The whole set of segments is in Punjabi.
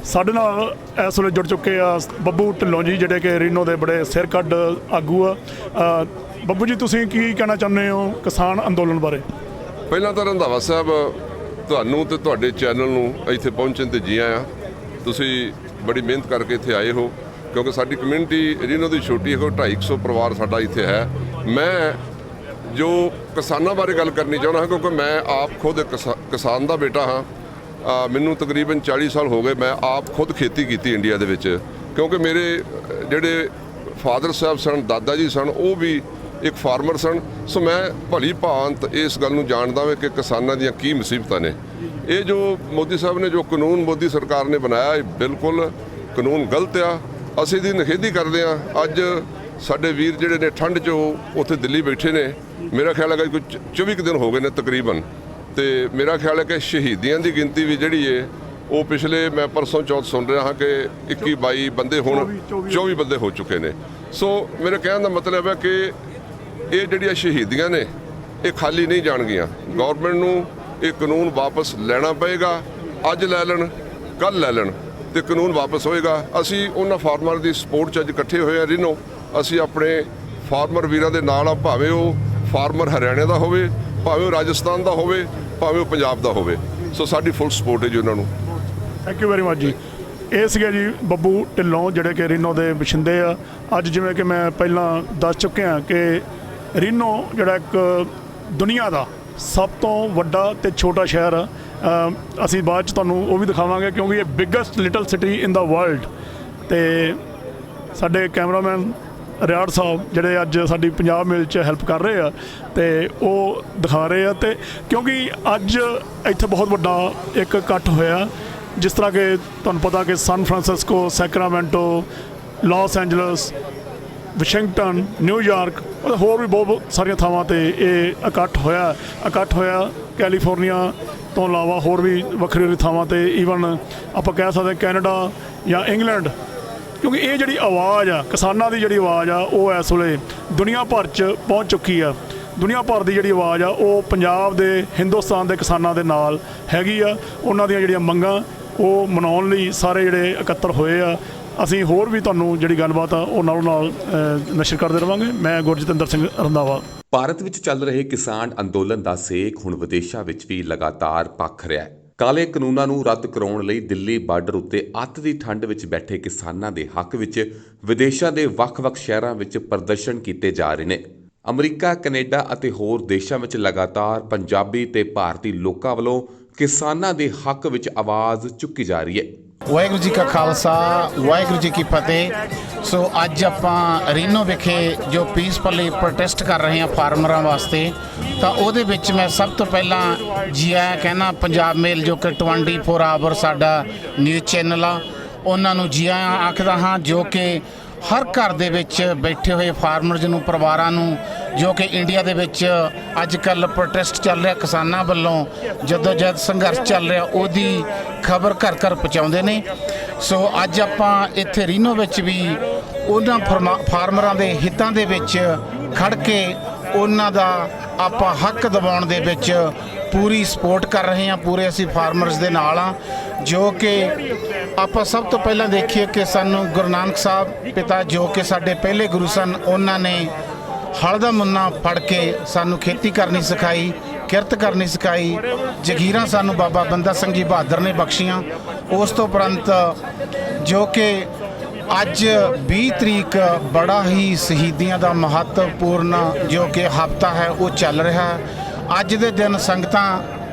ਸਾਡੇ ਨਾਲ ਇਸ ਵੇਲੇ ਜੁੜ ਚੁੱਕੇ ਆ ਬੱਬੂ ਢਿੱਲੋਂ ਜੀ, ਜਿਹੜੇ ਕਿ ਰੀਨੋ ਦੇ ਬੜੇ ਸਿਰ ਕੱਢ ਆਗੂ ਆ। ਬੱਬੂ ਜੀ, ਤੁਸੀਂ ਕੀ ਕਹਿਣਾ ਚਾਹੁੰਦੇ ਹੋ ਕਿਸਾਨ ਅੰਦੋਲਨ ਬਾਰੇ? ਪਹਿਲਾਂ ਤਾਂ ਰੰਧਾਵਾ ਸਾਹਿਬ, ਤੁਹਾਨੂੰ ਤੇ ਤੁਹਾਡੇ ਚੈਨਲ ਨੂੰ ਇੱਥੇ ਪਹੁੰਚਣ ਤੇ ਜੀ ਆਇਆਂ। ਤੁਸੀਂ ਬੜੀ ਮਿਹਨਤ ਕਰਕੇ ਇੱਥੇ ਆਏ ਹੋ, ਕਿਉਂਕਿ ਸਾਡੀ ਕਮਿਊਨਿਟੀ ਰੀਨੋ ਦੀ ਛੋਟੀ ਹੈ, 250 ਪਰਿਵਾਰ ਸਾਡਾ ਇੱਥੇ ਹੈ। ਮੈਂ ਜੋ ਕਿਸਾਨਾਂ ਬਾਰੇ ਗੱਲ ਕਰਨੀ ਚਾਹੁੰਦਾ ਹਾਂ, ਕਿਉਂਕਿ ਮੈਂ ਆਪ ਖੁਦ ਕਿਸਾਨ ਦਾ ਬੇਟਾ ਹਾਂ। ਮੈਨੂੰ ਤਕਰੀਬਨ 40 ਸਾਲ ਹੋ ਗਏ। ਮੈਂ ਆਪ ਖੁਦ ਖੇਤੀ ਕੀਤੀ ਇੰਡੀਆ ਦੇ ਵਿੱਚ, ਕਿਉਂਕਿ ਮੇਰੇ ਜਿਹੜੇ ਫਾਦਰ ਸਾਹਿਬ ਸਨ, ਦਾਦਾ ਜੀ ਸਨ, ਉਹ ਵੀ ਇੱਕ ਫਾਰਮਰ ਸਨ। ਸੋ ਮੈਂ ਭਲੀ ਭਾਂਤ ਇਸ ਗੱਲ ਨੂੰ ਜਾਣਦਾ ਹਾਂ ਕਿ ਕਿਸਾਨਾਂ ਦੀਆਂ ਕੀ ਮੁਸੀਬਤਾਂ ਨੇ। ਇਹ ਜੋ ਮੋਦੀ ਸਾਹਿਬ ਨੇ ਜੋ ਕਾਨੂੰਨ ਮੋਦੀ ਸਰਕਾਰ ਨੇ ਬਣਾਇਆ, ਇਹ ਬਿਲਕੁਲ ਕਾਨੂੰਨ ਗਲਤ ਆ। ਅਸੀਂ ਇਹਦੀ ਨਿਖੇਧੀ ਕਰਦੇ ਹਾਂ। ਅੱਜ ਸਾਡੇ ਵੀਰ ਜਿਹੜੇ ਨੇ ਠੰਡ 'ਚ ਉੱਥੇ ਦਿੱਲੀ ਬੈਠੇ ਨੇ, ਮੇਰਾ ਖਿਆਲ ਹੈ ਕੋਈ 24 ਦਿਨ ਹੋ ਗਏ ਨੇ ਤਕਰੀਬਨ। ਤੇ ਮੇਰਾ ਖਿਆਲ ਹੈ ਕਿ ਸ਼ਹੀਦੀਆਂ ਦੀ ਗਿਣਤੀ ਵੀ ਜਿਹੜੀ ਹੈ ਉਹ ਪਿਛਲੇ, ਮੈਂ ਪਰਸੋਂ ਚੌਥ ਸੁਣ ਰਿਹਾ ਹਾਂ ਕਿ 21-22 ਬੰਦੇ, ਹੁਣ 24 ਬੰਦੇ ਹੋ ਚੁੱਕੇ ਨੇ। ਸੋ ਮੇਰੇ ਕਹਿਣ ਦਾ ਮਤਲਬ ਹੈ ਕਿ ਇਹ ਜਿਹੜੀਆਂ ਸ਼ਹੀਦੀਆਂ ਨੇ ਇਹ ਖਾਲੀ ਨਹੀਂ ਜਾਣਗੀਆਂ। ਗੌਰਮੈਂਟ ਨੂੰ ਇਹ ਕਾਨੂੰਨ ਵਾਪਸ ਲੈਣਾ ਪਏਗਾ। ਅੱਜ ਲੈ ਲੈਣ, ਕੱਲ੍ਹ ਲੈ ਲੈਣ, ਤੇ ਕਾਨੂੰਨ ਵਾਪਸ ਹੋਏਗਾ। ਅਸੀਂ ਉਹਨਾਂ ਫਾਰਮਰ ਦੀ ਸਪੋਰਟ 'ਚ ਅੱਜ ਇਕੱਠੇ ਹੋਏ ਹਾਂ ਰੀਨੋ। ਅਸੀਂ ਆਪਣੇ ਫਾਰਮਰ ਵੀਰਾਂ ਦੇ ਨਾਲ ਆ, ਭਾਵੇਂ ਉਹ ਫਾਰਮਰ ਹਰਿਆਣੇ ਦਾ ਹੋਵੇ, ਭਾਵੇਂ ਉਹ ਰਾਜਸਥਾਨ ਦਾ ਹੋਵੇ, ਭਾਵੇਂ ਉਹ ਪੰਜਾਬ ਦਾ ਹੋਵੇ। ਸੋ ਸਾਡੀ ਫੁੱਲ ਸਪੋਰਟ ਹੈ ਜੀ ਉਹਨਾਂ ਨੂੰ। ਥੈਂਕ ਯੂ ਵੈਰੀ ਮਚ ਜੀ। ਇਹ ਸੀਗੇ ਜੀ ਬੱਬੂ ਢਿੱਲੋਂ, ਜਿਹੜੇ ਕਿ ਰੀਨੋ ਦੇ ਵਸਿੰਦੇ ਆ। ਅੱਜ ਜਿਵੇਂ ਕਿ ਮੈਂ ਪਹਿਲਾਂ ਦੱਸ ਚੁੱਕਿਆ ਕਿ ਰੀਨੋ ਜਿਹੜਾ ਇੱਕ ਦੁਨੀਆ ਦਾ ਸਭ ਤੋਂ ਵੱਡਾ ਤੇ ਛੋਟਾ ਸ਼ਹਿਰ ਆ। ਅਸੀਂ ਬਾਅਦ 'ਚ ਤੁਹਾਨੂੰ ਉਹ ਵੀ ਦਿਖਾਵਾਂਗੇ, ਕਿਉਂਕਿ ਇਹ ਬਿਗੇਸਟ ਲਿਟਲ ਸਿਟੀ ਇਨ ਦਾ ਵਰਲਡ। ਤੇ ਸਾਡੇ ਕੈਮਰਾਮੈਨ ਰਿਆੜ ਸਾਹਿਬ, ਜਿਹੜੇ ਅੱਜ ਸਾਡੀ ਪੰਜਾਬ ਮੇਲ 'ਚ ਹੈਲਪ ਕਰ ਰਹੇ ਆ, ਤੇ ਉਹ ਦਿਖਾ ਰਹੇ ਆ। ਤੇ ਕਿਉਂਕਿ ਅੱਜ ਇੱਥੇ ਬਹੁਤ ਵੱਡਾ ਇੱਕ ਇਕੱਠ ਹੋਇਆ, ਜਿਸ ਤਰ੍ਹਾਂ ਕਿ ਤੁਹਾਨੂੰ ਪਤਾ ਕਿ San Francisco, Sacramento, Los Angeles, Washington, New York, ਹੋਰ ਵੀ ਬਹੁਤ ਸਾਰੀਆਂ ਥਾਵਾਂ 'ਤੇ ਇਹ ਇਕੱਠ ਹੋਇਆ। ਕੈਲੀਫੋਰਨੀਆ ਤੋਂ ਇਲਾਵਾ ਹੋਰ ਵੀ ਵੱਖਰੀ ਥਾਵਾਂ 'ਤੇ, ਈਵਨ ਆਪਾਂ ਕਹਿ ਸਕਦੇ ਕੈਨੇਡਾ ਜਾਂ ਇੰਗਲੈਂਡ, ਕਿਉਂਕਿ ਇਹ ਜਿਹੜੀ ਆਵਾਜ਼ ਆ, ਕਿਸਾਨਾਂ ਦੀ ਜਿਹੜੀ ਆਵਾਜ਼ ਆ, ਉਹ ਇਸ ਵੇਲੇ ਦੁਨੀਆ ਭਰ 'ਚ ਪਹੁੰਚ ਚੁੱਕੀ ਆ। ਦੁਨੀਆ ਭਰ ਦੀ ਜਿਹੜੀ ਆਵਾਜ਼ ਆ ਉਹ ਪੰਜਾਬ ਦੇ, ਹਿੰਦੁਸਤਾਨ ਦੇ ਕਿਸਾਨਾਂ ਦੇ ਨਾਲ ਹੈਗੀ ਆ। ਉਹਨਾਂ ਦੀਆਂ ਜਿਹੜੀਆਂ ਮੰਗਾਂ ਉਹ ਮਨਾਉਣ ਲਈ ਸਾਰੇ ਜਿਹੜੇ ਇਕੱਤਰ ਹੋਏ ਆ। ਅਸੀਂ ਹੋਰ ਵੀ ਤੁਹਾਨੂੰ ਜਿਹੜੀ ਗੱਲਬਾਤ ਆ ਉਹ ਨਾਲੋਂ ਨਾਲ ਨਸ਼ਰ ਕਰਦੇ ਰਹਾਂਗੇ। ਮੈਂ ਗੁਰਜਤਿੰਦਰ ਸਿੰਘ ਰੰਧਾਵਾ। ਭਾਰਤ ਵਿੱਚ ਚੱਲ ਰਹੇ ਕਿਸਾਨ ਅੰਦੋਲਨ ਦਾ ਸੇਕ ਹੁਣ ਵਿਦੇਸ਼ਾਂ ਵਿੱਚ ਵੀ ਲਗਾਤਾਰ ਭਖ ਰਿਹਾ ਹੈ। ਕਾਲੇ ਕਾਨੂੰਨਾਂ ਨੂੰ ਰੱਦ ਕਰਾਉਣ ਲਈ ਦਿੱਲੀ ਬਾਰਡਰ ਉੱਤੇ ਅੱਤ ਦੀ ਠੰਡ ਵਿੱਚ ਬੈਠੇ ਕਿਸਾਨਾਂ ਦੇ ਹੱਕ ਵਿੱਚ ਵਿਦੇਸ਼ਾਂ ਦੇ ਵੱਖ-ਵੱਖ ਸ਼ਹਿਰਾਂ ਵਿੱਚ ਪ੍ਰਦਰਸ਼ਨ ਕੀਤੇ ਜਾ ਰਹੇ ਨੇ। ਅਮਰੀਕਾ, ਕੈਨੇਡਾ ਅਤੇ ਹੋਰ ਦੇਸ਼ਾਂ ਵਿੱਚ ਲਗਾਤਾਰ ਪੰਜਾਬੀ ਤੇ ਭਾਰਤੀ ਲੋਕਾਂ ਵੱਲੋਂ ਕਿਸਾਨਾਂ ਦੇ ਹੱਕ ਵਿੱਚ ਆਵਾਜ਼ ਚੁੱਕੀ ਜਾ ਰਹੀ ਹੈ। ਵਾਹਿਗੁਰੂ ਜੀ ਕਾ ਖਾਲਸਾ, ਵਾਹਿਗੁਰੂ ਜੀ ਕੀ ਫਤਿਹ। ਸੋ ਅੱਜ ਆਪਾਂ ਰੀਨੋ ਵਿਖੇ ਜੋ ਪੀਸਫੁਲੀ ਪ੍ਰੋਟੈਸਟ ਕਰ ਰਹੇ ਹਾਂ ਫਾਰਮਰਾਂ ਵਾਸਤੇ, ਤਾਂ ਉਹਦੇ ਵਿੱਚ ਮੈਂ ਸਭ ਤੋਂ ਪਹਿਲਾਂ ਜੀ ਆਇਆਂ ਕਹਿਣਾ ਪੰਜਾਬ ਮੇਲ, ਜੋ ਕਿ 24 ਆਵਰ ਸਾਡਾ ਨਿਊਜ਼ ਚੈਨਲ ਆ, ਉਹਨਾਂ ਨੂੰ ਜੀ ਆਇਆਂ ਆਖਦਾ ਹਾਂ, ਜੋ ਕਿ ਹਰ ਘਰ ਦੇ ਵਿੱਚ ਬੈਠੇ ਹੋਏ ਫਾਰਮਰਜ਼ ਨੂੰ, ਪਰਿਵਾਰਾਂ ਨੂੰ, ਜੋ ਕਿ ਇੰਡੀਆ ਦੇ ਵਿੱਚ ਅੱਜ ਕੱਲ੍ਹ ਪ੍ਰੋਟੈਸਟ ਚੱਲ ਰਿਹਾ ਕਿਸਾਨਾਂ ਵੱਲੋਂ, ਜਦੋਂ ਜਦ ਸੰਘਰਸ਼ ਚੱਲ ਰਿਹਾ, ਉਹਦੀ ਖਬਰ ਘਰ ਘਰ ਪਹੁੰਚਾਉਂਦੇ ਨੇ। ਸੋ ਅੱਜ ਆਪਾਂ ਇੱਥੇ ਰੀਨੋ ਵਿੱਚ ਵੀ ਉਹਨਾਂ ਫਾਰਮਰਾਂ ਦੇ ਹਿੱਤਾਂ ਦੇ ਵਿੱਚ ਖੜ ਕੇ ਉਹਨਾਂ ਦਾ ਆਪਾਂ ਹੱਕ ਦਿਵਾਉਣ ਦੇ ਵਿੱਚ ਪੂਰੀ ਸਪੋਰਟ ਕਰ ਰਹੇ ਹਾਂ। ਪੂਰੇ ਅਸੀਂ ਫਾਰਮਰਸ ਦੇ ਨਾਲ ਹਾਂ। ਜੋ ਕਿ ਆਪਾਂ ਸਭ ਤੋਂ ਪਹਿਲਾਂ ਦੇਖੀਏ ਕਿ ਸਾਨੂੰ ਗੁਰੂ ਨਾਨਕ ਸਾਹਿਬ ਪਿਤਾ, ਜੋ ਕਿ ਸਾਡੇ ਪਹਿਲੇ ਗੁਰੂ ਸਨ, ਉਹਨਾਂ ਨੇ ਹਲ ਦਾ ਮੁੰਨਾ ਫੜ ਕੇ ਸਾਨੂੰ ਖੇਤੀ ਕਰਨੀ ਸਿਖਾਈ, ਕਿਰਤ ਕਰਨੀ ਸਿਖਾਈ। ਜਗੀਰਾਂ ਸਾਨੂੰ ਬਾਬਾ ਬੰਦਾ ਸਿੰਘ ਜੀ ਬਹਾਦਰ ਨੇ ਬਖਸ਼ੀਆਂ। ਉਸ ਤੋਂ ਉਪਰੰਤ ਜੋ ਕਿ ਅੱਜ 20 ਤਰੀਕ ਬੜਾ ਹੀ ਸ਼ਹੀਦੀਆਂ ਦਾ ਮਹੱਤਵਪੂਰਨ ਜੋ ਕਿ ਹਫ਼ਤਾ ਹੈ ਉਹ ਚੱਲ ਰਿਹਾ। ਅੱਜ ਦੇ ਦਿਨ ਸੰਗਤਾਂ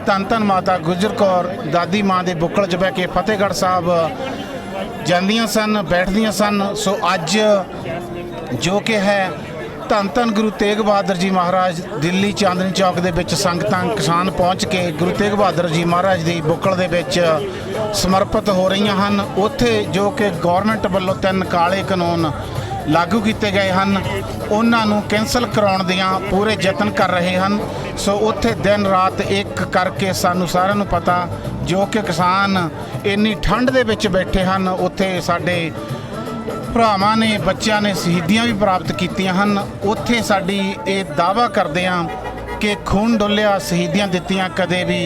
ਧੰਨ ਧੰਨ ਮਾਤਾ ਗੁਜਰ ਕੌਰ ਦਾਦੀ ਮਾਂ ਦੇ ਬੁੱਕਲ 'ਚ ਬਹਿ ਕੇ ਫਤਿਹਗੜ੍ਹ ਸਾਹਿਬ ਜਾਂਦੀਆਂ ਸਨ, ਬੈਠਦੀਆਂ ਸਨ। ਸੋ ਅੱਜ ਜੋ ਕਿ ਹੈ ਧੰਨ ਧੰਨ ਗੁਰੂ ਤੇਗ ਬਹਾਦਰ ਜੀ ਮਹਾਰਾਜ, ਦਿੱਲੀ ਚਾਂਦਨੀ ਚੌਕ ਦੇ ਵਿੱਚ ਸੰਗਤਾਂ ਕਿਸਾਨ ਪਹੁੰਚ ਕੇ ਗੁਰੂ ਤੇਗ ਬਹਾਦਰ ਜੀ ਮਹਾਰਾਜ ਦੀ ਬੁੱਕਲ ਦੇ ਵਿੱਚ ਸਮਰਪਿਤ ਹੋ ਰਹੀਆਂ ਹਨ। ਉੱਥੇ ਜੋ ਕਿ ਗੌਰਮੈਂਟ ਵੱਲੋਂ 3 ਕਾਲੇ ਕਾਨੂੰਨ ਲਾਗੂ ਕੀਤੇ ਗਏ ਹਨ, ਉਹਨਾਂ ਨੂੰ ਕੈਂਸਲ ਕਰਾਉਣ ਦੀਆਂ ਪੂਰੇ ਯਤਨ ਕਰ ਰਹੇ ਹਨ। ਸੋ ਉੱਥੇ ਦਿਨ ਰਾਤ ਇੱਕ ਕਰਕੇ ਸਾਨੂੰ ਸਾਰਿਆਂ ਨੂੰ ਪਤਾ, ਜੋ ਕਿ ਕਿਸਾਨ ਇੰਨੀ ਠੰਡ ਦੇ ਵਿੱਚ ਬੈਠੇ ਹਨ, ਉੱਥੇ ਸਾਡੇ ਭਰਾਵਾਂ ਨੇ ਬੱਚਿਆਂ ਨੇ ਸ਼ਹੀਦੀਆਂ ਵੀ ਪ੍ਰਾਪਤ ਕੀਤੀਆਂ ਹਨ, ਉੱਥੇ ਸਾਡੀ ਇਹ ਦਾਅਵਾ ਕਰਦੇ ਹਾਂ ਕਿ ਖੂਨ ਡੁੱਲਿਆ ਸ਼ਹੀਦੀਆਂ ਦਿੱਤੀਆਂ ਕਦੇ ਵੀ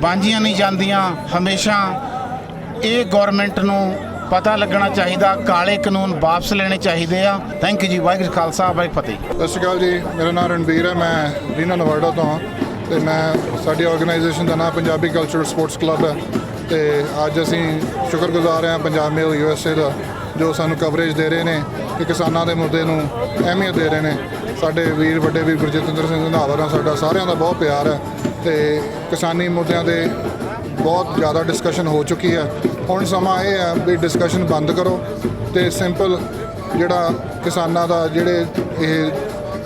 ਵਾਂਝੀਆਂ ਨਹੀਂ ਜਾਂਦੀਆਂ। ਹਮੇਸ਼ਾ ਇਹ ਗਵਰਨਮੈਂਟ ਨੂੰ ਪਤਾ ਲੱਗਣਾ ਚਾਹੀਦਾ, ਕਾਲੇ ਕਾਨੂੰਨ ਵਾਪਸ ਲੈਣੇ ਚਾਹੀਦੇ ਆ। ਥੈਂਕ ਯੂ ਜੀ। ਵਾਹਿਗੁਰੂ ਖਾਲਸਾ ਵਾਹਿਗੁਰੂ ਫਤਿਹ। ਸਤਿ ਸ਼੍ਰੀ ਅਕਾਲ ਜੀ, ਮੇਰਾ ਨਾਮ ਰਣਬੀਰ ਹੈ, ਮੈਂ ਰੀਨਾ ਨਵਾਡਾ ਤੋਂ ਹਾਂ ਅਤੇ ਮੈਂ ਸਾਡੀ ਆਰਗੇਨਾਈਜੇਸ਼ਨ ਦਾ ਨਾਮ ਪੰਜਾਬੀ ਕਲਚਰਲ ਸਪੋਰਟਸ ਕਲੱਬ ਹੈ ਅਤੇ ਅੱਜ ਅਸੀਂ ਸ਼ੁਕਰਗੁਜ਼ਾਰ ਹਾਂ ਪੰਜਾਬ ਮੇਲ USA ਦਾ, ਜੋ ਸਾਨੂੰ ਕਵਰੇਜ ਦੇ ਰਹੇ ਨੇ ਕਿ ਕਿਸਾਨਾਂ ਦੇ ਮੁੱਦੇ ਨੂੰ ਅਹਿਮੀਅਤ ਦੇ ਰਹੇ ਨੇ। ਸਾਡੇ ਵੀਰ ਵੱਡੇ ਵੀਰ ਗੁਰਜਿੰਦਰ ਸਿੰਘ ਰੰਧਾਵਾ ਨਾਲ ਸਾਡਾ ਸਾਰਿਆਂ ਦਾ ਬਹੁਤ ਪਿਆਰ ਹੈ ਅਤੇ ਕਿਸਾਨੀ ਮੁੱਦਿਆਂ ਦੇ ਬਹੁਤ ਜ਼ਿਆਦਾ ਡਿਸਕਸ਼ਨ ਹੋ ਚੁੱਕੀ ਹੈ। ਹੁਣ ਸਮਾਂ ਇਹ ਹੈ ਵੀ ਡਿਸਕਸ਼ਨ ਬੰਦ ਕਰੋ ਅਤੇ ਸਿੰਪਲ ਜਿਹੜਾ ਕਿਸਾਨਾਂ ਦਾ ਜਿਹੜੇ ਇਹ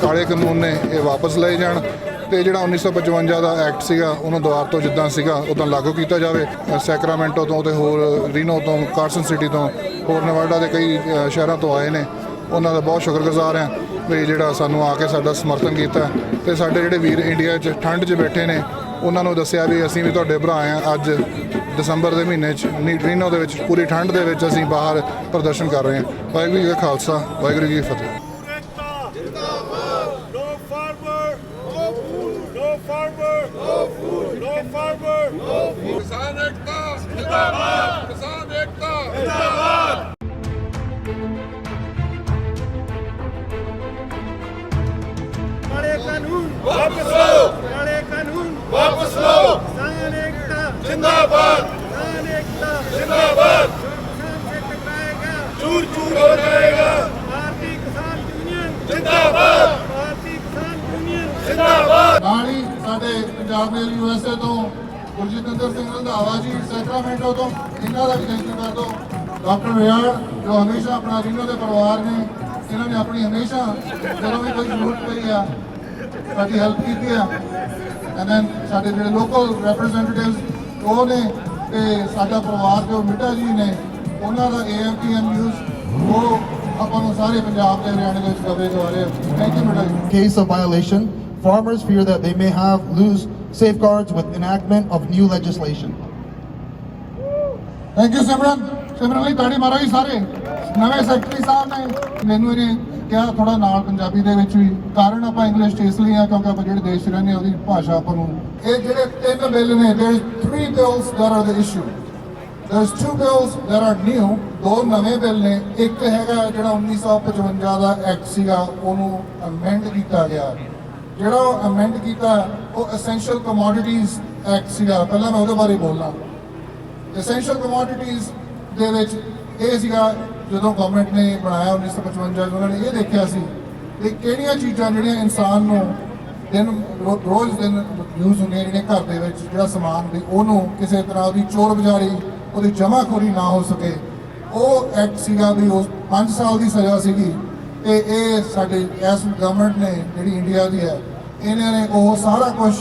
ਕਾਲੇ ਕਾਨੂੰਨ ਨੇ ਇਹ ਵਾਪਸ ਲਏ ਜਾਣ ਅਤੇ ਜਿਹੜਾ 1955 ਦਾ ਐਕਟ ਸੀਗਾ ਉਹਨੂੰ ਦੁਬਾਰਾ ਤੋਂ ਜਿੱਦਾਂ ਸੀਗਾ ਉੱਦਾਂ ਲਾਗੂ ਕੀਤਾ ਜਾਵੇ। ਸੈਕਰਾਮੈਂਟੋ ਤੋਂ ਅਤੇ ਹੋਰ ਰੀਨੋ ਤੋਂ, ਕਾਰਸਨ ਸਿਟੀ ਤੋਂ, ਹੋਰ ਨਵਾਡਾ ਦੇ ਕਈ ਸ਼ਹਿਰਾਂ ਤੋਂ ਆਏ ਨੇ, ਉਹਨਾਂ ਦਾ ਬਹੁਤ ਸ਼ੁਕਰਗੁਜ਼ਾਰ ਹਾਂ ਵੀ ਜਿਹੜਾ ਸਾਨੂੰ ਆ ਕੇ ਸਾਡਾ ਸਮਰਥਨ ਕੀਤਾ। ਅਤੇ ਸਾਡੇ ਜਿਹੜੇ ਵੀਰ ਇੰਡੀਆ 'ਚ ਠੰਡ 'ਚ ਬੈਠੇ ਨੇ ਉਹਨਾਂ ਨੂੰ ਦੱਸਿਆ ਵੀ ਅਸੀਂ ਵੀ ਤੁਹਾਡੇ ਭਰਾ ਹਾਂ। ਅੱਜ ਦਸੰਬਰ ਦੇ ਮਹੀਨੇ 'ਚ ਰੀਨੋ ਦੇ ਵਿੱਚ ਪੂਰੀ ਠੰਡ ਦੇ ਵਿੱਚ ਅਸੀਂ ਬਾਹਰ ਪ੍ਰਦਰਸ਼ਨ ਕਰ ਰਹੇ ਹਾਂ। ਵਾਹਿਗੁਰੂ ਜੀ ਕਾ ਖਾਲਸਾ, ਵਾਹਿਗੁਰੂ ਜੀ ਕੀ ਫਤਿਹ। ਕਿਸਾਨ ਏਕਤਾ ਜ਼ਿੰਦਾਬਾਦ, ਕਿਸਾਨ ਏਕਤਾ ਜ਼ਿੰਦਾਬਾਦ। काले कानून वापस लो, काले कानून वापस लो। किसान एकता जिंदाबाद, किसान एकता जिंदाबाद। किसान से टकराएगा चूर चूर हो जाएगा। भारतीय किसान यूनियन जिंदाबाद, भारतीय किसान यूनियन जिंदाबाद। ਨਾਲ ਹੀ ਸਾਡੇ ਪੰਜਾਬ ਮੇਲ USA ਤੋਂ ਗੁਰਜਿੰਦਰ ਸਿੰਘ ਰੰਧਾਵਾ ਜੀ, ਸੈਕਰਾਮੈਂਟੋ ਤੋਂ, ਇਹਨਾਂ ਦਾ ਵੀ ਥੈਂਕ ਯੂ ਕਰ ਦਿਓ। ਡਾਕਟਰ ਰਿਆੜ ਜੋ ਹਮੇਸ਼ਾ ਆਪਣਾ ਰੀਨੋ ਦੇ ਪਰਿਵਾਰ ਨੇ, ਇਹਨਾਂ ਨੇ ਆਪਣੀ ਹਮੇਸ਼ਾ ਜਦੋਂ ਵੀ ਕੋਈ ਜ਼ਰੂਰਤ ਪਈ ਆ ਸਾਡੀ ਹੈਲਪ ਕੀਤੀ ਆ। ਐਂਡ ਦੈਨ ਸਾਡੇ ਜਿਹੜੇ ਲੋਕਲ ਰੈਪਰੈਜ਼ੈਂਟੇਟਿਵਸ ਉਹ ਨੇ ਅਤੇ ਸਾਡਾ ਪਰਿਵਾਰ ਜੋ ਮਿੱਟਾ ਜੀ ਨੇ, ਉਹਨਾਂ ਦਾ AMPM ਨਿਊਜ਼ ਉਹ ਆਪਾਂ ਨੂੰ ਸਾਰੇ ਪੰਜਾਬ ਤੇ ਹਰਿਆਣੇ ਦੇ ਵਿੱਚ ਕਵਰੇਜ ਹੋ ਰਹੇ ਆ। ਥੈਂਕ ਯੂ ਮਿੱਟਾ ਜੀ। case of violation, farmers fear that they may have lose safeguards with enactment of new legislation. Thank you Simran. Simran ਲਈ ਤਾੜੀ ਮਾਰੋ ਜੀ ਸਾਰੇ। ਨਵੇਂ ਸੈਕਟਰੀ ਸਾਹਿਬ ਨੇ ਮੈਨੂੰ ਇਹਨੇ ਕਿਹਾ ਥੋੜਾ ਨਾਲ ਪੰਜਾਬੀ ਦੇ ਵਿੱਚ ਵੀ, ਕਾਰਨ ਆਪਾਂ ਇੰਗਲਿਸ਼ 'ਚ ਇਸ ਲਈ ਆ ਕਿਉਂਕਿ ਆਪਾਂ ਜਿਹੜੇ ਦੇਸ਼ 'ਚ ਰਹਿੰਦੇ ਉਹਦੀ ਭਾਸ਼ਾ ਆਪਾਂ ਨੂੰ। ਇਹ ਜਿਹੜੇ 3 ਬਿੱਲ ਨੇ, there 3 bills that are the issue. There's 2 bills that are new, 2 ਨਵੇਂ ਬਿੱਲ ਨੇ। ਇੱਕ ਹੈਗਾ ਜਿਹੜਾ 1955 ਦਾ ਐਕਟ ਸੀਗਾ ਉਹਨੂੰ ਅਮੈਂਡ ਕੀਤਾ ਗਿਆ। ਜਿਹੜਾ ਉਹ ਅਮੈਂਡ ਕੀਤਾ ਉਹ ਐਸੈਂਸ਼ੀਅਲ ਕਮੋਡਿਟੀਜ਼ ਐਕਟ ਸੀਗਾ। ਪਹਿਲਾਂ ਮੈਂ ਉਹਦੇ ਬਾਰੇ ਬੋਲਣਾ। ਐਸੈਂਸ਼ੀਅਲ ਕਮੋਡਿਟੀਜ਼ ਦੇ ਵਿੱਚ ਇਹ ਸੀਗਾ ਜਦੋਂ ਗਵਰਨਮੈਂਟ ਨੇ ਬਣਾਇਆ 1955 ਉਹਨਾਂ ਨੇ ਇਹ ਦੇਖਿਆ ਸੀ ਕਿ ਕਿਹੜੀਆਂ ਚੀਜ਼ਾਂ ਜਿਹੜੀਆਂ ਇਨਸਾਨ ਨੂੰ ਰੋਜ਼ ਦਿਨ ਯੂਜ਼ ਹੁੰਦੀਆਂ, ਜਿਹੜੀਆਂ ਘਰ ਦੇ ਵਿੱਚ ਜਿਹੜਾ ਸਮਾਨ ਵੀ ਉਹਨੂੰ ਕਿਸੇ ਤਰ੍ਹਾਂ ਉਹਦੀ ਚੋਰ ਬਜ਼ਾਰੀ, ਉਹਦੀ ਜਮਾਖੋਰੀ ਨਾ ਹੋ ਸਕੇ। ਉਹ ਐਕਟ ਸੀਗਾ ਵੀ ਉਹ 5 ਸਾਲ ਦੀ ਸਜ਼ਾ ਸੀਗੀ। ਤੇ ਇਹ ਸਾਡੇ ਇਸ ਗਵਰਨਮੈਂਟ ਨੇ ਜਿਹੜੀ ਇੰਡੀਆ ਦੀ ਹੈ, ਇਹਨਾਂ ਨੇ ਉਹ ਸਾਰਾ ਕੁਝ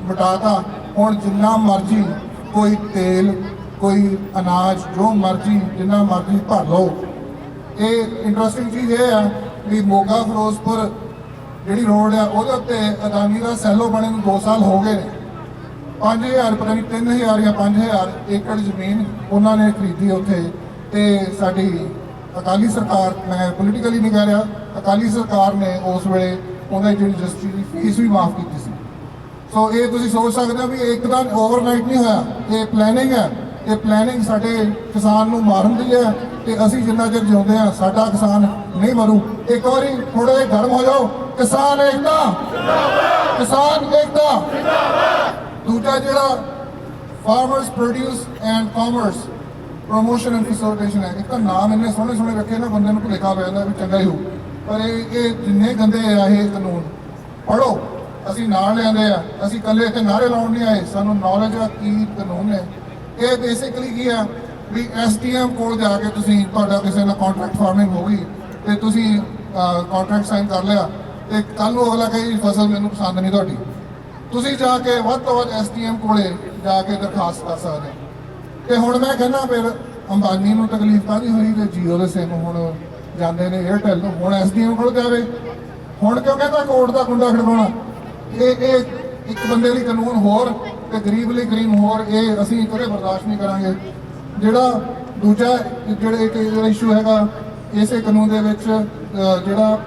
ਮਿਟਾਤਾ। ਹੁਣ ਜਿੰਨਾ ਮਰਜ਼ੀ ਕੋਈ ਤੇਲ, ਕੋਈ ਅਨਾਜ, ਜੋ ਮਰਜ਼ੀ ਜਿੰਨਾ ਮਰਜ਼ੀ ਭਰ ਲਓ। ਇਹ ਇੰਟਰਸਟਿੰਗ ਚੀਜ਼ ਇਹ ਆ ਵੀ ਮੋਗਾ ਫਿਰੋਜ਼ਪੁਰ ਜਿਹੜੀ ਰੋਡ ਆ ਉਹਦੇ ਉੱਤੇ ਅਦਾਨੀ ਦਾ ਸੈਲੋ ਬਣੇ ਨੂੰ 2 ਸਾਲ ਹੋ ਗਏ। 5000 ਪਤਾ ਨਹੀਂ 3000 ਜਾਂ 5000 ਏਕੜ ਜ਼ਮੀਨ ਉਹਨਾਂ ਨੇ ਖਰੀਦੀ ਉੱਥੇ। ਤੇ ਸਾਡੀ ਅਕਾਲੀ ਸਰਕਾਰ, ਮੈਂ ਪੋਲੀਟੀਕਲੀ ਨਹੀਂ ਕਹਿ ਰਿਹਾ, ਅਕਾਲੀ ਸਰਕਾਰ ਨੇ ਉਸ ਵੇਲੇ ਉਹਨਾਂ ਦੀ ਰਜਿਸਟਰੀ ਦੀ ਫੀਸ ਵੀ ਮਾਫ ਕੀਤੀ ਸੀ। ਸੋ ਇਹ ਤੁਸੀਂ ਸੋਚ ਸਕਦੇ ਹੋ ਵੀ ਇੱਕਦਮ ਓਵਰਨਾਈਟ ਨਹੀਂ ਹੋਇਆ, ਇਹ ਪਲੈਨਿੰਗ ਹੈ। ਇਹ ਪਲੈਨਿੰਗ ਸਾਡੇ ਕਿਸਾਨ ਨੂੰ ਮਾਰਨ ਦੀ ਹੈ ਤੇ ਅਸੀਂ ਜਿੰਨਾ ਚਿਰ ਜਿਉਂਦੇ ਆ ਸਾਡਾ ਕਿਸਾਨ ਨਹੀਂ ਮਰੂ। ਇੱਕ ਵਾਰੀ ਥੋੜਾ ਜਿਹਾ ਗਰਮ ਹੋ ਜਾਓ। ਕਿਸਾਨ ਏਕਤਾ ਜਿੰਦਾਬਾਦ, ਕਿਸਾਨ ਏਕਤਾ ਜਿੰਦਾਬਾਦ। ਦੂਜਾ ਜਿਹੜਾ farmers produce and commerce promotion and facilitation ਹੈ, ਇੱਕ ਤਾਂ ਨਾਮ ਇੰਨੇ ਸੋਹਣੇ ਸੋਹਣੇ ਰੱਖੇ ਨਾ ਬੰਦੇ ਨੂੰ ਭੁਲੇਖਾ ਪੈ ਜਾਂਦਾ ਵੀ ਚੰਗਾ ਹੀ ਹੋ, ਪਰ ਇਹ ਜਿੰਨੇ ਗੰਦੇ ਆ ਇਹ ਕਾਨੂੰਨ ਪੜ੍ਹੋ। ਅਸੀਂ ਨਾਲ ਲਿਆਂਦੇ ਆ, ਅਸੀਂ ਇਕੱਲੇ ਇੱਥੇ ਨਾਅਰੇ ਲਾਉਣ ਨਹੀਂ ਆਏ, ਸਾਨੂੰ ਨੌਲੇਜ ਆ ਕੀ ਕਾਨੂੰਨ ਨੇ। ਇਹ ਬੇਸਿਕਲੀ ਕੀ ਆ ਵੀ SDM ਕੋਲ ਜਾ ਕੇ ਤੁਸੀਂ, ਤੁਹਾਡਾ ਕਿਸੇ ਨਾਲ ਕੰਟਰੈਕਟ ਫਾਰਮਿੰਗ ਹੋ ਗਈ ਤੇ ਤੁਸੀਂ ਕੰਟਰੈਕਟ ਸਾਈਨ ਕਰ ਲਿਆ ਤੇ ਕੱਲ ਨੂੰ ਅਗਲਾ ਕਹੇ ਫਸਲ ਮੈਨੂੰ ਪਸੰਦ ਨਹੀਂ ਤੁਹਾਡੀ, ਤੁਸੀਂ ਜਾ ਕੇ ਵੱਧ ਤੋਂ ਵੱਧ SDM ਕੋਲੇ ਜਾ ਕੇ ਦਰਖਾਸਤ ਕਰ ਸਕਦੇ। ਤੇ ਹੁਣ ਮੈਂ ਕਹਿੰਦਾ ਫਿਰ ਅੰਬਾਨੀ ਨੂੰ ਤਕਲੀਫ ਕਾਹਦੀ ਹੋਈ ਤੇ ਜੀਓ ਦੇ ਸਿਮ ਹੁਣ ਜਾਂਦੇ ਨੇ ਏਅਰਟੈਲ ਨੂੰ, ਹੁਣ SDM ਕੋਲ ਜਾਵੇ। ਹੁਣ ਕਿਉਂ ਕਹਿੰਦਾ ਕੋਰਟ ਦਾ ਕੁੰਡਾ ਖੜਕਾਉਣਾ? ਇਹ ਇੱਕ ਬੰਦੇ ਲਈ ਕਾਨੂੰਨ ਹੋਰ ਤੇ ਗਰੀਬ ਲਈ ਕਾਨੂੰਨ ਹੋਰ, ਇਹ ਅਸੀਂ ਕਦੇ ਬਰਦਾਸ਼ਤ ਨਹੀਂ ਕਰਾਂਗੇ। ਜਿਹੜਾ ਦੂਜਾ ਜਿਹੜਾ ਇੱਕ ਇਸ਼ੂ ਹੈਗਾ ਇਸੇ ਕਾਨੂੰਨ ਦੇ ਵਿੱਚ ਜਿਹੜਾ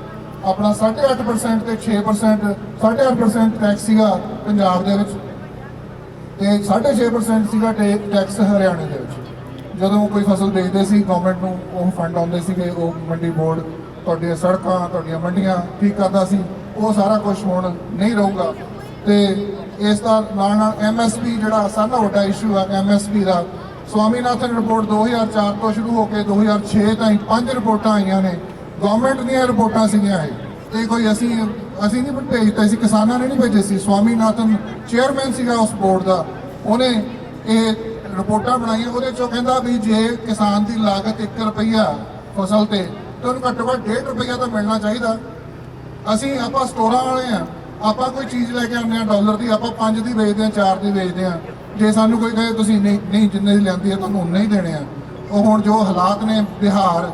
ਆਪਣਾ 8.5% ਤੇ 6%, 8.5% ਟੈਕਸ ਸੀਗਾ ਪੰਜਾਬ ਦੇ ਵਿੱਚ ਤੇ 6.5% ਸੀਗਾ ਟੈਕਸ ਹਰਿਆਣੇ ਦੇ ਵਿੱਚ। ਜਦੋਂ ਕੋਈ ਫਸਲ ਵੇਚਦੇ ਸੀ ਗਵਰਨਮੈਂਟ ਨੂੰ ਉਹ ਫੰਡ ਆਉਂਦੇ ਸੀਗੇ, ਉਹ ਮੰਡੀ ਬੋਰਡ ਤੁਹਾਡੀਆਂ ਸੜਕਾਂ ਤੁਹਾਡੀਆਂ ਮੰਡੀਆਂ ਠੀਕ ਕਰਦਾ ਸੀ। ਉਹ ਸਾਰਾ ਕੁਝ ਹੁਣ ਨਹੀਂ ਰਹੂਗਾ ਤੇ ਇਸ ਦਾ ਨਾਲ ਨਾਲ MSP ਜਿਹੜਾ ਸਾਰਾ ਨਾਲੋਂ ਵੱਡਾ ਇਸ਼ੂ ਆ MSP ਦਾ। ਸਵਾਮੀਨਾਥਨ ਰਿਪੋਰਟ 2004 ਤੋਂ ਸ਼ੁਰੂ ਹੋ ਕੇ 2006 ਤਾਈਂ 5 ਰਿਪੋਰਟਾਂ ਆਈਆਂ ਨੇ, ਗਵਰਨਮੈਂਟ ਦੀਆਂ ਰਿਪੋਰਟਾਂ ਸੀਗੀਆਂ ਇਹ ਕੋਈ ਅਸੀਂ ਨਹੀਂ ਭੇਜਦੇ ਸੀ, ਕਿਸਾਨਾਂ ਨੇ ਨਹੀਂ ਭੇਜੇ ਸੀ। ਸਵਾਮੀਨਾਥਨ ਚੇਅਰਮੈਨ ਸੀਗਾ ਉਸ ਬੋਰਡ ਦਾ, ਉਹਨੇ ਇਹ ਰਿਪੋਰਟਾਂ ਬਣਾਈਆਂ। ਉਹਦੇ ਚੋਂ ਕਹਿੰਦਾ ਵੀ ਜੇ ਕਿਸਾਨ ਦੀ ਲਾਗਤ 1 ਰੁਪਈਆ ਫਸਲ ਤੇ ਉਹਨੂੰ ਘੱਟੋ ਘੱਟ 1.5 ਰੁਪਈਆ ਤਾਂ ਮਿਲਣਾ ਚਾਹੀਦਾ। ਆਪਾਂ ਸਟੋਰਾਂ ਵਾਲੇ ਆ, ਆਪਾਂ ਕੋਈ ਚੀਜ਼ ਲੈ ਕੇ ਆਉਂਦੇ ਆ ਡਾਲਰ ਦੀ, ਆਪਾਂ 5 ਦੀ ਵੇਚਦੇ ਆ 4 ਦੀ ਵੇਚਦੇ ਆ। ਜੇ ਸਾਨੂੰ ਕੋਈ ਕਹੇ ਤੁਸੀਂ ਨਹੀਂ ਜਿੰਨੇ ਦੀ ਲੈਂਦੀ ਹੈ ਤੁਹਾਨੂੰ ਉਨੇ ਹੀ ਦੇਣੇ ਆ। ਉਹ ਹੁਣ ਜੋ ਹਾਲਾਤ ਨੇ ਬਿਹਾਰ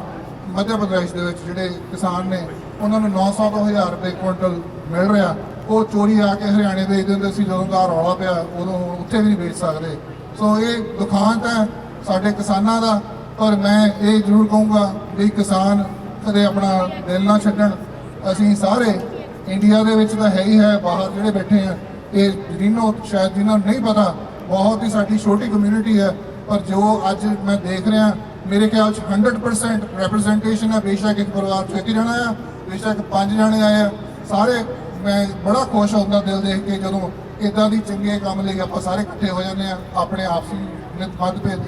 ਮੱਧ ਪ੍ਰਦੇਸ਼ ਦੇ ਵਿੱਚ ਜਿਹੜੇ ਕਿਸਾਨ ਨੇ ਉਹਨਾਂ ਨੂੰ 900 ਤੋਂ 1000 ਰੁਪਏ ਕੁਇੰਟਲ ਮਿਲ ਰਿਹਾ, ਉਹ ਚੋਰੀ ਆ ਕੇ ਹਰਿਆਣੇ ਵੇਚ ਦਿੰਦੇ ਸੀ। ਜਦੋਂ ਦਾ ਰੌਲਾ ਪਿਆ ਉਦੋਂ ਉੱਥੇ ਵੀ ਨਹੀਂ ਵੇਚ ਸਕਦੇ। ਸੋ ਇਹ ਦੁਖਾਂਤ ਹੈ ਸਾਡੇ ਕਿਸਾਨਾਂ ਦਾ। ਪਰ ਮੈਂ ਇਹ ਜ਼ਰੂਰ ਕਹੂੰਗਾ ਵੀ ਕਿਸਾਨ ਕਦੇ ਆਪਣਾ ਦਿਲ ਨਾ ਛੱਡਣ। ਅਸੀਂ ਸਾਰੇ ਇੰਡੀਆ ਦੇ ਵਿੱਚ ਤਾਂ ਹੈ ਹੀ ਹੈ, ਬਾਹਰ ਜਿਹੜੇ ਬੈਠੇ ਆ ਇਹ ਰੀਨੋ ਸ਼ਾਇਦ ਜਿਹਨਾਂ ਨੂੰ ਨਹੀਂ ਪਤਾ ਬਹੁਤ ਹੀ ਸਾਡੀ ਛੋਟੀ ਕਮਿਊਨਿਟੀ ਹੈ, ਪਰ ਜੋ ਅੱਜ ਮੈਂ ਦੇਖ ਰਿਹਾ ਮੇਰੇ ਖਿਆਲ 'ਚ 100% ਰੈਪਰੈਜ਼ੈਂਟੇਸ਼ਨ ਹੈ। ਬੇਸ਼ੱਕ ਇੱਕ ਪਰਿਵਾਰ 'ਚ 1 ਜਣਾ ਆ, ਬੇਸ਼ੱਕ 5 ਜਣੇ ਆਏ ਆ, ਸਾਰੇ ਮੈਂ ਬੜਾ ਖੁਸ਼ ਹੁੰਦਾ ਦਿਲ ਦੇਖ ਕੇ ਜਦੋਂ ਇਦਾਂ ਦੀ ਚੰਗੇ ਕੰਮ ਲਈ ਆਪਾਂ ਸਾਰੇ ਇਕੱਠੇ ਹੋ ਜਾਂਦੇ ਆ ਆਪਣੇ ਆਪਸੀ ਮਤਭੇਦ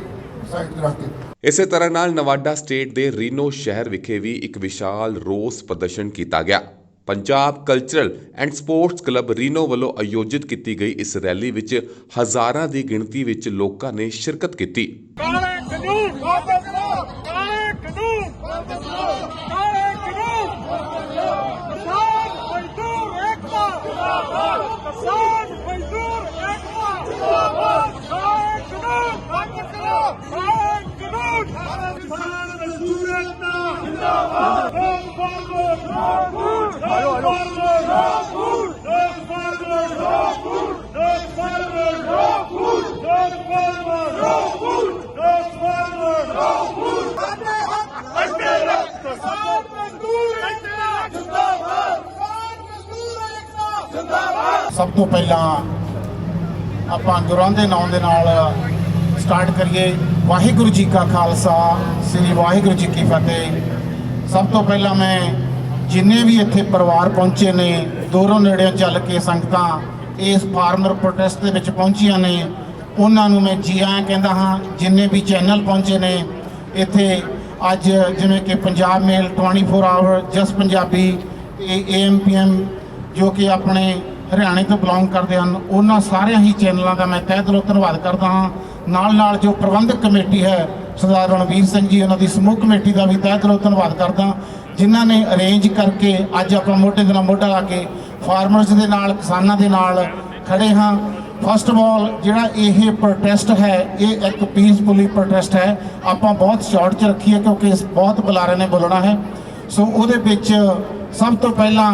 ਸਾਈਡ ਤੇ ਰੱਖ ਕੇ। ਇਸੇ ਤਰ੍ਹਾਂ ਨਾਲ ਨਵਾਡਾ ਸਟੇਟ ਦੇ ਰੀਨੋ ਸ਼ਹਿਰ ਵਿਖੇ ਵੀ ਇੱਕ ਵਿਸ਼ਾਲ ਰੋਸ ਪ੍ਰਦਰਸ਼ਨ ਕੀਤਾ ਗਿਆ। Punjab cultural and sports club Reno ਵੱਲੋਂ ਆਯੋਜਿਤ ਕੀਤੀ ਗਈ ਇਸ ਰੈਲੀ ਵਿੱਚ ਹਜ਼ਾਰਾਂ ਦੀ ਗਿਣਤੀ ਵਿੱਚ ਲੋਕਾਂ ਨੇ ਸ਼ਿਰਕਤ ਕੀਤੀ। ਕਾਲੇ ਕਾਨੂੰਨ ਵਾਪਸ ਲਓ, ਕਾਲੇ ਕਾਨੂੰਨ ਵਾਪਸ ਲਓ, ਕਾਲੇ ਕਾਨੂੰਨ ਵਾਪਸ ਲਓ। ਕਿਸਾਨ ਮਜ਼ਦੂਰ ਏਕਤਾ ਜਿੰਦਾਬਾਦ, ਕਿਸਾਨ ਮਜ਼ਦੂਰ ਏਕਤਾ ਜਿੰਦਾਬਾਦ। ਕਾਲੇ ਕਾਨੂੰਨ ਵਾਪਸ ਲਓ, ਕਾਲੇ ਕਾਨੂੰਨ। ਕਿਸਾਨ ਮਜ਼ਦੂਰ ਏਕਤਾ ਜਿੰਦਾਬਾਦ। ਲੋਕ ਫਾਰਮਰ ਰਾਜਪੂਤ, ਲੋਕ ਫਾਰਮਰ ਰਾਜਪੂਤ, ਲੋਕ ਫਾਰਮਰ ਰਾਜਪੂਤ, ਲੋਕ ਫਾਰਮਰ ਰਾਜਪੂਤ, ਲੋਕ ਫਾਰਮਰ ਰਾਜਪੂਤ, ਲੋਕ ਫਾਰਮਰ ਰਾਜਪੂਤ। ਸਾਡੇ ਹੱਕ ਅੱਗੇ ਰੱਖ। ਕਿਸਾਨ ਮਜ਼ਦੂਰ ਏਕਤਾ ਜਿੰਦਾਬਾਦ, ਕਿਸਾਨ ਮਜ਼ਦੂਰ ਏਕਤਾ ਜਿੰਦਾਬਾਦ। ਸਭ ਤੋਂ ਪਹਿਲਾਂ ਆਪਾਂ ਗੁਰਾਂ ਦੇ ਨਾਮ ਦੇ ਨਾਲ ਸਟਾਰਟ ਕਰੀਏ। ਵਾਹਿਗੁਰੂ ਜੀ ਕਾ ਖਾਲਸਾ, ਸ੍ਰੀ ਵਾਹਿਗੁਰੂ ਜੀ ਕੀ ਫਤਿਹ। ਸਭ ਤੋਂ ਪਹਿਲਾਂ ਮੈਂ ਜਿੰਨੇ ਵੀ ਇੱਥੇ ਪਰਿਵਾਰ ਪਹੁੰਚੇ ਨੇ, ਦੂਰੋਂ ਨੇੜਿਓਂ ਚੱਲ ਕੇ ਸੰਗਤਾਂ ਇਸ ਫਾਰਮਰ ਪ੍ਰੋਟੈਸਟ ਦੇ ਵਿੱਚ ਪਹੁੰਚੀਆਂ ਨੇ, ਉਹਨਾਂ ਨੂੰ ਮੈਂ ਜੀ ਆਇਆਂ ਕਹਿੰਦਾ ਹਾਂ। ਜਿੰਨੇ ਵੀ ਚੈਨਲ ਪਹੁੰਚੇ ਨੇ ਇੱਥੇ ਅੱਜ, ਜਿਵੇਂ ਕਿ ਪੰਜਾਬ ਮੇਲ 24 ਆਵਰ, ਜਸ ਪੰਜਾਬੀ, AM/PM ਜੋ ਕਿ ਆਪਣੇ ਹਰਿਆਣੇ ਤੋਂ ਬਿਲੋਂਗ ਕਰਦੇ ਹਨ, ਉਹਨਾਂ ਸਾਰਿਆਂ ਹੀ ਚੈਨਲਾਂ ਦਾ ਮੈਂ ਤਹਿ ਦਿਲੋਂ ਧੰਨਵਾਦ ਕਰਦਾ ਹਾਂ। ਨਾਲ ਜੋ ਪ੍ਰਬੰਧਕ ਕਮੇਟੀ ਹੈ ਸਰਦਾਰ ਰਣਵੀਰ ਸਿੰਘ ਜੀ, ਉਹਨਾਂ ਦੀ ਸਮੂਹ ਕਮੇਟੀ ਦਾ ਵੀ ਤਹਿ ਦਿਲੋਂ ਧੰਨਵਾਦ ਕਰਦਾ, ਜਿਨ੍ਹਾਂ ਨੇ ਅਰੇਂਜ ਕਰਕੇ ਅੱਜ ਆਪਾਂ ਮੋਢੇ ਦੇ ਨਾਲ ਮੋਢਾ ਲਾ ਕੇ ਫਾਰਮਰਸ ਦੇ ਨਾਲ, ਕਿਸਾਨਾਂ ਦੇ ਨਾਲ ਖੜੇ ਹਾਂ। ਫਸਟ ਆਫ ਆਲ ਜਿਹੜਾ ਇਹ ਪ੍ਰੋਟੈਸਟ ਹੈ ਇਹ ਇੱਕ ਪੀਸਫੁਲੀ ਪ੍ਰੋਟੈਸਟ ਹੈ। ਆਪਾਂ ਬਹੁਤ ਸ਼ਾਰਟ 'ਚ ਰੱਖੀਏ ਕਿਉਂਕਿ ਬਹੁਤ ਬੁਲਾਰੇ ਨੇ ਬੋਲਣਾ ਹੈ। ਸੋ ਉਹਦੇ ਵਿੱਚ ਸਭ ਤੋਂ ਪਹਿਲਾਂ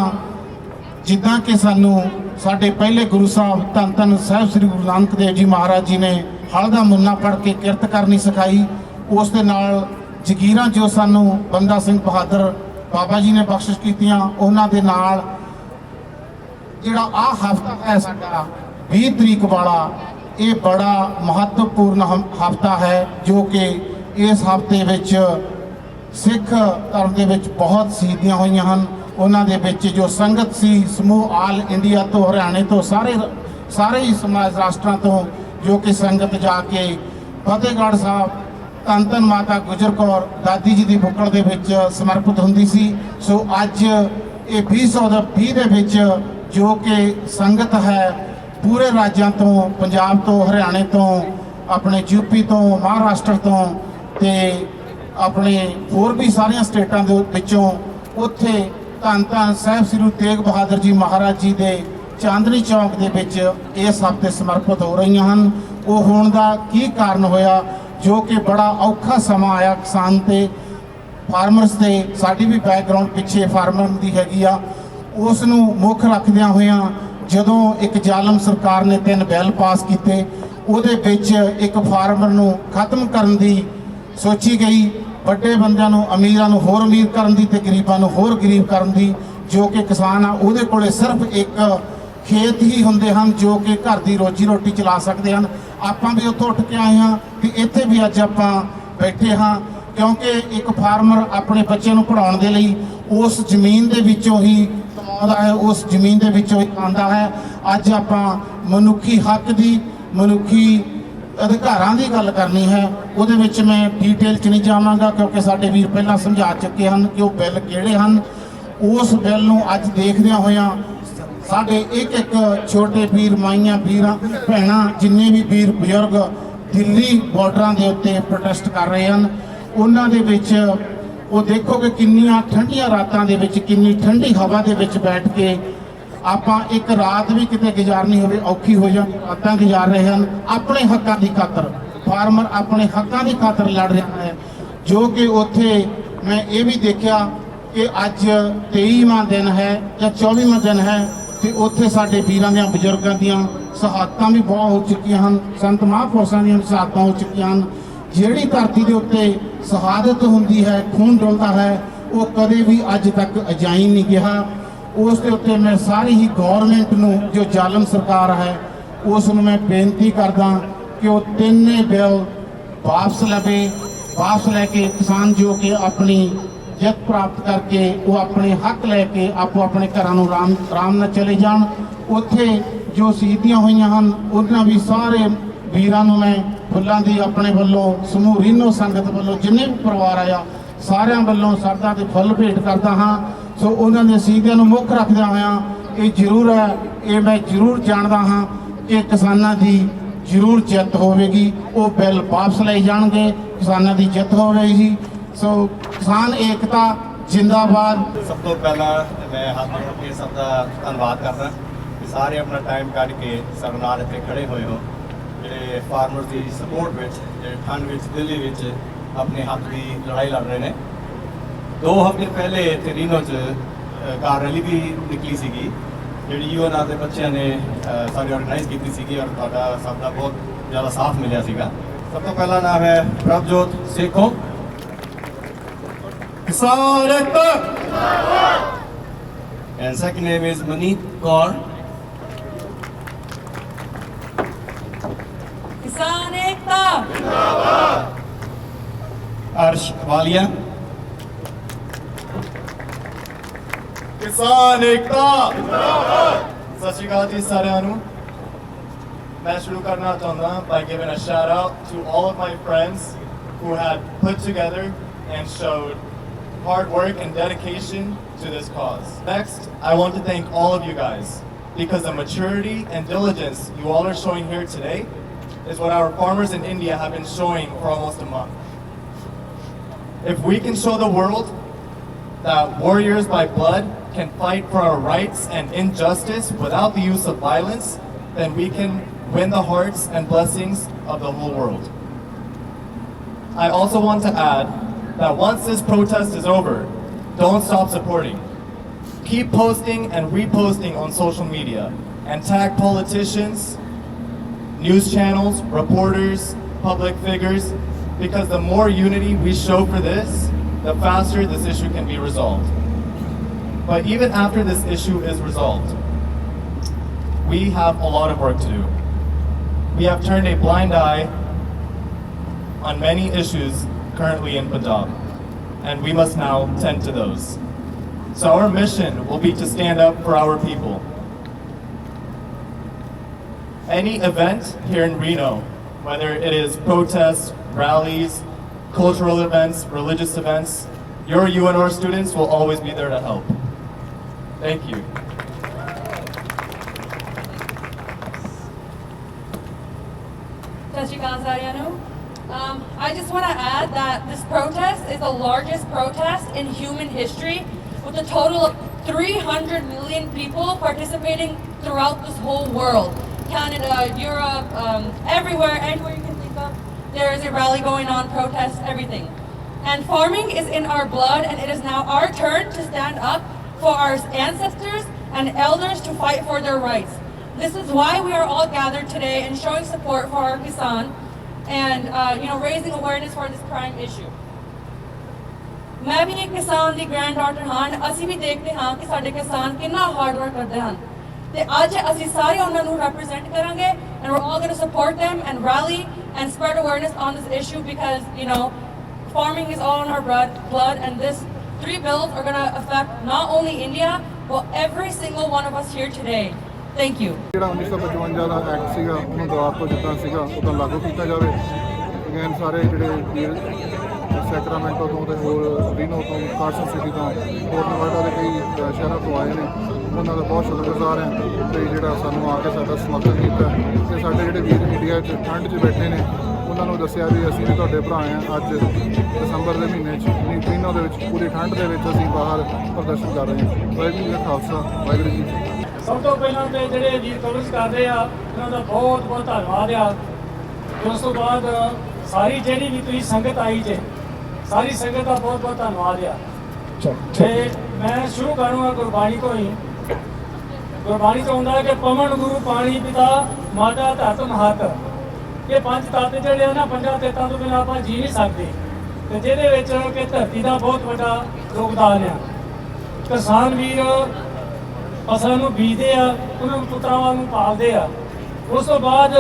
ਜਿੱਦਾਂ ਕਿ ਸਾਨੂੰ ਸਾਡੇ ਪਹਿਲੇ ਗੁਰੂ ਸਾਹਿਬ ਧੰਨ ਧੰਨ ਸਾਹਿਬ ਸ੍ਰੀ ਗੁਰੂ ਨਾਨਕ ਦੇਵ ਜੀ ਮਹਾਰਾਜ ਜੀ ਨੇ ਹਲ ਦਾ ਮੁੰਨਾ ਪੜ੍ਹ ਕੇ ਕਿਰਤ ਕਰਨੀ ਸਿਖਾਈ, ਉਸ ਦੇ ਨਾਲ ਜਗੀਰਾਂ ਜੋ ਸਾਨੂੰ ਬੰਦਾ ਸਿੰਘ ਬਹਾਦਰ ਬਾਬਾ ਜੀ ਨੇ ਬਖਸ਼ਿਸ਼ ਕੀਤੀਆਂ, ਉਹਨਾਂ ਦੇ ਨਾਲ ਜਿਹੜਾ ਆਹ ਹਫ਼ਤਾ ਹੈ ਸਾਡਾ 20 ਤਰੀਕ ਵਾਲਾ, ਇਹ ਬੜਾ ਮਹੱਤਵਪੂਰਨ ਹਫ਼ਤਾ ਹੈ ਜੋ ਕਿ ਇਸ ਹਫ਼ਤੇ ਵਿੱਚ ਸਿੱਖ ਧਰਮ ਦੇ ਵਿੱਚ ਬਹੁਤ ਸ਼ਹੀਦੀਆਂ ਹੋਈਆਂ ਹਨ। ਉਹਨਾਂ ਦੇ ਵਿੱਚ ਜੋ ਸੰਗਤ ਸੀ ਸਮੂਹ ਆਲ ਇੰਡੀਆ ਤੋਂ, ਹਰਿਆਣੇ ਤੋਂ, ਸਾਰੇ ਹੀ ਸਮਾਜ ਰਾਸ਼ਟਰਾਂ ਤੋਂ ਜੋ ਕਿ ਸੰਗਤ ਜਾ ਕੇ ਫਤਿਹਗੜ੍ਹ ਸਾਹਿਬ ਧੰਨ ਧੰਨ ਮਾਤਾ ਗੁਜਰ ਕੌਰ ਦਾਦੀ ਜੀ ਦੀ ਬੁੱਕਲ ਦੇ ਵਿੱਚ ਸਮਰਪਿਤ ਹੁੰਦੀ ਸੀ। ਸੋ ਅੱਜ ਇਹ 2020 ਦੇ ਵਿੱਚ ਜੋ ਕਿ ਸੰਗਤ ਹੈ ਪੂਰੇ ਰਾਜਾਂ ਤੋਂ, ਪੰਜਾਬ ਤੋਂ, ਹਰਿਆਣੇ ਤੋਂ, ਆਪਣੇ ਯੂਪੀ ਤੋਂ, ਮਹਾਰਾਸ਼ਟਰ ਤੋਂ ਤੇ ਆਪਣੇ ਹੋਰ ਵੀ ਸਾਰੀਆਂ ਸਟੇਟਾਂ ਦੇ ਵਿੱਚੋਂ ਉੱਥੇ ਧੰਨ ਧੰਨ ਸਾਹਿਬ ਸ੍ਰੀ ਗੁਰੂ ਤੇਗ ਬਹਾਦਰ ਜੀ ਮਹਾਰਾਜ ਜੀ ਦੇ ਚਾਂਦਨੀ ਚੌਕ ਦੇ ਵਿੱਚ ਇਸ ਹਫ਼ਤੇ ਸਮਰਪਿਤ ਹੋ ਰਹੀਆਂ ਹਨ। ਉਹ ਹੋਣ ਦਾ ਕੀ ਕਾਰਨ ਹੋਇਆ, ਜੋ ਕਿ ਬੜਾ ਔਖਾ ਸਮਾਂ ਆਇਆ ਕਿਸਾਨ ਤੇ ਫਾਰਮਰਸ ਤੇ। ਸਾਡੀ ਵੀ ਬੈਕਗ੍ਰਾਉਂਡ ਪਿੱਛੇ ਫਾਰਮਰ ਦੀ ਹੈਗੀ ਆ, ਉਸ ਨੂੰ ਮੁੱਖ ਰੱਖਦਿਆਂ ਹੋਇਆਂ ਜਦੋਂ ਇੱਕ ਜ਼ਾਲਮ ਸਰਕਾਰ ਨੇ 3 ਬਿੱਲ ਪਾਸ ਕੀਤੇ, ਉਹਦੇ ਵਿੱਚ ਇੱਕ ਫਾਰਮਰ ਨੂੰ ਖਤਮ ਕਰਨ ਦੀ ਸੋਚੀ ਗਈ, ਵੱਡੇ ਬੰਦਿਆਂ ਨੂੰ ਅਮੀਰਾਂ ਨੂੰ ਹੋਰ ਅਮੀਰ ਕਰਨ ਦੀ ਤੇ ਗਰੀਬਾਂ ਨੂੰ ਹੋਰ ਗਰੀਬ ਕਰਨ ਦੀ। ਜੋ ਕਿ ਕਿਸਾਨ ਆ ਉਹਦੇ ਕੋਲੇ ਸਿਰਫ ਇੱਕ ਖੇਤ ਹੀ ਹੁੰਦੇ ਹਨ ਜੋ ਕਿ ਘਰ ਦੀ ਰੋਜੀ ਰੋਟੀ ਚਲਾ ਸਕਦੇ ਹਨ। ਆਪਾਂ ਵੀ ਉੱਥੋਂ ਉੱਠ ਕੇ ਆਏ ਹਾਂ ਤੇ ਇੱਥੇ ਵੀ ਅੱਜ ਆਪਾਂ ਬੈਠੇ ਹਾਂ ਕਿਉਂਕਿ ਇੱਕ ਫਾਰਮਰ ਆਪਣੇ ਬੱਚੇ ਨੂੰ ਪੜ੍ਹਾਉਣ ਦੇ ਲਈ ਉਸ ਜ਼ਮੀਨ ਦੇ ਵਿੱਚੋਂ ਹੀ ਕਮਾਉਂਦਾ ਹੈ, ਉਸ ਜ਼ਮੀਨ ਦੇ ਵਿੱਚੋਂ ਹੀ ਆਉਂਦਾ ਹੈ। ਅੱਜ ਆਪਾਂ ਮਨੁੱਖੀ ਹੱਕ ਦੀ, ਮਨੁੱਖੀ ਅਧਿਕਾਰਾਂ ਦੀ ਗੱਲ ਕਰਨੀ ਹੈ। ਉਹਦੇ ਵਿੱਚ ਮੈਂ ਡੀਟੇਲ 'ਚ ਨਹੀਂ ਜਾਵਾਂਗਾ ਕਿਉਂਕਿ ਸਾਡੇ ਵੀਰ ਪਹਿਲਾਂ ਸਮਝਾ ਚੁੱਕੇ ਹਨ ਕਿ ਉਹ ਬਿੱਲ ਕਿਹੜੇ ਹਨ। ਉਸ ਬਿੱਲ ਨੂੰ ਅੱਜ ਦੇਖਦਿਆਂ ਹੋਇਆਂ ਸਾਡੇ ਇੱਕ ਛੋਟੇ ਵੀਰ, ਮਾਈਆਂ, ਵੀਰਾਂ, ਭੈਣਾਂ, ਜਿੰਨੇ ਵੀ ਵੀਰ ਬਜ਼ੁਰਗ ਦਿੱਲੀ ਬਾਰਡਰਾਂ ਦੇ ਉੱਤੇ ਪ੍ਰੋਟੈਸਟ ਕਰ ਰਹੇ ਹਨ, ਉਹਨਾਂ ਦੇ ਵਿੱਚ ਉਹ ਦੇਖੋ ਕਿ ਕਿੰਨੀਆਂ ਠੰਡੀਆਂ ਰਾਤਾਂ ਦੇ ਵਿੱਚ, ਕਿੰਨੀ ਠੰਡੀ ਹਵਾ ਦੇ ਵਿੱਚ ਬੈਠ ਕੇ ਆਪਾਂ ਇੱਕ ਰਾਤ ਵੀ ਕਿਤੇ ਗੁਜ਼ਾਰਨੀ ਹੋਵੇ ਔਖੀ ਹੋ ਜਾਂਦੀ, ਰਾਤਾਂ ਗੁਜ਼ਾਰ ਰਹੇ ਹਨ ਆਪਣੇ ਹੱਕਾਂ ਦੀ ਖਾਤਰ। ਫਾਰਮਰ ਆਪਣੇ ਹੱਕਾਂ ਦੀ ਖਾਤਰ ਲੜ ਰਿਹਾ ਹੈ। ਜੋ ਕਿ ਉੱਥੇ ਮੈਂ ਇਹ ਵੀ ਦੇਖਿਆ ਕਿ ਅੱਜ 23ਵਾਂ ਦਿਨ ਹੈ ਜਾਂ 24ਵਾਂ ਦਿਨ ਹੈ ਤੇ ਉੱਥੇ ਸਾਡੇ ਵੀਰਾਂ ਦੀਆਂ, ਬਜ਼ੁਰਗਾਂ ਦੀਆਂ ਸ਼ਹਾਦਤਾਂ ਵੀ ਬਹੁਤ ਹੋ ਚੁੱਕੀਆਂ ਹਨ। ਸੰਤ ਮਹਾਂਪੁਰਸ਼ਾਂ ਦੀਆਂ ਸ਼ਹਾਦਤਾਂ ਹੋ ਚੁੱਕੀਆਂ ਹਨ। ਜਿਹੜੀ ਧਰਤੀ ਦੇ ਉੱਤੇ ਸ਼ਹਾਦਤ ਹੁੰਦੀ ਹੈ, ਖੂਨ ਡੁੱਲਦਾ ਹੈ, ਉਹ ਕਦੇ ਵੀ ਅੱਜ ਤੱਕ ਅਜਾਈਂ ਨਹੀਂ ਗਿਆ। ਉਸ ਦੇ ਉੱਤੇ ਮੈਂ ਸਾਰੀ ਹੀ ਗੌਰਮੈਂਟ ਨੂੰ, ਜੋ ਜ਼ਾਲਮ ਸਰਕਾਰ ਹੈ, ਉਸ ਨੂੰ ਮੈਂ ਬੇਨਤੀ ਕਰਦਾ ਕਿ ਉਹ ਤਿੰਨੇ ਬਿੱਲ ਵਾਪਸ ਲਵੇ। ਵਾਪਸ ਲੈ ਕੇ ਕਿਸਾਨ ਜੋ ਕਿ ਆਪਣੀ ਜਿੱਤ ਪ੍ਰਾਪਤ ਕਰਕੇ ਉਹ ਆਪਣੇ ਹੱਕ ਲੈ ਕੇ ਆਪੋ ਆਪਣੇ ਘਰਾਂ ਨੂੰ ਆਰਾਮ ਨਾਲ ਚਲੇ ਜਾਣ। ਉੱਥੇ ਜੋ ਸ਼ਹੀਦੀਆਂ ਹੋਈਆਂ ਹਨ ਉਹਨਾਂ ਵੀ ਸਾਰੇ ਵੀਰਾਂ ਨੂੰ ਮੈਂ ਫੁੱਲਾਂ ਦੀ ਆਪਣੇ ਵੱਲੋਂ, ਸਮੂਹ ਰੀਨੋ ਸੰਗਤ ਵੱਲੋਂ, ਜਿੰਨੇ ਵੀ ਪਰਿਵਾਰ ਆਇਆ ਸਾਰਿਆਂ ਵੱਲੋਂ ਸ਼ਰਧਾ ਦੇ ਫੁੱਲ ਭੇਟ ਕਰਦਾ ਹਾਂ। ਸੋ ਉਹਨਾਂ ਦੇ ਸ਼ਹੀਦੀਆਂ ਨੂੰ ਮੁੱਖ ਰੱਖਦਿਆਂ ਹੋਇਆਂ ਇਹ ਜ਼ਰੂਰ ਹੈ, ਇਹ ਮੈਂ ਜ਼ਰੂਰ ਜਾਣਦਾ ਹਾਂ ਕਿ ਕਿਸਾਨਾਂ ਦੀ ਜ਼ਰੂਰ ਜਿੱਤ ਹੋਵੇਗੀ। ਉਹ ਬਿੱਲ ਵਾਪਸ ਲਏ ਜਾਣਗੇ, ਕਿਸਾਨਾਂ ਦੀ ਜਿੱਤ ਹੋਵੇਗੀ। ਸੋ ਕਿਸਾਨ ਏਕਤਾ ਜਿੰਦਾਬਾਦ। ਸਭ ਤੋਂ ਪਹਿਲਾਂ ਮੈਂ ਹੱਥ ਜੋੜ ਕੇ ਸਭ ਦਾ ਧੰਨਵਾਦ ਕਰਦਾ ਕਿ ਸਾਰੇ ਆਪਣਾ ਟਾਈਮ ਕੱਢ ਕੇ ਸਾਡੇ ਨਾਲ ਇੱਥੇ ਖੜੇ ਹੋਏ ਹੋ, ਜਿਹੜੇ ਫਾਰਮਰਸ ਦੀ ਸਪੋਰਟ ਵਿੱਚ, ਜਿਹੜੇ ਠੰਡ ਵਿੱਚ ਦਿੱਲੀ ਵਿੱਚ ਆਪਣੇ ਹੱਕ ਦੀ ਲੜਾਈ ਲੜ ਰਹੇ ਨੇ। 2 ਹਫ਼ਤੇ ਪਹਿਲੇ ਇੱਥੇ ਰੀਨੋ 'ਚ ਕਾਰ ਰੈਲੀ ਵੀ ਨਿਕਲੀ ਸੀਗੀ ਜਿਹੜੀ ਯੂਐਨਆਰ ਦੇ ਬੱਚਿਆਂ ਨੇ ਸਾਡੀ ਆਰਗੇਨਾਈਜ਼ ਕੀਤੀ ਸੀਗੀ ਔਰ ਤੁਹਾਡਾ ਸਭ ਦਾ ਬਹੁਤ ਜ਼ਿਆਦਾ ਸਾਥ ਮਿਲਿਆ ਸੀਗਾ। ਸਭ ਤੋਂ ਪਹਿਲਾ ਨਾਮ ਹੈ Prabhjot Sekhon, Kisan Ekta. And second name is Maneet Kaur. Kisan Ekta. Arsh Walia. ਕਿਸਾਨ ਏਕਤਾ ਸਤਿ ਸ਼੍ਰੀ ਅਕਾਲ ਜੀ ਸਾਰਿਆਂ ਨੂੰ। ਮੈਂ ਸ਼ੁਰੂ ਕਰਨਾ ਚਾਹੁੰਦਾ by giving a shout out to all of my friends who had put together and showed hard work and dedication to this cause. Next, I want to thank all of you guys because the maturity and diligence you all are showing here today is what our farmers in India have been showing for almost a month. If we can show the world that warriors by blood can fight for our rights and injustice without the use of violence, then we can win the hearts and blessings of the whole world. I also want to add that once this protest is over, don't stop supporting. Keep posting and reposting on social media and tag politicians, news channels, reporters, public figures, because the more unity we show for this, the faster this issue can be resolved. But even after this issue is resolved, we have a lot of work to do. We have turned a blind eye on many issues currently in Punjab, and we must now tend to those. So our mission will be to stand up for our people. Any event here in Reno, whether it is protests, rallies, cultural events, religious events, your UNR students will always be there to help. Thank you. Sat Shri Akal ਸਾਰਿਆਂ ਨੂੰ। I just want to add that this protest is the largest protest in human history, with a total of 300 million people participating throughout this whole world. Canada, Europe, everywhere, anywhere you can think of, there is a rally going on, protests, everything. And farming is in our blood, and it is now our turn to stand up for our ancestors and elders to fight for their rights. This is why we are all gathered today and showing support for our Kisan and raising awareness for this prime issue. ਮੈਂ ਵੀ ਇੱਕ ਕਿਸਾਨ ਦੀ ਗ੍ਰੈਂਡ ਡਾਟਰ ਹਾਂ, ਅਸੀਂ ਵੀ ਦੇਖਦੇ ਹਾਂ ਕਿ ਸਾਡੇ ਕਿਸਾਨ ਕਿੰਨਾ ਹਾਰਡ ਵਰਕ ਕਰਦੇ ਹਨ ਤੇ ਅੱਜ ਅਸੀਂ ਸਾਰੇ ਉਹਨਾਂ ਨੂੰ ਰਿਪਰੈਜ਼ੈਂਟ ਕਰਾਂਗੇ and we're all going to support them and rally and spread awareness on this issue because you know farming is all in our blood and this 3 bills are going to affect not only India but every single one of us here today. Thank you. ਜਿਹੜਾ 1955 ਦਾ ਐਕਟ ਸੀਗਾ ਉਹਨੂੰ ਦੁਆਰ ਤੋਂ ਜਿੱਦਾਂ ਸੀਗਾ ਉਦਾਂ ਲਾਗੂ ਕੀਤਾ ਜਾਵੇ। ਅਗੇਨ ਸਾਰੇ ਜਿਹੜੇ ਸੈਕਰਾਮੈਂਟੋ ਤੋਂ ਤੇ ਹੋਰ ਰੀਨੋ ਤੋਂ ਕਾਰਸਨ ਸਿਟੀ ਤੋਂ ਹੋਰ ਨੋਇਡਾ ਦੇ ਕਈ ਸ਼ਹਿਰਾਂ ਤੋਂ ਆਏ ਨੇ, ਉਹਨਾਂ ਦਾ ਬਹੁਤ ਸ਼ੁਕਰਗੁਜ਼ਾਰ ਹਾਂ ਤੇ ਜਿਹੜਾ ਸਾਨੂੰ ਆ ਕੇ ਸਾਡਾ ਸਮਰਥਨ ਕੀਤਾ ਤੇ ਸਾਡੇ ਜਿਹੜੇ ਵੀਰ ਇੰਡੀਆ 'ਚ ਠੰਡ 'ਚ ਬੈਠੇ ਨੇ ਉਹਨਾਂ ਨੂੰ ਦੱਸਿਆ ਵੀ ਅਸੀਂ ਵੀ ਤੁਹਾਡੇ ਭਰਾ ਹਾਂ। ਅੱਜ ਦਸੰਬਰ ਦੇ ਮਹੀਨੇ 'ਚ ਰੀਨੋ ਦੇ ਵਿੱਚ ਪੂਰੀ ਠੰਡ ਦੇ ਵਿੱਚ ਅਸੀਂ ਬਾਹਰ ਪ੍ਰਦਰਸ਼ਨ ਕਰ ਰਹੇ ਹਾਂ। ਵਾਹਿਗੁਰੂ ਜੀ ਕਾ ਖਾਲਸਾ, ਵਾਹਿਗੁਰੂ ਜੀ ਕੀ ਫਤਿਹ। ਸਭ ਤੋਂ ਪਹਿਲਾਂ ਤੇ ਜਿਹੜੇ ਵੀਰ ਕਵਰੇਜ ਕਰਦੇ ਆ ਉਹਨਾਂ ਦਾ ਬਹੁਤ ਬਹੁਤ ਧੰਨਵਾਦ ਆ। ਉਸ ਤੋਂ ਬਾਅਦ ਸਾਰੀ ਜਿਹੜੀ ਵੀ ਤੁਸੀਂ ਸੰਗਤ ਆਈ ਜੇ ਸਾਰੀ ਸੰਗਤ ਦਾ ਬਹੁਤ ਬਹੁਤ ਧੰਨਵਾਦ ਆ। ਤੇ ਮੈਂ ਸ਼ੁਰੂ ਕਰੂੰਗਾ ਗੁਰਬਾਣੀ ਤੋਂ ਹੀ। ਗੁਰਬਾਣੀ ਚ ਆਉਂਦਾ ਕਿ ਪਵਨ ਗੁਰੂ ਪਾਣੀ ਪਿਤਾ ਮਾਤਾ ਧਰਤ ਮਹਤ, ਇਹ 5 ਤੱਤ ਜਿਹੜੇ ਆ ਨਾ 5 ਤੱਤਾਂ ਤੋਂ ਬਿਨਾਂ ਆਪਾਂ ਜੀ ਨਹੀਂ ਸਕਦੇ ਤੇ ਜਿਹਦੇ ਵਿੱਚ ਕਿ ਧਰਤੀ ਦਾ ਬਹੁਤ ਵੱਡਾ ਯੋਗਦਾਨ ਆ। ਕਿਸਾਨ ਵੀਰ ਫਸਲਾਂ ਨੂੰ ਬੀਜਦੇ ਆ, ਉਹਨਾਂ ਨੂੰ ਪੁੱਤਰਾਂ ਨੂੰ ਪਾਲਦੇ ਆ, ਉਸ ਤੋਂ ਬਾਅਦ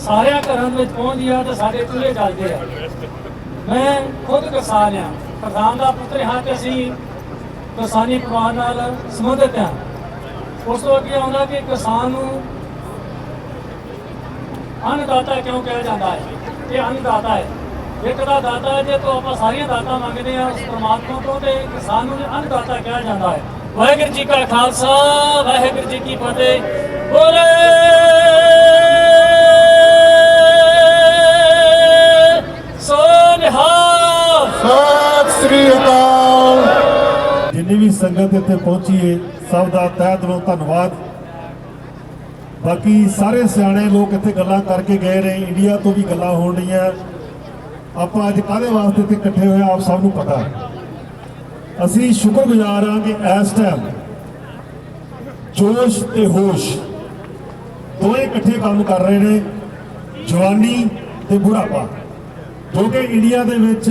ਸਾਰਿਆਂ ਘਰਾਂ ਦੇ ਵਿੱਚ ਪਹੁੰਚਦੀ ਆ ਤੇ ਸਾਡੇ ਚੁੱਲ੍ਹੇ ਚੱਲਦੇ ਆ। ਮੈਂ ਖੁਦ ਕਿਸਾਨ ਆ, ਕਿਸਾਨ ਦਾ ਪੁੱਤਰ ਹਾਂ ਤੇ ਅਸੀਂ ਕਿਸਾਨੀ ਪਰਿਵਾਰ ਨਾਲ ਸੰਬੰਧਿਤ ਹਾਂ। ਉਸ ਤੋਂ ਅੱਗੇ ਆਉਂਦਾ ਕਿ ਕਿਸਾਨ ਨੂੰ ਅੰਨਦਾਤਾ ਕਿਉਂ ਕਿਹਾ ਜਾਂਦਾ ਹੈ? ਇਹ ਅੰਨਦਾਤਾ ਹੈ, ਇੱਕ ਦਾ ਦਾਤਾ ਹੈ। ਜੇ ਤੋਂ ਆਪਾਂ ਸਾਰੀਆਂ ਦਾਤਾਂ ਮੰਗਦੇ ਹਾਂ ਉਸ ਪਰਮਾਤਮਾ ਤੋਂ ਤੇ ਕਿਸਾਨ ਨੂੰ ਅੰਨਦਾਤਾ ਕਿਹਾ ਜਾਂਦਾ ਹੈ। ਵਾਹਿਗੁਰੂ ਜੀ ਕਾ ਖਾਲਸਾ, ਵਾਹਿਗੁਰੂ ਜੀ ਕੀ ਫਤਿਹ। ਬੋਲੇ ਸੋ ਨਿਹਾਲ, ਸਤਿ ਸ੍ਰੀ ਅਕਾਲ। ਜਿੰਨੀ ਵੀ ਸੰਗਤ ਇੱਥੇ ਪਹੁੰਚੀ ਹੈ ਸਭ ਦਾ ਤਹਿ ਦਿਲੋਂ ਧੰਨਵਾਦ। ਬਾਕੀ ਸਾਰੇ ਸਿਆਣੇ ਲੋਕ ਇੱਥੇ ਗੱਲਾਂ ਕਰਕੇ ਗਏ ਨੇ, ਇੰਡੀਆ ਤੋਂ ਵੀ ਗੱਲਾਂ ਹੋਣ ਰਹੀਆਂ। ਆਪਾਂ ਅੱਜ ਕਾਹਦੇ ਵਾਸਤੇ ਇੱਥੇ ਇਕੱਠੇ ਹੋਏ ਆਪ ਸਭ ਨੂੰ ਪਤਾ। ਅਸੀਂ ਸ਼ੁਕਰਗੁਜ਼ਾਰ ਹਾਂ ਕਿ ਇਸ ਟਾਈਮ ਜੋਸ਼ ਤੇ ਹੋਸ਼ ਦੋਵੇਂ ਇਕੱਠੇ ਕੰਮ ਕਰ ਰਹੇ ਨੇ, ਜਵਾਨੀ ਤੇ ਬੁਢਾਪਾ, ਜੋ ਕਿ ਇੰਡੀਆ ਦੇ ਵਿੱਚ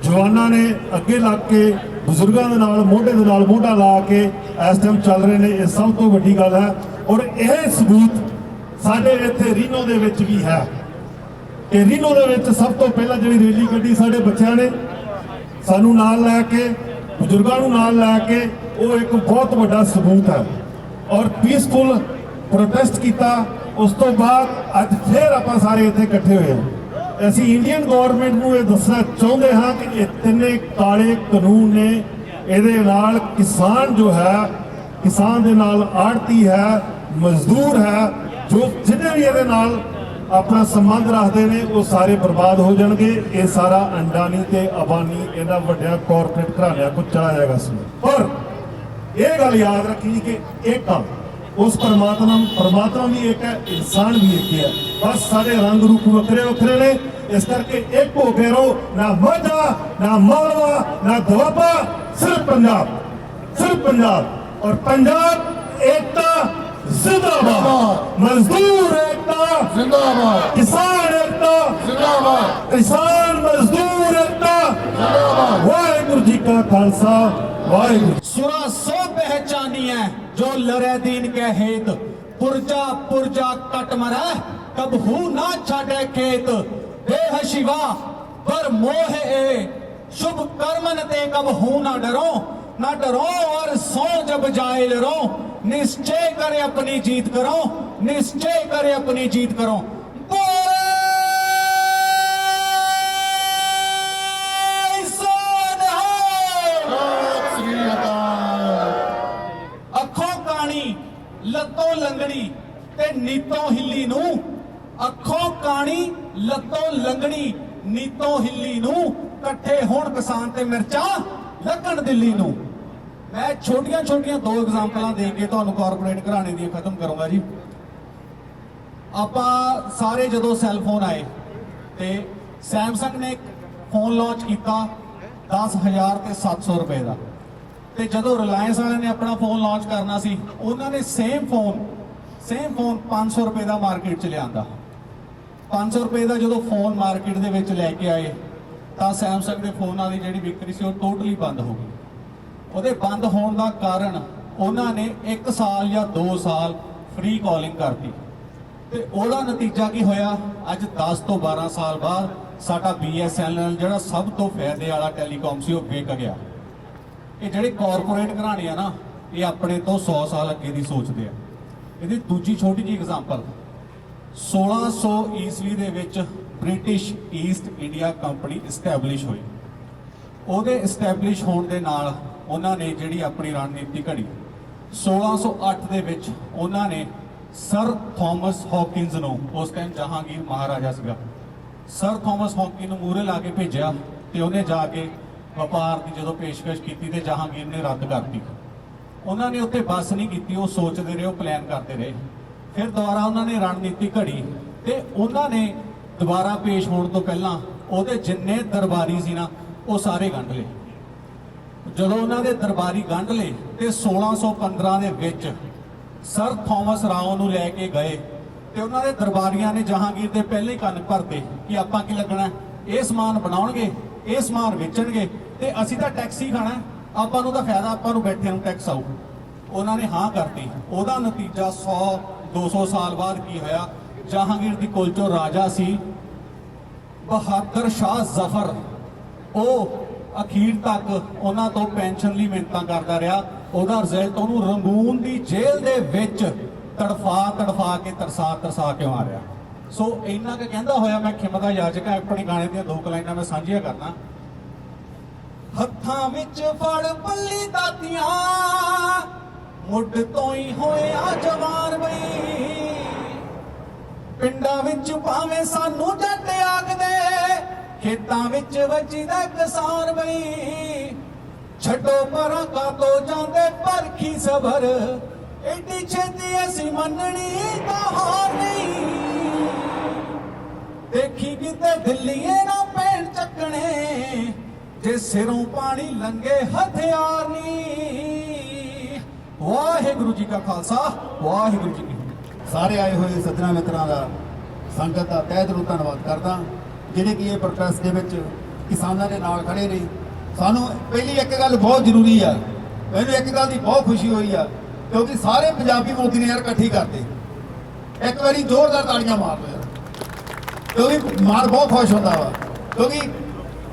ਜਵਾਨਾਂ ਨੇ ਅੱਗੇ ਲੱਗ ਕੇ ਬਜ਼ੁਰਗਾਂ ਦੇ ਨਾਲ ਮੋਢੇ ਦੇ ਨਾਲ ਮੋਢਾ ਲਾ ਕੇ ਇਸ ਟਾਈਮ ਚੱਲ ਰਹੇ ਨੇ। ਇਹ ਸਭ ਤੋਂ ਵੱਡੀ ਗੱਲ ਹੈ ਔਰ ਇਹ ਸਬੂਤ ਸਾਡੇ ਇੱਥੇ ਰੀਨੋ ਦੇ ਵਿੱਚ ਵੀ ਹੈ ਕਿ ਰੀਨੋ ਦੇ ਵਿੱਚ ਸਭ ਤੋਂ ਪਹਿਲਾਂ ਜਿਹੜੀ ਰੈਲੀ ਕੱਢੀ ਸਾਡੇ ਬੱਚਿਆਂ ਨੇ ਸਾਨੂੰ ਨਾਲ ਲੈ ਕੇ, ਬਜ਼ੁਰਗਾਂ ਨੂੰ ਨਾਲ ਲੈ ਕੇ, ਉਹ ਇੱਕ ਬਹੁਤ ਵੱਡਾ ਸਬੂਤ ਹੈ। ਔਰ ਪੀਸਫੁਲ ਪ੍ਰੋਟੈਸਟ ਕੀਤਾ। ਉਸ ਤੋਂ ਬਾਅਦ ਅੱਜ ਫਿਰ ਆਪਾਂ ਸਾਰੇ ਇੱਥੇ ਇਕੱਠੇ ਹੋਏ ਹਾਂ। ਅਸੀਂ ਇੰਡੀਅਨ ਗਵਰਨਮੈਂਟ ਨੂੰ ਇਹ ਦੱਸਣਾ ਚਾਹੁੰਦੇ ਹਾਂ ਕਿ ਇਹ ਤਿੰਨੇ ਕਾਲੇ ਕਾਨੂੰਨ ਨੇ, ਇਹਦੇ ਨਾਲ ਕਿਸਾਨ ਜੋ ਹੈ, ਕਿਸਾਨ ਦੇ ਨਾਲ ਆੜਤੀ ਹੈ, ਮਜ਼ਦੂਰ ਹੈ, ਜੋ ਜਿਹਨੇ ਵੀ ਇਹਦੇ ਨਾਲ ਆਪਣਾ ਸੰਬੰਧ ਰੱਖਦੇ ਨੇ ਉਹ ਸਾਰੇ ਬਰਬਾਦ ਹੋ ਜਾਣਗੇ। ਇਹ ਸਾਰਾ ਅੰਡਾਨੀ ਤੇ ਅਬਾਨੀ ਇਹਨਾਂ ਵੱਡਿਆਂ ਕਾਰਪੋਰੇਟ ਘਰਾਣਿਆਂ ਕੋਲ ਚਲਾ ਜਾਏਗਾ ਸੀ। ਪਰ ਇਹ ਗੱਲ ਯਾਦ ਰੱਖੀ ਕਿ ਇੱਕ ਆ ਉਸ ਪਰਮਾਤਮਾ ਵੀ ਇੱਕ ਹੈ, ਇਨਸਾਨ ਵੀ ਇੱਕ ਹੈ। ਬਸ ਸਾਡੇ ਰੰਗ ਰੂਪ ਵੱਖਰੇ ਵੱਖਰੇ ਨੇ, ਇਸ ਕਰਕੇ ਇੱਕ ਹੋ ਕੇ ਰਹੋ। ਨਾ ਮਾਝਾ, ਨਾ ਮਾਲਵਾ, ਨਾ ਦੁਆਬਾ, ਸਿਰਫ ਪੰਜਾਬ, ਸਿਰਫ ਪੰਜਾਬ। ਔਰ ਪੰਜਾਬ ਏਕਤਾ जिंदाबाद, मजदूर एकता जिंदाबाद, किसान एकता जिंदाबाद, किसान मजदूर एकता जिंदाबाद। वाहिगुरु जी का खालसा, वाहिगुरु। सुरा सो पहचानी है जो लरे दीन के हेत, पुरजा पुरजा कट मरा कब हूं ना छाड़े खेत, देह शिवा पर मोह ए शुभ कर्मन ते कब हूं ना डरो और सो जब जाए लरो, निश्चय करे अपनी जीत करो, निश्चय करे अपनी जीत करो। अखों कानी लत्तों लंगड़ी ते नीतों हिली नू, अखों कानी लत्तों लंगड़ी नीतों हिली नू, कट्ठे होण किसान ते मिर्चा लगन दिल्ली नू। मैं छोटियां छोटियां 2 एग्जाम्पल दे के तुहानू कारपोरेट घराने दी खत्म करूंगा जी। आपां सारे जदों सैलफोन आए ते सैमसंग ने एक फोन लॉन्च किया 10,000 ते 700 रुपए का, ते जदों रिलायंस वाले ने अपना फोन लॉन्च करना सी उन्होंने सेम फोन 500 रुपए का मार्केट च लिया। 500 रुपए का जदों फोन मार्केट दे विच लैके आए ਤਾਂ ਸੈਮਸੰਗ ਦੇ ਫੋਨਾਂ ਦੀ ਜਿਹੜੀ ਵਿਕਰੀ ਸੀ ਉਹ ਟੋਟਲੀ ਬੰਦ ਹੋ ਗਈ। ਉਹਦੇ ਬੰਦ ਹੋਣ ਦਾ ਕਾਰਨ ਉਹਨਾਂ ਨੇ 1 ਸਾਲ ਜਾਂ 2 ਸਾਲ ਫ੍ਰੀ ਕਾਲਿੰਗ ਕਰਤੀ ਤੇ ਉਹਦਾ ਨਤੀਜਾ ਕੀ ਹੋਇਆ? ਅੱਜ 10 ਤੋਂ 12 ਸਾਲ ਬਾਅਦ ਸਾਡਾ BSNL ਜਿਹੜਾ ਸਭ ਤੋਂ ਫਾਇਦੇ ਵਾਲਾ ਟੈਲੀਕਾਮ ਸੀ ਉਹ ਵਿਕ ਗਿਆ। ਇਹ ਜਿਹੜੇ ਕਾਰਪੋਰੇਟ ਘਰਾਣੇ ਆ ਨਾ, ਇਹ ਆਪਣੇ ਤੋਂ 100 ਸਾਲ ਅੱਗੇ ਦੀ ਸੋਚਦੇ ਆ। ਇਹਦੀ ਦੂਜੀ ਛੋਟੀ ਜਿਹੀ ਐਗਜ਼ਾਮਪਲ, 1600 ਈਸਵੀ ਦੇ ਵਿੱਚ British East India company establish ਹੋਈ। ਉਹਦੇ ਐਸਟੈਬਲਿਸ਼ ਹੋਣ ਦੇ ਨਾਲ ਉਹਨਾਂ ਨੇ ਜਿਹੜੀ ਆਪਣੀ ਰਣਨੀਤੀ ਘੜੀ, 1608 ਦੇ ਵਿੱਚ ਉਹਨਾਂ ਨੇ ਸਰ ਥਾਮਸ ਹੌਕਿੰਸ ਨੂੰ, ਉਸ ਟਾਈਮ ਜਹਾਂਗੀਰ ਮਹਾਰਾਜਾ ਸੀਗਾ, ਸਰ ਥਾਮਸ ਹੌਕਿੰਸ ਨੂੰ ਮੂਹਰੇ ਲਾ ਕੇ ਭੇਜਿਆ ਤੇ ਉਹਨੇ ਜਾ ਕੇ ਵਪਾਰ ਦੀ ਜਦੋਂ ਪੇਸ਼ਕਸ਼ ਕੀਤੀ ਤੇ ਜਹਾਂਗੀਰ ਨੇ ਰੱਦ ਕਰਤੀ। ਉਹਨਾਂ ਨੇ ਉੱਥੇ ਬਸ ਨਹੀਂ ਕੀਤੀ, ਉਹ ਸੋਚਦੇ ਰਹੇ, ਉਹ ਪਲਾਨ ਕਰਦੇ ਰਹੇ। ਫਿਰ ਦੁਬਾਰਾ ਉਹਨਾਂ ਨੇ ਰਣਨੀਤੀ ਘੜੀ ਤੇ ਉਹਨਾਂ ਨੇ ਦੁਬਾਰਾ ਪੇਸ਼ ਹੋਣ ਤੋਂ ਪਹਿਲਾਂ ਉਹਦੇ ਜਿੰਨੇ ਦਰਬਾਰੀ ਸੀ ਨਾ ਉਹ ਸਾਰੇ ਗੰਢ ਲਏ। ਜਦੋਂ ਉਹਨਾਂ ਦੇ ਦਰਬਾਰੀ ਗੰਢ ਲਏ ਤੇ 1615 ਦੇ ਵਿੱਚ ਸਰ ਥਾਮਸ ਰਾਓ ਨੂੰ ਲੈ ਕੇ ਗਏ ਤੇ ਉਹਨਾਂ ਦੇ ਦਰਬਾਰੀਆਂ ਨੇ ਜਹਾਂਗੀਰ ਦੇ ਪਹਿਲੇ ਹੀ ਕੰਨ ਭਰਤੇ ਕਿ ਆਪਾਂ ਕੀ ਲੱਗਣਾ, ਇਹ ਸਮਾਨ ਬਣਾਉਣਗੇ, ਇਹ ਸਮਾਨ ਵੇਚਣਗੇ ਤੇ ਅਸੀਂ ਤਾਂ ਟੈਕਸ ਹੀ ਖਾਣਾ, ਆਪਾਂ ਨੂੰ ਤਾਂ ਫਾਇਦਾ, ਆਪਾਂ ਨੂੰ ਬੈਠੇ ਨੂੰ ਟੈਕਸ ਆਊ। ਉਹਨਾਂ ਨੇ ਹਾਂ ਕਰਤੀ। ਉਹਦਾ ਨਤੀਜਾ 100-200 ਸਾਲ ਬਾਅਦ ਕੀ ਹੋਇਆ? ਜਹਾਂਗੀਰ ਦੀ ਕੁਲ ਚੋਂ ਰਾਜਾ ਸੀ ਬਹਾਦਰ ਸ਼ਾਹ ਜ਼ਫਰ, ਉਹ ਅਖੀਰ ਤੱਕ ਉਹਨਾਂ ਤੋਂ ਪੈਨਸ਼ਨ ਲਈ ਮਿਹਨਤਾਂ ਕਰਦਾ ਰਿਹਾ। ਉਹਦਾ ਰਿਜ਼ਲਟ ਉਹਨੂੰ ਰੰਗੂਨ ਦੀ ਜੇਲ੍ਹ ਦੇ ਵਿੱਚ ਤੜਫਾ ਕੇ ਤਰਸਾ ਕੇ ਮਾਰਿਆ। ਸੋ ਇੰਨਾ ਕੁ ਕਹਿੰਦਾ ਹੋਇਆ ਮੈਂ ਖਿਮਤਾ ਯਾਚਕ ਆਪਣੇ ਗਾਣੇ ਦੀਆਂ 2 ਲਾਈਨਾਂ ਮੈਂ ਸਾਂਝੀਆਂ ਕਰਨਾ। ਹੱਥਾਂ ਵਿੱਚ ਫੜ ਪੱਲੀ ਦਾਤੀਆਂ, ਮੁੱਢ ਤੋਂ ਹੀ ਹੋਇਆ ਜਵਾਨ ਬਈ, ਪਿੰਡਾਂ ਵਿੱਚ ਭਾਵੇਂ ਸਾਨੂੰ ਜੱਟ ਆਖਦੇ, ਖੇਤਾਂ ਵਿੱਚ ਵੱਜਦਾ ਕਿਸਾਨ ਬਈ, ਛੱਡੋ ਪਰਾਂ ਕਾਤੋਂ ਜਾਂਦੇ ਪਰਖੀ ਸਬਰ, ਏਡੀ ਛੇਤੀ ਅਸੀਂ ਮੰਨਣੀ ਤਾਂ ਹਾਰ ਨਹੀਂ, ਦੇਖੀ ਕਿਤੇ ਦਿੱਲੀਏ ਨਾ ਪੈਣ ਚੱਕਣੇ, ਜੇ ਸਿਰੋਂ ਪਾਣੀ ਲੰਗੇ ਹਥਿਆਰ ਨਹੀਂ। ਵਾਹਿਗੁਰੂ ਜੀ ਕਾ ਖਾਲਸਾ, ਵਾਹਿਗੁਰੂ ਜੀ ਕੀ ਫਤਿਹ। ਸਾਰੇ ਆਏ ਹੋਏ ਸੱਜਣਾ ਮਿੱਤਰਾਂ ਦਾ, ਸੰਗਤ ਦਾ ਤਹਿ ਦਿਲੋਂ ਧੰਨਵਾਦ ਕਰਦਾ ਜਿਹੜੇ ਕਿ ਇਹ ਪ੍ਰੋਟੈਸਟ ਦੇ ਵਿੱਚ ਕਿਸਾਨਾਂ ਦੇ ਨਾਲ ਖੜੇ ਨੇ। ਸਾਨੂੰ ਪਹਿਲੀ ਇੱਕ ਗੱਲ ਬਹੁਤ ਜ਼ਰੂਰੀ ਆ, ਮੈਨੂੰ ਇੱਕ ਗੱਲ ਦੀ ਬਹੁਤ ਖੁਸ਼ੀ ਹੋਈ ਆ ਕਿਉਂਕਿ ਸਾਰੇ ਪੰਜਾਬੀ ਮੋਦੀ ਨੇ ਯਾਰ ਇਕੱਠੀ ਕਰਦੇ, ਇੱਕ ਵਾਰੀ ਜ਼ੋਰਦਾਰ ਤਾੜੀਆਂ ਮਾਰ ਲਓ ਕਿਉਂਕਿ ਮਾਰ ਬਹੁਤ ਖੁਸ਼ ਹੁੰਦਾ ਵਾ, ਕਿਉਂਕਿ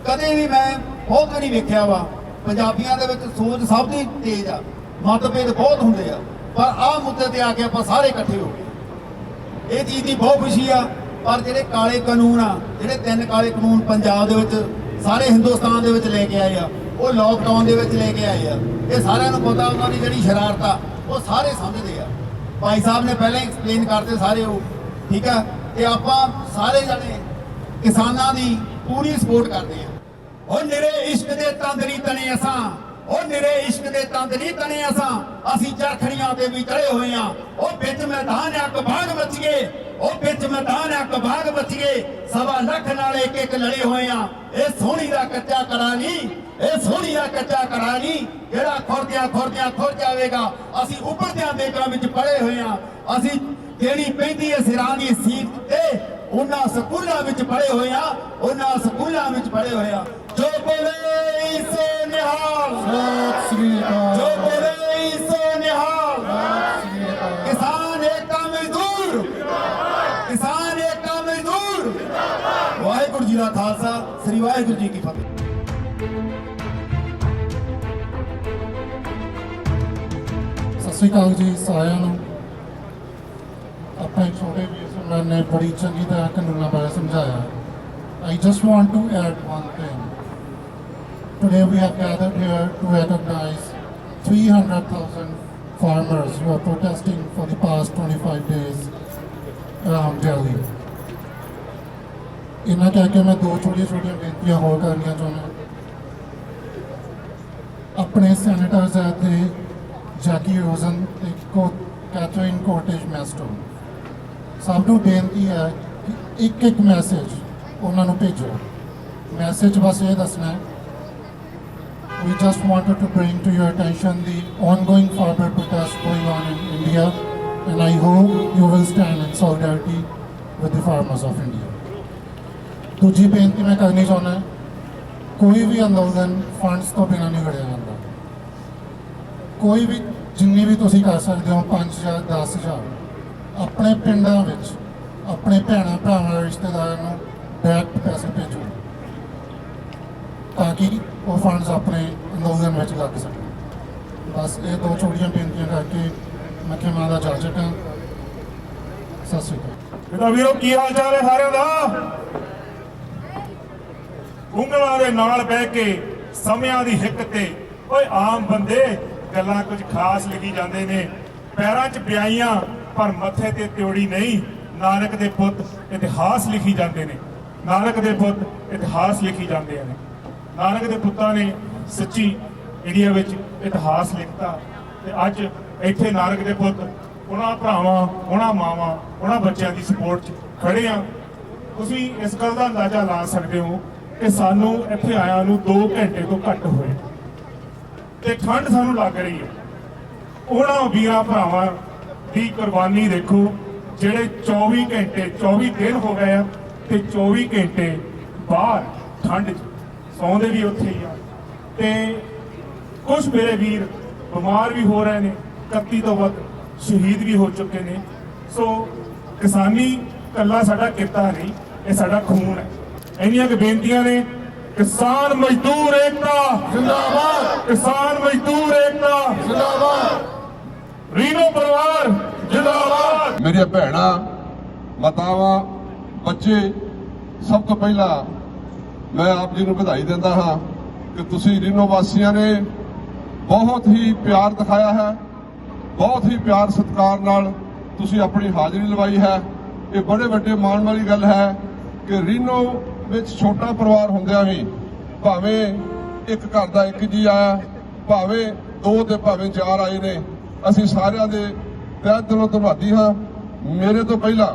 ਕਦੇ ਵੀ ਮੈਂ ਬਹੁਤ ਵਾਰੀ ਵੇਖਿਆ ਵਾ ਪੰਜਾਬੀਆਂ ਦੇ ਵਿੱਚ ਸੋਚ ਸਭ ਦੀ ਤੇਜ਼ ਆ, ਮਤਭੇਦ ਬਹੁਤ ਹੁੰਦੇ ਆ, ਪਰ ਆਹ ਮੁੱਦੇ ਤੇ ਆ ਕੇ ਆਪਾਂ ਸਾਰੇ ਇਕੱਠੇ ਹੋ ਗਏ। ਇਹ ਚੀਜ਼ ਦੀ ਬਹੁਤ ਖੁਸ਼ੀ ਆ। ਪਰ ਜਿਹੜੇ ਕਾਲੇ ਕਾਨੂੰਨ ਆ, ਜਿਹੜੇ 3 ਕਾਲੇ ਕਾਨੂੰਨ ਪੰਜਾਬ ਦੇ ਵਿੱਚ ਸਾਰੇ ਹਿੰਦੁਸਤਾਨ ਦੇ ਵਿੱਚ ਲੈ ਕੇ ਆਏ ਆ, ਉਹ ਲੋਕਡਾਊਨ ਦੇ ਵਿੱਚ ਲੈ ਕੇ ਆਏ ਆ। ਇਹ ਸਾਰਿਆਂ ਨੂੰ ਪਤਾ, ਉਹਨਾਂ ਦੀ ਜਿਹੜੀ ਸ਼ਰਾਰਤ ਆ ਉਹ ਸਾਰੇ ਸਮਝਦੇ ਆ। ਭਾਈ ਸਾਹਿਬ ਨੇ ਪਹਿਲਾਂ ਹੀ ਐਕਸਪਲੇਨ ਕਰਤੇ ਸਾਰੇ ਉਹ, ਠੀਕ ਆ। ਤੇ ਆਪਾਂ ਸਾਰੇ ਜਣੇ ਕਿਸਾਨਾਂ ਦੀ ਪੂਰੀ ਸਪੋਰਟ ਕਰਦੇ ਆ। ਉਹ ਨਿਰੇ ਇਸ਼ਕ ਦੇ ਤੰਦਰੀ ਤਣੇ ਅਸਾਂ, ਉਹ ਨਿਰੇ ਇਸ਼ਕ ਦੇ ਤੰਦਰੀ ਤਣੇ ਅਸਾਂ, ਅਸੀਂ ਚਰਖੜੀਆਂ ਤੇ ਵੀ ਚੜੇ ਹੋਏ ਆ। ਉਹ ਵਿੱਚ ਮੈਦਾਨ ਆ ਕਬਾਗ ਮਚ ਗਏ, ਉਹ ਵਿੱਚ ਮੈਦਾਨ ਆ ਕਬਾਗ ਮਚ ਗਏ, 1.25 ਲੱਖ ਨਾਲ ਇੱਕ ਲੜੇ ਹੋਏ ਆ। ਇਹ ਸੋਹਣੀ ਦਾ ਕੱਚਾ ਕੜਾ ਨਹੀਂ, ਇਹ ਸੋਹਣੀ ਦਾ ਕੱਚਾ ਕੜਾ ਨਹੀਂ, ਜਿਹੜਾ ਖੁਰਦਿਆਂ ਖੁਰ ਜਾਵੇਗਾ। ਅਸੀਂ ਉੱਪਰਦਿਆਂ ਦੇਗਾਂ ਵਿੱਚ ਪੜੇ ਹੋਏ ਆ। ਅਸੀਂ ਦੇਣੀ ਪੈਂਦੀ ਹੈ ਸਿਰਾਂ ਦੀ ਸੀਟ ਤੇ, ਉਹਨਾਂ ਸਕੂਲਾਂ ਵਿੱਚ ਪੜੇ ਹੋਏ ਆ, ਉਹਨਾਂ ਸਕੂਲਾਂ ਵਿੱਚ ਪੜੇ ਹੋਏ ਆ। ਜੋ ਬੋਲੇ ਸੋ ਨਿਹਾਲ, ਜੋ ਬੋਲੇ ਸੋ ਨਿਹਾਲ। ਕਿਸਾਨ ਏਕਤਾ ਮਜ਼ਦੂਰ, ਕਿਸਾਨ ਏਕਤਾ ਮਜ਼ਦੂਰ। ਵਾਹਿਗੁਰੂ ਜੀ ਦਾ ਖਾਲਸਾ, ਸ੍ਰੀ ਵਾਹਿਗੁਰੂ ਜੀ ਕੀ ਫਤਿਹ। ਸਤਿ ਸ਼੍ਰੀ ਅਕਾਲ ਜੀ ਸਾਰਿਆਂ ਨੂੰ। ਆਪਣੇ ਛੋਟੇ ਵੀਰ ਸੁਣਨ ਨੇ ਬੜੀ ਚੰਗੀ ਤਰ੍ਹਾਂ ਕਾਨੂੰਨਾਂ ਬਾਰੇ ਸਮਝਾਇਆ। I just want to add one thing. Today we have gathered here to recognize 300,000 farmers who are protesting for the past 25 days around Delhi. ਇਹਨਾਂ ਕਹਿ ਕੇ ਮੈਂ 2 ਛੋਟੀਆਂ ਬੇਨਤੀਆਂ ਹੋਰ ਕਰਨੀਆਂ ਚਾਹੁੰਦਾ। ਆਪਣੇ ਸੈਨੇਟਰਸ ਅਤੇ ਜੈਕੀ ਰੋਜ਼ਨ ਤੇ ਕੈਥਰੀਨ ਕੋਰਟੇਜ ਮੈਸਟੋ ਸਭ ਨੂੰ ਬੇਨਤੀ ਹੈ ਕਿ ਇੱਕ ਮੈਸੇਜ ਉਹਨਾਂ ਨੂੰ ਭੇਜੋ। ਮੈਸੇਜ ਬਸ ਇਹ ਦੱਸਣਾ ਹੈ, we just wanted to bring to your attention the ongoing farmer protests going on in India, and I hope you will stand in solidarity with the farmers of India. ਦੂਜੀ ਬੇਨਤੀ ਮੈਂ ਕਰਨੀ ਚਾਹੁੰਦਾ ਕੋਈ ਵੀ ਅੰਦੋਲਨ ਫੰਡਸ ਤੋਂ ਬਿਨਾਂ ਨਹੀਂ ਲੜਿਆ ਜਾਂਦਾ। ਕੋਈ ਵੀ ਜਿੰਨੀ ਵੀ ਤੁਸੀਂ ਕਰ ਸਕਦੇ ਹੋ 5,000 10,000 ਆਪਣੇ ਪਿੰਡਾਂ ਵਿੱਚ ਆਪਣੇ ਭੈਣਾਂ ਭਰਾਵਾਂ ਰਿਸ਼ਤੇਦਾਰਾਂ ਨੂੰ ਡਾਇਰੈਕਟ ਪੈਸੇ ਭੇਜੋ ਤਾਂ ਕਿ ਉਹ ਫੰਡਸ ਆਪਣੇ ਅੰਦੋਲਨ ਵਿੱਚ ਲੱਗ ਸਕਣ। ਬਸ ਇਹ ਦੋ ਛੋਟੀਆਂ ਬੇਨਤੀਆਂ ਕਰਕੇ ਮੈਂ ਖਿਮਾ ਦਾ ਜਾਚਕ ਹਾਂ। ਸਤਿ ਸ਼੍ਰੀ ਅਕਾਲ। ਇਹਦਾ ਵੀਰੋ ਕੀ ਹਾਲ ਚਾਲ ਹੈ ਸਾਰਿਆਂ ਦਾ? ਉਂਗਲਾਂ ਦੇ ਨਾਲ ਬਹਿ ਕੇ ਸਮਿਆਂ ਦੀ ਹਿੱਕ ਤੇ ਓਏ ਆਮ ਬੰਦੇ ਗੱਲਾਂ ਕੁਝ ਖਾਸ ਲਿਖੀ ਜਾਂਦੇ ਨੇ, ਪੈਰਾਂ 'ਚ ਵਿਆਹੀਆਂ ਪਰ ਮੱਥੇ ਤੇ ਤਿਉੜੀ ਨਹੀਂ। ਨਾਨਕ ਦੇ ਪੁੱਤ ਇਤਿਹਾਸ ਲਿਖੀ ਜਾਂਦੇ ਨੇ, ਨਾਨਕ ਦੇ ਪੁੱਤ ਇਤਿਹਾਸ ਲਿਖੀ ਜਾਂਦੇ ਨੇ। ਨਾਨਕ ਦੇ ਪੁੱਤਾਂ ਨੇ ਸੱਚੀ ਇੰਡੀਆ ਵਿੱਚ ਇਤਿਹਾਸ ਲਿਖਤਾ ਤੇ ਅੱਜ ਇੱਥੇ ਨਾਨਕ ਦੇ ਪੁੱਤ ਉਹਨਾਂ ਭਰਾਵਾਂ, ਉਹਨਾਂ ਮਾਵਾਂ, ਉਹਨਾਂ ਬੱਚਿਆਂ ਦੀ ਸਪੋਰਟ 'ਚ ਖੜੇ ਆ। ਤੁਸੀਂ ਇਸ ਗੱਲ ਦਾ ਅੰਦਾਜ਼ਾ ਲਾ ਸਕਦੇ ਹੋ ਕਿ ਸਾਨੂੰ ਇੱਥੇ ਆਇਆਂ ਨੂੰ 2 ਘੰਟੇ ਤੋਂ ਘੱਟ ਹੋਏ ਤੇ ਠੰਡ ਸਾਨੂੰ ਲੱਗ ਰਹੀ ਹੈ। ਉਹਨਾਂ ਵੀਰਾਂ ਭਰਾਵਾਂ ਦੀ ਕੁਰਬਾਨੀ ਦੇਖੋ ਜਿਹੜੇ 24 ਘੰਟੇ 24 ਦਿਨ ਹੋ ਗਏ ਆ ਤੇ 24 ਘੰਟੇ ਬਾਹਰ ਠੰਡ 'ਚ ਸੌਂਦੇ ਵੀ ਉੱਥੇ ਹੀ ਆ ਤੇ ਕੁਝ ਮੇਰੇ ਵੀਰ ਬਿਮਾਰ ਵੀ ਹੋ ਰਹੇ ਨੇ, 31 ਤੋਂ ਵੱਧ ਸ਼ਹੀਦ ਵੀ ਹੋ ਚੁੱਕੇ ਨੇ। ਸੋ ਕਿਸਾਨੀ ਕੱਲਾ ਸਾਡਾ ਕਿੱਤਾ ਨਹੀਂ, ਇਹ ਸਾਡਾ ਖੂਨ ਹੈ। ਇੰਨੀਆਂ ਕਿ ਬੇਨਤੀਆਂ ਨੇ। ਕਿਸਾਨ ਮਜ਼ਦੂਰ ਏਕਤਾ ਜਿੰਦਾਬਾਦ, ਕਿਸਾਨ ਮਜ਼ਦੂਰ ਏਕਤਾ ਜਿੰਦਾਬਾਦ, ਰੀਨੋ ਪਰਿਵਾਰ ਜਿੰਦਾਬਾਦ। ਮੇਰੀਆਂ ਭੈਣਾਂ, ਮਾਤਾਵਾਂ, ਬੱਚੇ, ਸਭ ਤੋਂ ਪਹਿਲਾਂ ਮੈਂ ਆਪ ਜੀ ਨੂੰ ਵਧਾਈ ਦਿੰਦਾ ਹਾਂ ਕਿ ਤੁਸੀਂ ਰੀਨੋ ਵਾਸੀਆਂ ਨੇ ਬਹੁਤ ਹੀ ਪਿਆਰ ਦਿਖਾਇਆ ਹੈ, ਬਹੁਤ ਹੀ ਪਿਆਰ ਸਤਿਕਾਰ ਨਾਲ ਤੁਸੀਂ ਆਪਣੀ ਹਾਜ਼ਰੀ ਲਵਾਈ ਹੈ। ਇਹ ਬੜੇ ਵੱਡੇ ਮਾਣ ਵਾਲੀ ਗੱਲ ਹੈ ਕਿ ਰੀਨੋ ਵਿੱਚ ਛੋਟਾ ਪਰਿਵਾਰ ਹੁੰਦਿਆਂ ਵੀ ਭਾਵੇਂ ਇੱਕ ਘਰ ਦਾ ਇੱਕ ਜੀ ਆਇਆ, ਭਾਵੇਂ 2 ਤੇ ਭਾਵੇਂ 4 ਆਏ ਨੇ, ਅਸੀਂ ਸਾਰਿਆਂ ਦੇ ਤਹਿ ਦਿਲੋਂ ਧੰਨਵਾਦੀ ਹਾਂ। ਮੇਰੇ ਤੋਂ ਪਹਿਲਾਂ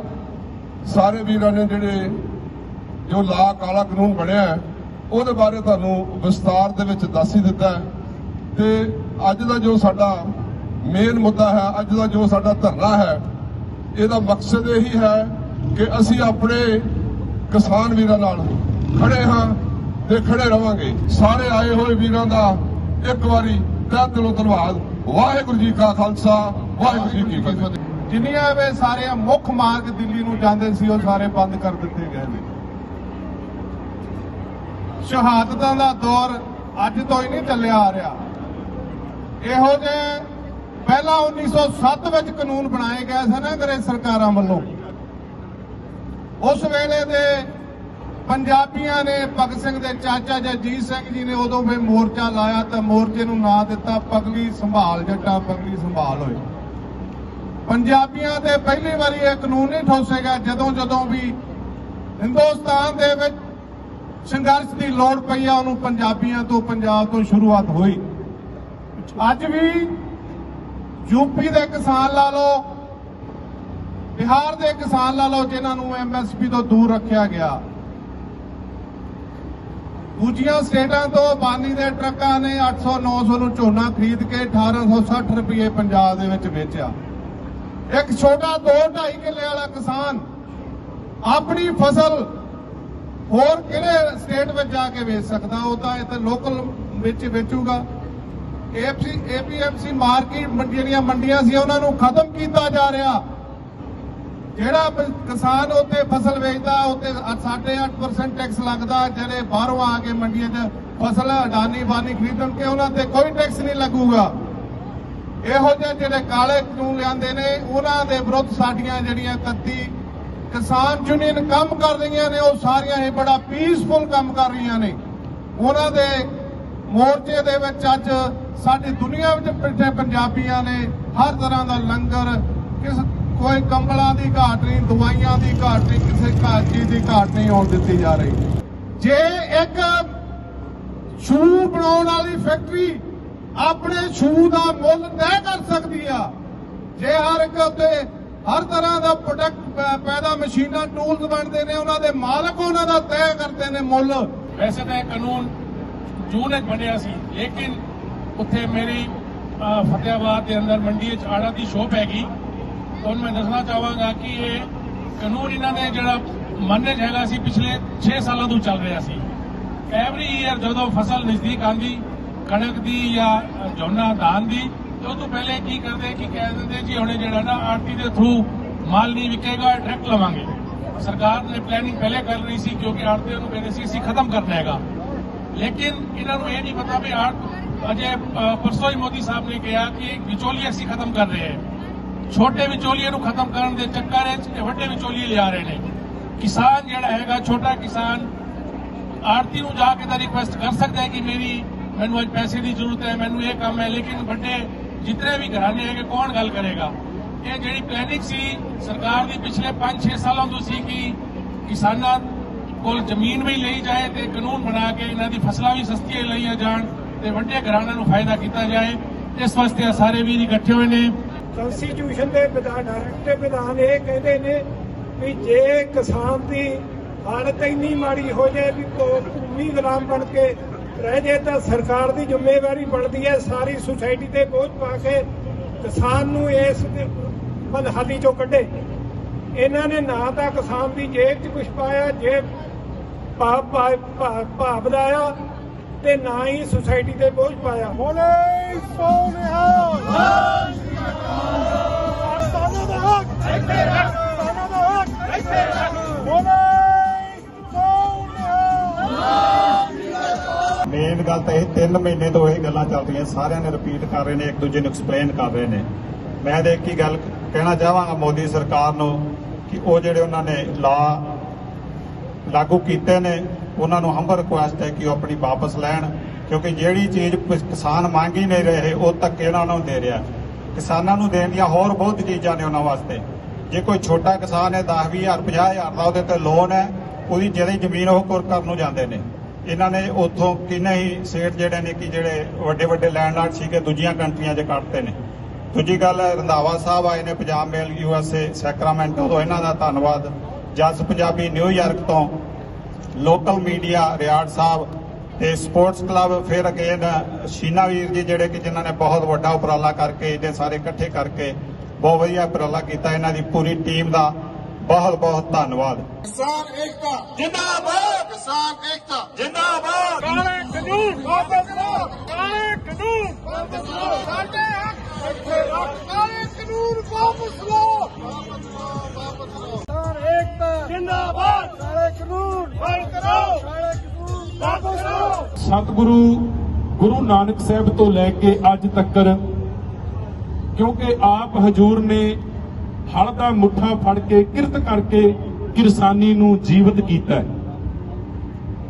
ਸਾਰੇ ਵੀਰਾਂ ਨੇ ਜਿਹੜੇ ਜੋ ਲਾ ਕਾਲਾ ਕਾਨੂੰਨ ਬਣਿਆ ਹੈ ਉਹਦੇ ਬਾਰੇ ਤੁਹਾਨੂੰ ਵਿਸਤਾਰ ਦੇ ਵਿੱਚ ਦੱਸ ਹੀ ਦਿੱਤਾ ਹੈ ਤੇ ਅੱਜ ਦਾ ਜੋ ਸਾਡਾ ਮੇਨ ਮੁੱਦਾ ਹੈ, ਅੱਜ ਦਾ ਜੋ ਸਾਡਾ ਧਰਨਾ ਹੈ, ਇਹਦਾ ਮਕਸਦ ਇਹੀ ਹੈ ਕਿ ਅਸੀਂ ਆਪਣੇ ਕਿਸਾਨ ਵੀਰਾਂ ਨਾਲ ਖੜੇ ਹਾਂ ਤੇ ਖੜੇ ਰਵਾਂਗੇ। ਸਾਰੇ ਆਏ ਹੋਏ ਵੀਰਾਂ ਦਾ ਇੱਕ ਵਾਰੀ ਤਹਿ ਦਿਲੋਂ ਧੰਨਵਾਦ। ਵਾਹਿਗੁਰੂ ਜੀ ਕਾ ਖਾਲਸਾ, ਵਾਹਿਗੁਰੂ ਜੀ ਕੀ ਫਤਿਹ। ਜਿੰਨੀਆਂ ਵੇ ਸਾਰੇ ਮੁੱਖ ਮਾਰਗ ਦਿੱਲੀ ਨੂੰ ਜਾਂਦੇ ਸੀ ਉਹ ਸਾਰੇ ਬੰਦ ਕਰ ਦਿੱਤੇ ਗਏ ਨੇ। ਸ਼ਹਾਦਤਾਂ ਦਾ ਦੌਰ ਅੱਜ ਤੋਂ ਹੀ ਨਹੀਂ ਚੱਲਿਆ ਆ ਰਿਹਾ। ਇਹੋ ਜਿਹੇ ਪਹਿਲਾਂ 1907 ਵਿੱਚ ਕਾਨੂੰਨ ਬਣਾਏ ਗਏ ਸਨ ਅੰਗਰੇਜ਼ ਸਰਕਾਰਾਂ ਵੱਲੋਂ। ਉਸ ਵੇਲੇ ਦੇ ਪੰਜਾਬੀਆਂ ਨੇ ਭਗਤ ਸਿੰਘ ਦੇ ਚਾਚਾ ਜਗਜੀਤ ਸਿੰਘ ਜੀ ਨੇ ਉਦੋਂ ਫਿਰ ਮੋਰਚਾ ਲਾਇਆ ਤੇ ਮੋਰਚੇ ਨੂੰ ਨਾਂ ਦਿੱਤਾ ਪਗਲੀ ਸੰਭਾਲ ਜੱਟਾ, ਪਗਲੀ ਸੰਭਾਲ ਹੋਏ। ਪੰਜਾਬੀਆਂ ਤੇ ਪਹਿਲੀ ਵਾਰੀ ਇਹ ਕਾਨੂੰਨ ਨਹੀਂ ਠੋਸੇਗਾ ਜਦੋਂ ਵੀ ਹਿੰਦੁਸਤਾਨ ਦੇ ਵਿੱਚ ਸੰਘਰਸ਼ ਦੀ ਲੋੜ ਪਈ ਆ ਉਹਨੂੰ ਪੰਜਾਬੀਆਂ ਤੋਂ, ਪੰਜਾਬ ਤੋਂ ਸ਼ੁਰੂਆਤ ਹੋਈ। ਅੱਜ ਵੀ यूपी ਦੇ ਕਿਸਾਨ ਲਾ ਲਓ, ਬਿਹਾਰ ਦੇ ਕਿਸਾਨ ਲਾ ਲਓ ਜਿਨ੍ਹਾਂ ਨੂੰ ਐਮਐਸਪੀ ਤੋਂ ਦੂਰ ਰੱਖਿਆ ਗਿਆ। ਦੂਜੀਆਂ ਸਟੇਟਾਂ ਤੋਂ ਬਾਨੀ ਦੇ ਟਰੱਕਾਂ ਨੇ 800-900 ਨੂੰ ਝੋਨਾ ਖਰੀਦ ਕੇ 1860 ਰੁਪਏ ਪੰਜਾਬ ਦੇ ਵਿੱਚ ਵੇਚਿਆ। ਇੱਕ ਛੋਟਾ 2-2.5 ਕਿੱਲੇ ਵਾਲਾ ਕਿਸਾਨ ਆਪਣੀ ਫਸਲ ਹੋਰ ਕਿਹੜੇ ਸਟੇਟ ਵਿੱਚ ਜਾ ਕੇ ਵੇਚ ਸਕਦਾ? ਉਹ ਤਾਂ ਇੱਥੇ ਲੋਕਲ ਵਿੱਚ ਵੇਚੂਗਾ। APMC ਮਾਰਕੀਟ ਜਿਹੜੀਆਂ ਮੰਡੀਆਂ ਸੀ ਉਹਨਾਂ ਨੂੰ ਖਤਮ ਕੀਤਾ ਜਾ ਰਿਹਾ। ਜਿਹੜਾ ਕਿਸਾਨ ਉੱਤੇ ਫਸਲ ਵੇਚਦਾ ਉੱਤੇ 8.5% ਟੈਕਸ ਲੱਗਦਾ। ਜਿਹੜੇ ਬਾਹਰੋਂ ਆ ਕੇ ਮੰਡੀਆਂ 'ਚ ਫਸਲ ਅਡਾਨੀ ਬਾਨੀ ਖਰੀਦਣ ਕੇ ਉਹਨਾਂ ਤੇ ਕੋਈ ਟੈਕਸ ਨਹੀਂ ਲੱਗੂਗਾ। ਇਹੋ ਜਿਹੇ ਜਿਹੜੇ ਕਾਲੇ ਕਾਨੂੰਨ ਲਿਆਂਦੇ ਨੇ ਉਹਨਾਂ ਦੇ ਵਿਰੁੱਧ ਸਾਡੀਆਂ ਜਿਹੜੀਆਂ 31 ਕਿਸਾਨ ਯੂਨੀਅਨ ਕੰਮ ਕਰ ਰਹੀਆਂ ਨੇ ਉਹ ਸਾਰੀਆਂ ਇਹ ਬੜਾ ਪੀਸਫੁਲ ਕੰਮ ਕਰ ਰਹੀਆਂ ਨੇ। ਉਹਨਾਂ ਦੇ ਮੋਰਚੇ ਦੇ ਵਿੱਚ ਅੱਜ ਸਾਡੀ ਦੁਨੀਆ ਵਿੱਚ ਬੈਠੇ ਪੰਜਾਬੀਆਂ ਨੇ ਹਰ ਤਰ੍ਹਾਂ ਦਾ ਲੰਗਰ, ਕੋਈ ਕੰਬਲਾਂ ਦੀ ਘਾਟ ਨਹੀਂ, ਦਵਾਈਆਂ ਦੀ ਘਾਟ ਨਹੀਂ, ਕਿਸੇ ਚੀਜ਼ ਦੀ ਘਾਟ ਨਹੀਂ ਆਉਣ ਦਿੱਤੀ ਜਾ ਰਹੀ। ਜੇ ਇੱਕ ਸ਼ੂ ਬਣਾਉਣ ਵਾਲੀ ਫੈਕਟਰੀ ਆਪਣੇ ਸ਼ੂ ਦਾ ਮੁੱਲ ਤੈਅ ਕਰ ਸਕਦੀ ਆ, ਜੇ ਹਰ ਇੱਕ ਉੱਤੇ ਹਰ ਤਰ੍ਹਾਂ ਦਾ ਪ੍ਰੋਡਕਟ ਪੈਦਾ, ਮਸ਼ੀਨਾਂ ਟੂਲਸ ਬਣਦੇ ਨੇ, ਉਹਨਾਂ ਦੇ ਮਾਲਕ ਉਹਨਾਂ ਦਾ ਤੈਅ ਕਰਦੇ ਨੇ ਮੁੱਲ। ਵੈਸੇ ਤਾਂ ਇਹ ਕਾਨੂੰਨ ਜੂਨ ਵਿੱਚ ਬਣਿਆ ਸੀ, ਲੇਕਿਨ ਉੱਥੇ ਮੇਰੀ ਫਤਿਆਬਾਦ ਦੇ ਅੰਦਰ ਮੰਡੀ 'ਚ ਆੜਾ ਦੀ ਸ਼ੋਪ ਹੈਗੀ। ਤੁਹਾਨੂੰ ਮੈਂ ਦੱਸਣਾ ਚਾਹਾਂਗਾ ਕਿ ਇਹ ਕਾਨੂੰਨ ਇਹਨਾਂ ਨੇ ਜਿਹੜਾ ਮੰਨੇ ਹੈਗਾ ਸੀ ਪਿਛਲੇ 6 ਸਾਲਾਂ ਤੋਂ ਚੱਲ ਰਿਹਾ ਸੀ। ਐਵਰੀ ਈਅਰ ਜਦੋਂ ਫਸਲ ਨਜ਼ਦੀਕ ਆਂਦੀ ਕਣਕ ਦੀ ਜਾਂ ਝੋਨਾ ਧਾਨ ਦੀ, ਉਹ ਤੋਂ ਪਹਿਲੇ ਕੀ ਕਰਦੇ ਕਿ ਕਹਿ ਦਿੰਦੇ ਜੀ ਹੁਣੇ ਜਿਹੜਾ ਨਾ ਆਰਟੀ ਦੇ ਥਰੂ ਮਾਲ ਨਹੀਂ ਵਿਕੇਗਾ, ਟਰੈਕ ਲਵਾਂਗੇ। ਸਰਕਾਰ ਨੇ ਪਲੈਨਿੰਗ ਪਹਿਲੇ ਕਰ ਰਹੀ ਸੀ ਕਿਉਂਕਿ ਆੜਤੀਆਂ ਨੂੰ ਕਹਿੰਦੇ ਸੀ ਅਸੀਂ ਖਤਮ ਕਰਨਾ ਹੈਗਾ, ਲੇਕਿਨ ਇਹਨਾਂ ਨੂੰ ਇਹ ਨਹੀਂ ਪਤਾ ਵੀ ਅਜੇ ਪਰਸੋਂ ਹੀ ਮੋਦੀ ਸਾਹਿਬ ਨੇ ਕਿਹਾ ਕਿ ਵਿਚੋਲੀਏ ਅਸੀਂ ਖਤਮ ਕਰ ਰਹੇ ਹਾਂ। ਛੋਟੇ ਵਿਚੋਲੀਏ ਨੂੰ ਖਤਮ ਕਰਨ ਦੇ ਚੱਕਰ ਵਿੱਚ ਵੱਡੇ ਵਿਚੋਲੀਏ ਲਿਆ ਰਹੇ ਨੇ। ਕਿਸਾਨ ਜਿਹੜਾ ਹੈਗਾ, ਛੋਟਾ ਕਿਸਾਨ ਆੜਤੀ ਨੂੰ ਜਾ ਕੇ ਤਾਂ ਰਿਕੁਐਸਟ ਕਰ ਸਕਦਾ ਹੈ ਕਿ ਮੈਨੂੰ ਅੱਜ ਪੈਸੇ ਦੀ ਜ਼ਰੂਰਤ ਹੈ, ਮੈਨੂੰ ਇਹ ਕੰਮ ਹੈ, ਲੇਕਿਨ ਵੱਡੇ ਜਿਤਨੇ ਵੀ ਘਰਾਣੇ ਹੈਗੇ ਕੌਣ ਗੱਲ ਕਰੇਗਾ। ਇਹ ਜਿਹੜੀ ਪਲੈਨਿੰਗ ਸੀ ਸਰਕਾਰ ਦੀ ਪਿਛਲੇ 5-6 ਸਾਲਾਂ ਤੋਂ ਸੀ ਕਿ ਕਿਸਾਨਾਂ ਕੋਲ ਜ਼ਮੀਨ ਵੀ ਲਈ ਜਾਏ ਤੇ ਕਾਨੂੰਨ ਬਣਾ ਕੇ ਇਹਨਾਂ ਦੀ ਫਸਲਾਂ ਵੀ ਸਸਤੀਆਂ ਲਈਆਂ ਜਾਣ ਤੇ ਵੱਡੇ ਘਰਾਣਿਆਂ ਨੂੰ ਫਾਇਦਾ ਕੀਤਾ ਜਾਏ। ਇਸ ਵਾਸਤੇ ਸਾਰੇ ਵੀਰ ਇਕੱਠੇ ਹੋਏ ਨੇ। ਕਨਸਟੀਟਿਊਸ਼ਨ ਦੇ ਵਿਧਾਨ ਇਹ ਕਹਿੰਦੇ ਨੇ ਵੀ ਜੇ ਕਿਸਾਨ ਦੀ ਹਾਲਤ ਇੰਨੀ ਮਾੜੀ ਹੋ ਜਾਏ ਵੀ ਭੂਮੀ ਗੁਲਾਮ ਬਣ ਕੇ ਰਹਿ ਜਾਏ ਤਾਂ ਸਰਕਾਰ ਦੀ ਜ਼ਿੰਮੇਵਾਰੀ ਬਣਦੀ ਹੈ ਸਾਰੀ ਸੁਸਾਇਟੀ ਤੇ ਬੋਝ ਪਾ ਕੇ ਕਿਸਾਨ ਨੂੰ ਇਸ ਬਦਹਾਲੀ ਚੋਂ ਕੱਢੇ। ਇਹਨਾਂ ਨੇ ਨਾ ਤਾਂ ਕਿਸਾਨ ਦੀ ਜੇਬ 'ਚ ਕੁਛ ਪਾਇਆ, ਜੇਬ ਭਾਵ ਵਧਾਇਆ ਤੇ ਨਾ ਹੀ ਸੁਸਾਇਟੀ ਤੇ ਬੋਝ ਪਾਇਆ। ਬੋਲੇ ਸੋਨਿਹਾ ਕਿਸਾਨਾਂ ਦਾ ਹੱਕ, ਕਿਸਾਨਾਂ ਦਾ ਹੱਕ, ਬੋਲੇ ਮੇਨ ਗੱਲ ਤਾਂ ਇਹ 3 ਮਹੀਨੇ ਤੋਂ ਇਹ ਗੱਲਾਂ ਚੱਲ ਰਹੀਆਂ, ਸਾਰਿਆਂ ਨੇ ਰਿਪੀਟ ਕਰ ਰਹੇ ਨੇ, ਇੱਕ ਦੂਜੇ ਨੂੰ ਐਕਸਪਲੇਨ ਕਰ ਰਹੇ ਨੇ। ਮੈਂ ਤਾਂ ਇੱਕ ਹੀ ਗੱਲ ਕਹਿਣਾ ਚਾਹਾਂਗਾ ਮੋਦੀ ਸਰਕਾਰ ਨੂੰ ਕਿ ਉਹ ਜਿਹੜੇ ਉਹਨਾਂ ਨੇ ਲਾਗੂ ਕੀਤੇ ਨੇ ਉਹਨਾਂ ਨੂੰ ਹੰਬਲ ਰਿਕੁਐਸਟ ਹੈ ਕਿ ਉਹ ਆਪਣੀ ਵਾਪਸ ਲੈਣ, ਕਿਉਂਕਿ ਜਿਹੜੀ ਚੀਜ਼ ਕਿਸਾਨ ਮੰਗ ਹੀ ਨਹੀਂ ਰਹੇ ਉਹ ਧੱਕੇ ਉਹਨਾਂ ਨੂੰ ਦੇ ਰਿਹਾ। ਕਿਸਾਨਾਂ ਨੂੰ ਦੇਣ ਦੀਆਂ ਹੋਰ ਬਹੁਤ ਚੀਜ਼ਾਂ ਨੇ ਉਹਨਾਂ ਵਾਸਤੇ। ਜੇ ਕੋਈ ਛੋਟਾ ਕਿਸਾਨ ਹੈ 10,000 50,000 ਦਾ ਉਹਦੇ ਤੇ ਲੋਨ ਹੈ, ਉਹਦੀ ਜਿਹੜੀ ਜ਼ਮੀਨ ਉਹ ਕੁਰ ਕਰਨ ਨੂੰ ਜਾਂਦੇ ਨੇ। ਇਹਨਾਂ ਨੇ ਉੱਥੋਂ ਕਿੰਨੇ ਹੀ ਸੇਠ ਜਿਹੜੇ ਨੇ ਕਿ ਜਿਹੜੇ ਵੱਡੇ ਲੈਂਡਲਾਰਡ ਸੀਗੇ ਦੂਜੀਆਂ ਕੰਟਰੀਆਂ 'ਚ ਕੱਢਤੇ ਨੇ। ਦੂਜੀ ਗੱਲ, ਰੰਧਾਵਾ ਸਾਹਿਬ ਆਏ ਨੇ ਪੰਜਾਬ ਮੇਲ USA ਸੈਕਰਾਮੈਂਟੋ ਤੋਂ, ਇਹਨਾਂ ਦਾ ਧੰਨਵਾਦ। ਜਸ ਪੰਜਾਬੀ ਨਿਊਯਾਰਕ ਤੋਂ, ਲੋਕਲ ਮੀਡੀਆ ਰਿਆੜ ਸਾਹਿਬ ਤੇ ਸਪੋਰਟਸ ਕਲੱਬ, ਫਿਰ ਅਗੇਨ ਸ਼ੀਨਾ ਵੀਰ ਜੀ ਜਿਹੜੇ ਕਿ ਜਿਨ੍ਹਾਂ ਨੇ ਬਹੁਤ ਵੱਡਾ ਉਪਰਾਲਾ ਕਰਕੇ ਇਹਦੇ ਸਾਰੇ ਇਕੱਠੇ ਕਰਕੇ ਬਹੁਤ ਵਧੀਆ ਉਪਰਾਲਾ ਕੀਤਾ। ਇਹਨਾਂ ਦੀ ਪੂਰੀ ਟੀਮ ਦਾ ਬਹੁਤ ਬਹੁਤ ਧੰਨਵਾਦ। ਕਿਸਾਨ ਏਕਤਾ ਜਿੰਦਾਬਾਦ, ਕਿਸਾਨ ਏਕਤਾ ਜਿੰਦਾਬਾਦ। ਕਾਲੇ ਕਾਨੂੰਨ ਵਾਪਸ ਲਓ, ਕਾਲੇ ਕਾਨੂੰਨ ਵਾਪਸ ਲਓ, ਸਾਡੇ ਹੱਕ ਇੱਥੇ ਰੱਖ, ਕਾਲੇ ਕਾਨੂੰਨ ਵਾਪਸ ਲਓ, ਵਾਪਸ ਲਓ। ਕਿਸਾਨ ਏਕਤਾ ਜਿੰਦਾਬਾਦ, ਕਾਲੇ ਕਾਨੂੰਨ ਬੰਦ ਕਰੋ, ਕਾਲੇ ਕਾਨੂੰਨ ਵਾਪਸ ਲਓ। ਸਤਿਗੁਰੂ ਗੁਰੂ ਨਾਨਕ ਸਾਹਿਬ ਤੋਂ ਲੈ ਕੇ ਅੱਜ ਤੱਕ, ਕਿਉਂਕਿ ਆਪ ਹਜੂਰ ਨੇ ਹਲ ਦਾ ਮੁੱਠਾ ਫੜ ਕੇ ਕਿਰਤ ਕਰਕੇ ਕਿਰਸਾਨੀ ਨੂੰ ਜੀਵਤ ਕੀਤਾ।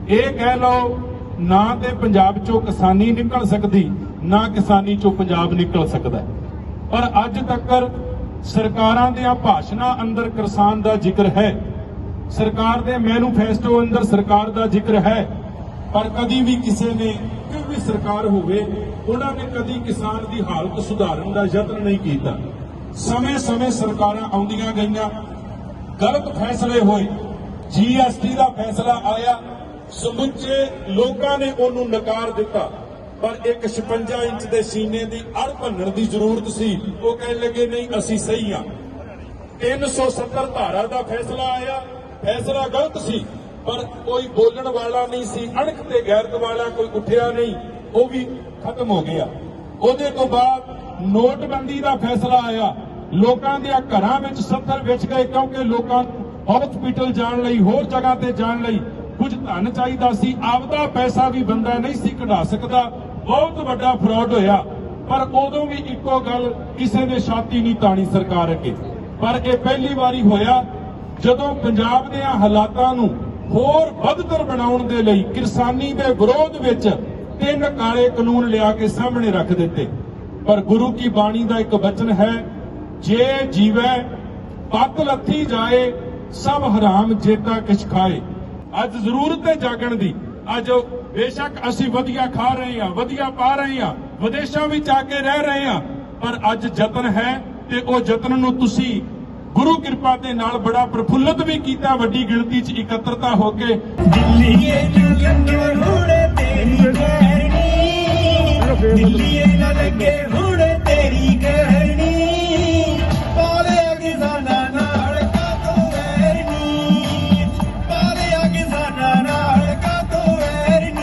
ਇਹ ਕਹਿ ਲਓ ਨਾ ਤੇ ਪੰਜਾਬ ਚੋਂ ਕਿਸਾਨੀ ਨਿਕਲ ਸਕਦੀ, ਨਾ ਕਿਸਾਨੀ ਚੋਂ ਪੰਜਾਬ ਨਿਕਲ ਸਕਦਾ। ਪਰ ਅੱਜ ਤੱਕ ਸਰਕਾਰਾਂ ਦੇ ਭਾਸ਼ਣਾਂ ਅੰਦਰ ਕਿਸਾਨ ਦਾ ਜ਼ਿਕਰ ਹੈ, ਸਰਕਾਰ ਦੇ ਮੈਨੀਫੈਸਟੋ ਅੰਦਰ ਸਰਕਾਰ ਦਾ ਜ਼ਿਕਰ ਹੈ, ਪਰ ਕਦੀ ਵੀ ਕਿਸੇ ਨੇ, ਕੋਈ ਵੀ ਸਰਕਾਰ ਹੋਵੇ, ਉਹਨਾਂ ਨੇ ਕਦੀ ਕਿਸਾਨ ਦੀ ਹਾਲਤ ਸੁਧਾਰਨ ਦਾ ਯਤਨ ਨਹੀਂ ਕੀਤਾ। ਸਮੇਂ-ਸਮੇਂ ਸਰਕਾਰਾਂ ਆਉਂਦੀਆਂ ਗਈਆਂ, ਗਲਤ ਫੈਸਲੇ ਹੋਏ, GST ਦਾ ਫੈਸਲਾ ਆਇਆ, ਸਮੁੱਚੇ ਲੋਕਾਂ ਨੇ ਉਹਨੂੰ ਨਕਾਰ ਦਿੱਤਾ। ਪਰ ਇੱਕ 56 ਇੰਚ ਦੇ ਸੀਨੇ ਦੀ ਅੜ ਭੰਨਣ ਦੀ ਜ਼ਰੂਰਤ ਸੀ। ਉਹ ਕਹਿਣ ਲੱਗੇ ਨਹੀਂ ਅਸੀਂ ਸਹੀ ਹਾਂ। 370 ਧਾਰਾ ਦਾ ਫੈਸਲਾ ਆਇਆ, ਫੈਸਲਾ ਗਲਤ ਸੀ, ਪਰ ਕੋਈ ਬੋਲਣ ਵਾਲਾ ਨਹੀਂ ਸੀ, ਅਣਖ ਤੇ ਗੈਰਤ ਵਾਲਾ ਕੋਈ ਉੱਠਿਆ ਨਹੀਂ, ਉਹ ਵੀ ਖਤਮ ਹੋ ਗਿਆ। ਉਹਦੇ ਤੋਂ ਬਾਅਦ ਨੋਟਬੰਦੀ ਦਾ ਫੈਸਲਾ ਆਇਆ, ਲੋਕਾਂ ਦੇ ਘਰਾਂ ਵਿੱਚ 70 ਵਿਚ ਗਏ, ਕਿਉਂਕਿ ਲੋਕਾਂ ਹਸਪੀਟਲ ਜਾਣ ਲਈ, ਹੋਰ ਜਗ੍ਹਾ ਤੇ ਜਾਣ ਲਈ ਕੁਝ ਧਨ ਚਾਹੀਦਾ ਸੀ। ਆਪਦਾ ਪੈਸਾ ਵੀ ਬੰਦਾ ਨਹੀਂ ਸੀ ਕਢਾ ਸਕਦਾ। ਬਹੁਤ ਵੱਡਾ ਫਰਾਡ ਹੋਇਆ। ਪਰ ਉਦੋਂ ਵੀ ਇੱਕੋ ਗੱਲ, ਕਿਸੇ ਨੇ ਛਾਤੀ ਨਹੀਂ ਤਾਣੀ ਸਰਕਾਰ ਅੱਗੇ। ਪਰ ਇਹ ਪਹਿਲੀ ਵਾਰੀ ਹੋਇਆ ਜਦੋਂ ਪੰਜਾਬ ਦੇ ਹਾਲਾਤਾਂ ਨੂੰ ਹੋਰ ਬਦਤਰ ਬਣਾਉਣ ਦੇ ਲਈ ਕਿਸਾਨੀ ਦੇ ਵਿਰੋਧ ਵਿੱਚ 3 ਕਾਲੇ ਕਾਨੂੰਨ ਲਿਆ ਕੇ ਸਾਹਮਣੇ ਰੱਖ ਦਿੱਤੇ। ਪਰ ਗੁਰੂ ਕੀ ਬਾਣੀ ਦਾ ਇੱਕ ਬਚਨ ਹੈ, ਜੇ ਜੀਵੈ ਪਤ ਲੱਥੀ ਜਾਏ, ਸਭ ਹਰਾਮ ਜੇਤਾ ਕਿਛ ਖਾਏ। ਅੱਜ ਜ਼ਰੂਰਤ ਹੈ ਜਾਗਣ ਦੀ। ਅੱਜ ਬੇਸ਼ੱਕ ਅਸੀਂ ਵਧੀਆ ਖਾ ਰਹੇ ਹਾਂ, ਵਧੀਆ ਪਾ ਰਹੇ ਹਾਂ, ਵਿਦੇਸ਼ਾਂ ਵਿੱਚ ਆ ਕੇ ਰਹਿ ਰਹੇ ਹਾਂ, ਪਰ ਅੱਜ ਯਤਨ ਹੈ ਤੇ ਉਹ ਯਤਨ ਨੂੰ ਤੁਸੀਂ ਗੁਰੂ ਕਿਰਪਾ ਦੇ ਨਾਲ ਬੜਾ ਪ੍ਰਫੁੱਲਤ ਵੀ ਕੀਤਾ, ਵੱਡੀ ਗਿਣਤੀ 'ਚ ਇਕੱਤਰਤਾ ਹੋ ਕੇ। ਦਿੱਲੀਏ ਨਾ ਲੱਗੇ ਹੁਣ ਤੇਰੀ ਕਹਿਣੀ, ਦਿੱਲੀਏ ਨਾ ਲੱਗੇ ਹੁਣ ਤੇਰੀ ਕਹਿਣੀ, ਪਾਲਿਆ ਕਿਸਾਨਾਂ ਨਾਲ ਕਾਤੋਂ ਵੈਰਨੀ, ਪਾਲਿਆ ਕਿਸਾਨਾਂ ਨਾਲ ਕਾਤੋਂ ਵੈਰਨੀ।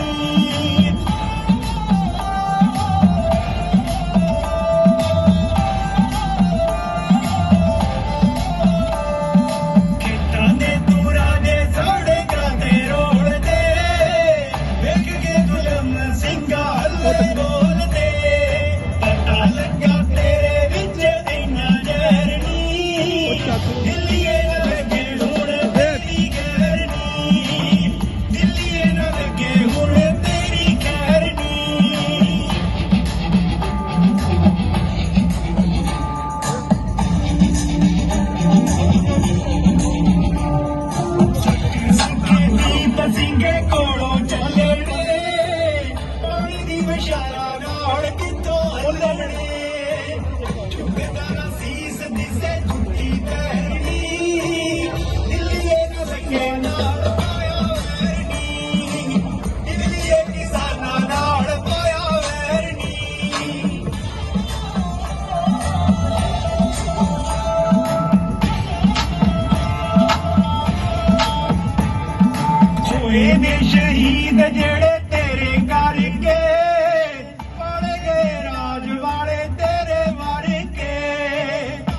शहीद जेड़े तेरे करके पड़ गए राज वाले तेरे वारे के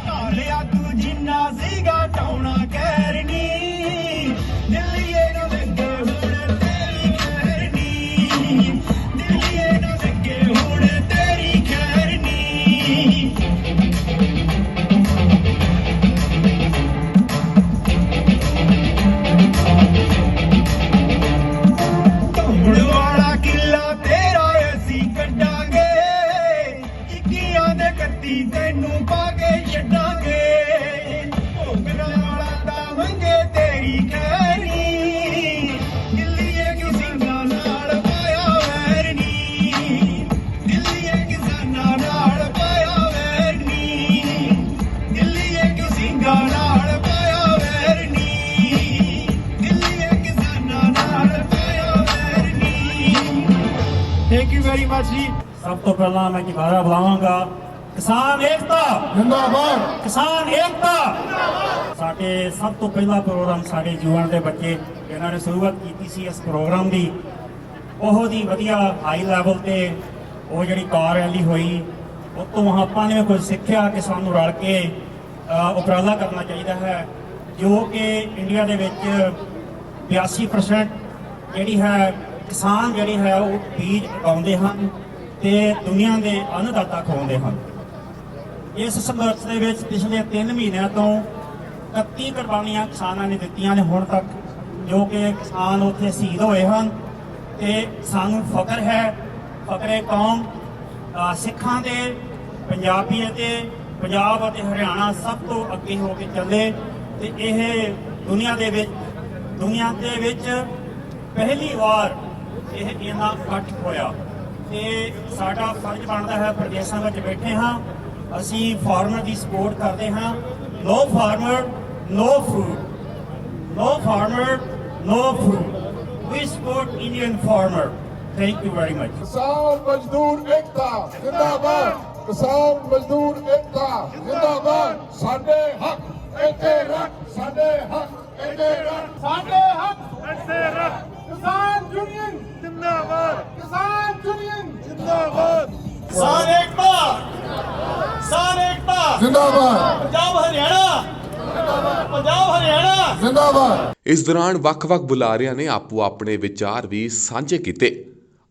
हालिया तू जिन्ना सीगा टौना कहरनी दिल्लीए न लगे हुण तेरी खैरनी दिल्लीए न लगे हुण तेरी खैरनी वाला किला तेरा असी कटांगे इक्कियां दे कत्ती तेनू पाके छड्डांगे भोगना वाला दावंगे तेरी खैरी दिल्लीए किसानां नाल पाया वैरनी दिल्लीए किसानां नाल पाया वैरनी दिल्लीए किसानां नाल पाया वैरनी दिल्लीए किसानां नाल थैंक यू वेरी मच जी। सब तो पहला मैं दोबारा बुलावांगा किसान एकता जिंदाबाद किसान एकता साडे सब तो पहला प्रोग्राम साडे जवान दे बच्चे जिन्हां ने शुरुआत कीती सी इस प्रोग्राम दी बहुत ही वधिया हाई लैवल ते वो जिहड़ी कार रैली होई उतों आपां ने कुछ सिੱਖਿਆ कि सानू रल के उपराला करना चाहिए है जो कि इंडिया दे विच 82% जिहड़ी है किसान ਜਿਹੜੇ ਹੈ ਉਹ ਬੀਜ ਉਗਾਉਂਦੇ ਹਨ ਤੇ ਦੁਨੀਆ ਦੇ ਅੰਨਦਾਤਾ ਖਵਾਉਂਦੇ ਹਨ। ਇਸ ਸੰਘਰਸ਼ ਦੇ ਵਿੱਚ ਪਿਛਲੇ 3 ਮਹੀਨਿਆਂ ਤੋਂ 31 ਕੁਰਬਾਨੀਆਂ ਕਿਸਾਨਾਂ ਨੇ ਦਿੱਤੀਆਂ ਨੇ ਹੁਣ ਤੱਕ ਜੋ ਕਿ ਕਿਸਾਨ ਉੱਥੇ ਸ਼ਹੀਦ ਹੋਏ ਹਨ ਤੇ ਸਾਨੂੰ ਫਖਰ ਹੈ ਫਖਰੇ ਕੌਮ ਸਿੱਖਾਂ ਦੇ ਪੰਜਾਬੀ ਅਤੇ ਪੰਜਾਬ ਅਤੇ ਹਰਿਆਣਾ ਸਭ ਤੋਂ ਅੱਗੇ ਹੋ ਕੇ ਚੱਲੇ ਤੇ ਇਹ ਦੁਨੀਆ ਦੇ ਵਿੱਚ ਪਹਿਲੀ ਵਾਰ ਇਹ ਇੰਨਾ ਇਕੱਠ ਹੋਇਆ ਤੇ ਸਾਡਾ ਫਰਜ਼ ਬਣਦਾ ਹੈ ਪ੍ਰਦੇਸ਼ਾਂ ਵਿੱਚ ਬੈਠੇ ਹਾਂ ਅਸੀਂ ਫਾਰਮਰ ਦੀ ਸਪੋਰਟ ਕਰਦੇ ਹਾਂ no farmer no food no farmer no food we support Indian farmer thank you very much. किसान मजदूर एकता जिंदाबाद किसान मजदूर एकता जिंदाबाद साडे हक इत्थे रख साडे हक इत्थे रख साडे हक इत्थे रख किसान यूनियन जिंदाबाद किसान यूनियन जिंदाबाद किसान एकता जिंदाबाद पंजाब हरियाणा पंजाब हरियाणा जिंदाबाद। ਇਸ ਦੌਰਾਨ ਵੱਖ-ਵੱਖ ਬੁਲਾਰਿਆਂ ਨੇ ਆਪੋ ਆਪਣੇ ਵਿਚਾਰ ਵੀ ਸਾਂਝੇ ਕੀਤੇ।